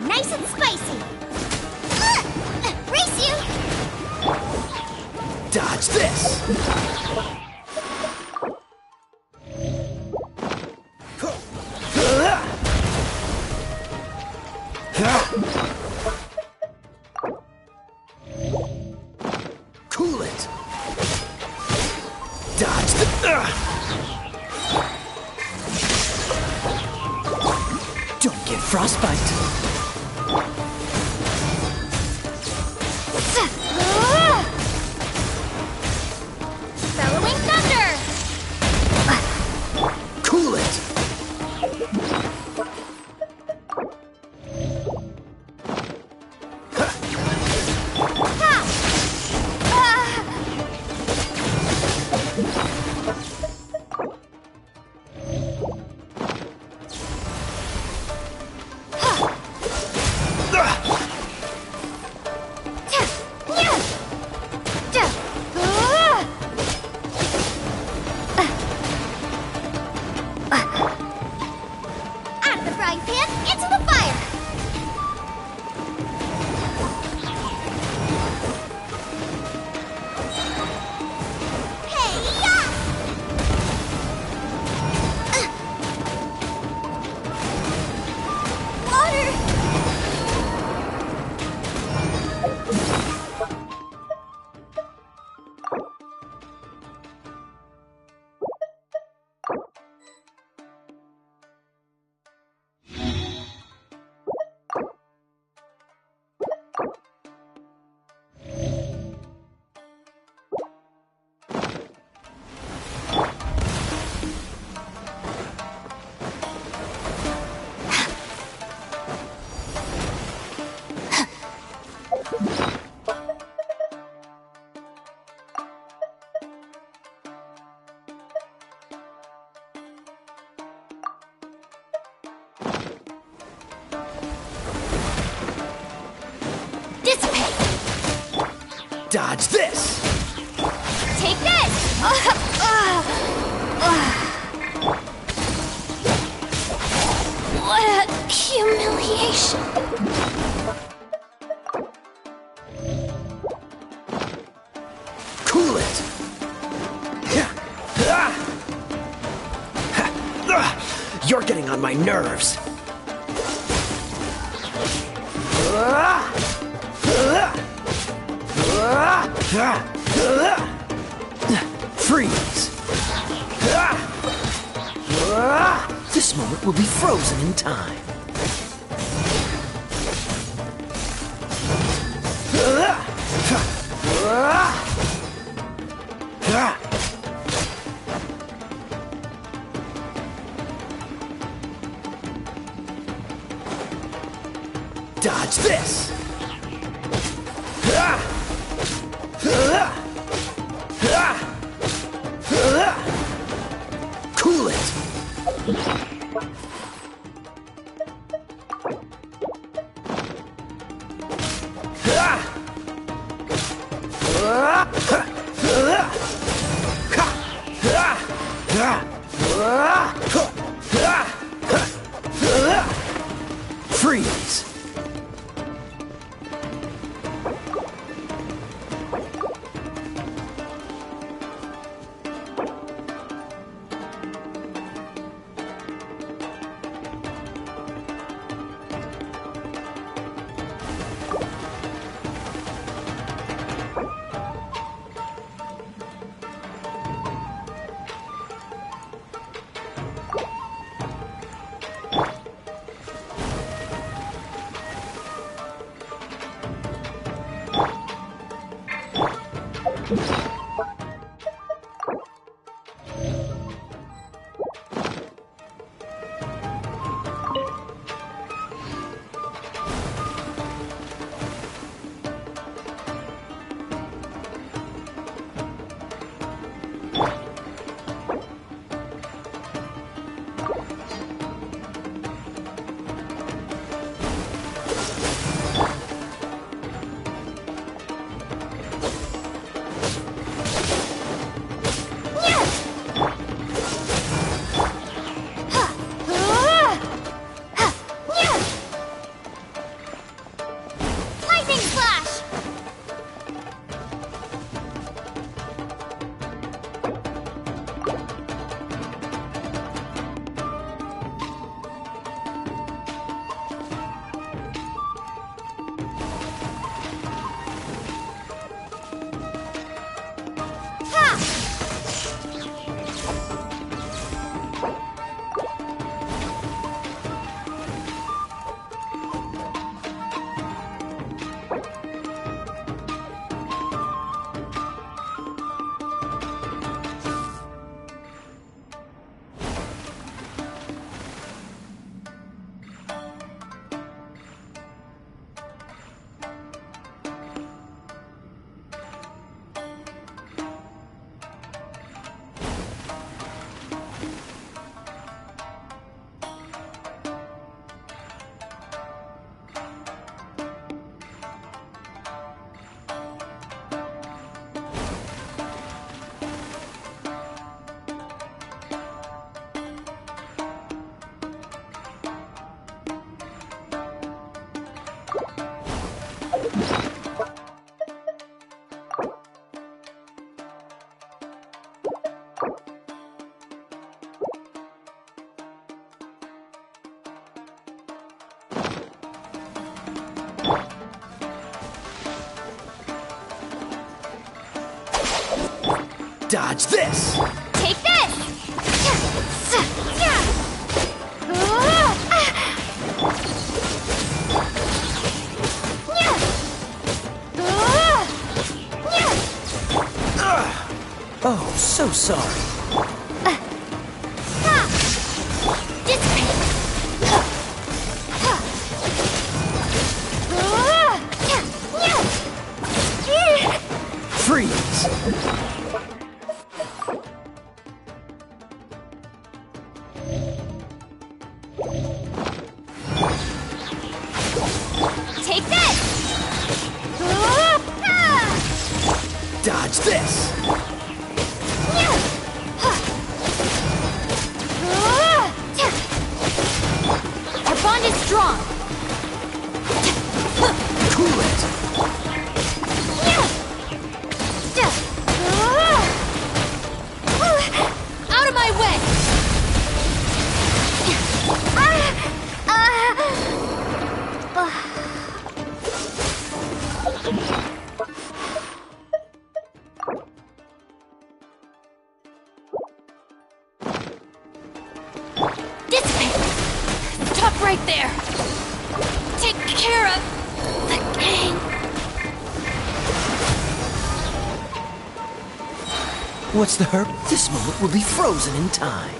Nice and spicy. Race you! Dodge this! Cool it! Dodge the... Don't get frostbite! Bellowing Thunder! Cool it! Dodge this! Take this! What a humiliation. Cool it! You're getting on my nerves. Freeze! This moment will be frozen in time. Dodge this! Cool it! Freeze! Dodge this! Take this! Oh, so sorry. Freeze! Take this! Watch this! Our bond is strong. Cool it! Out of my way! Dissipate! Stop right there! Take care of the gang! What's the hurry? This moment will be frozen in time.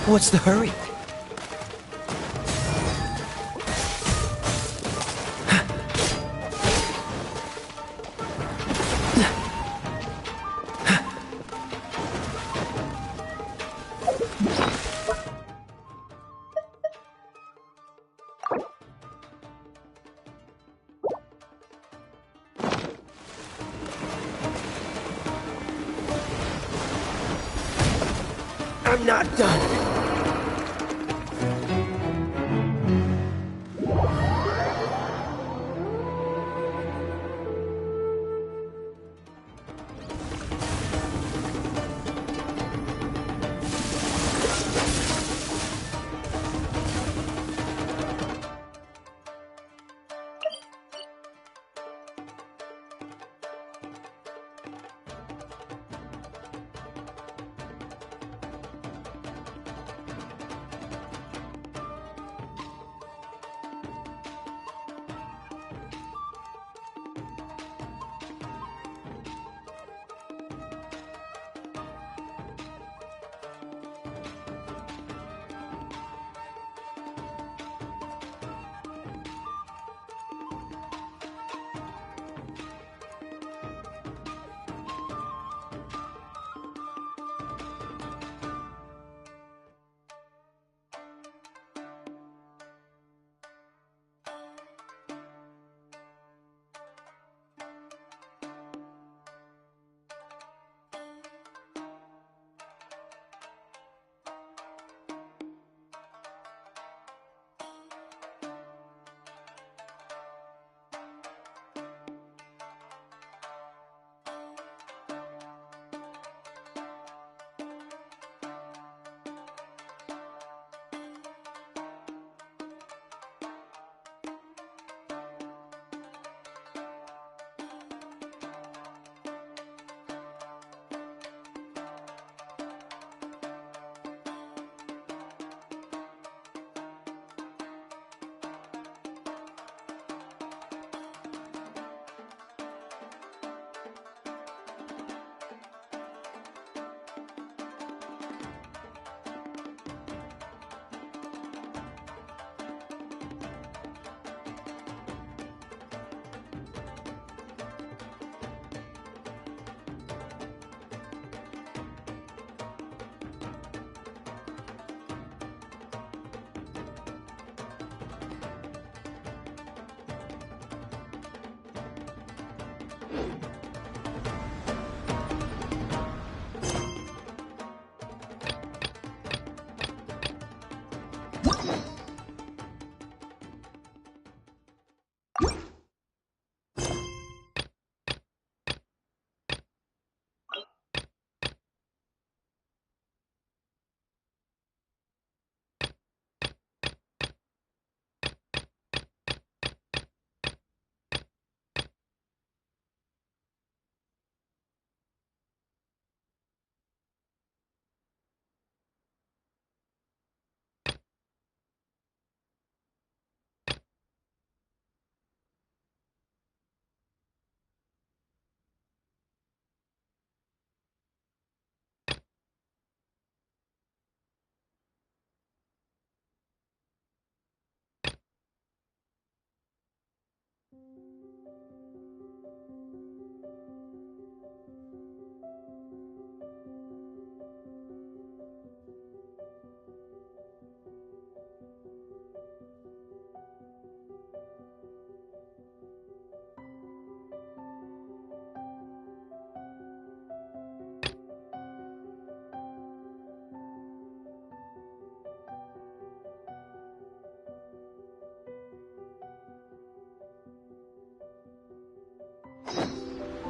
What's the hurry? I'm not done.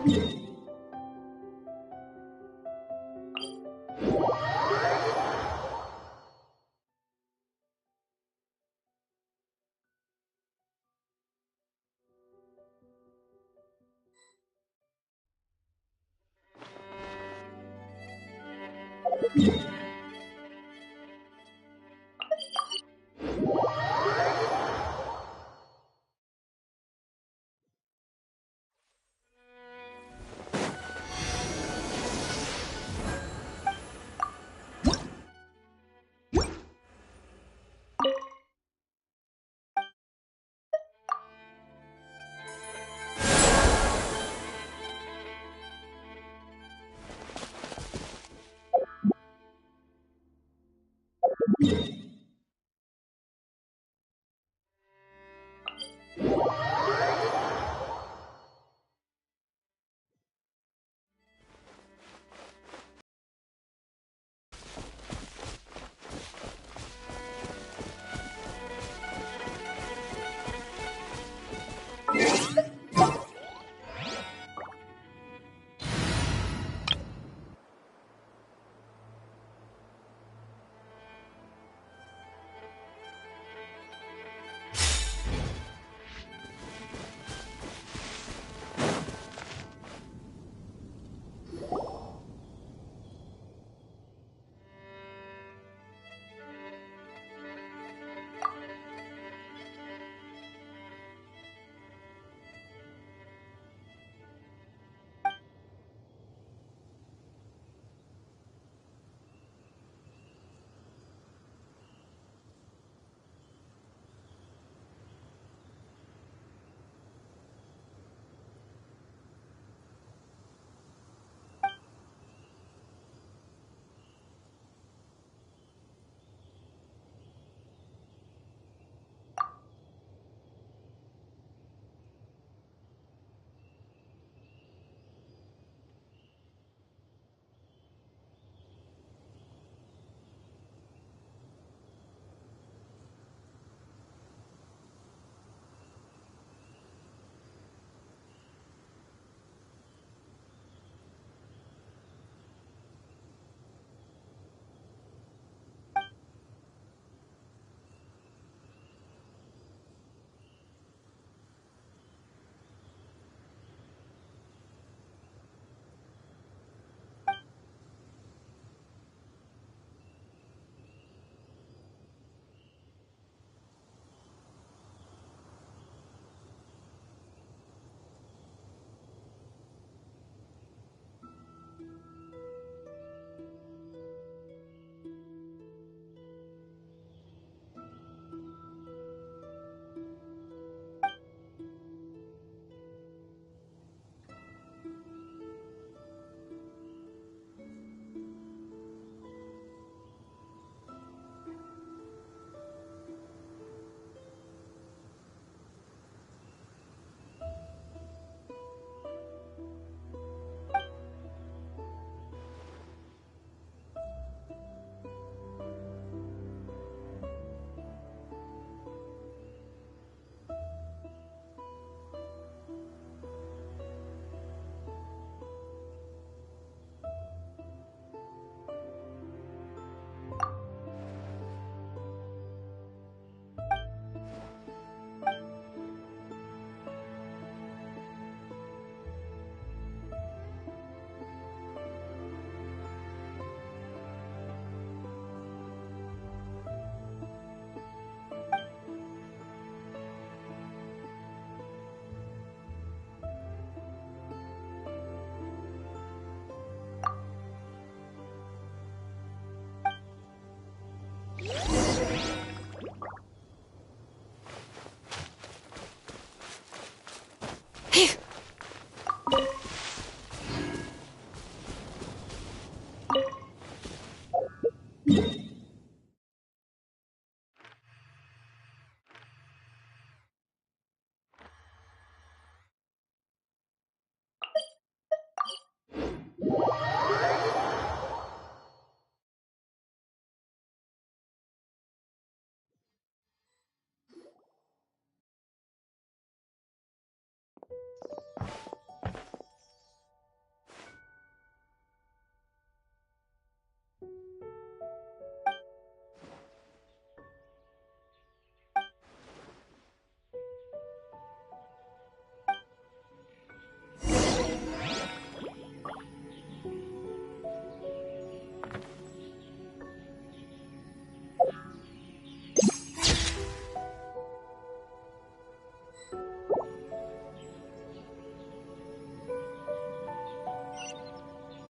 Yeah.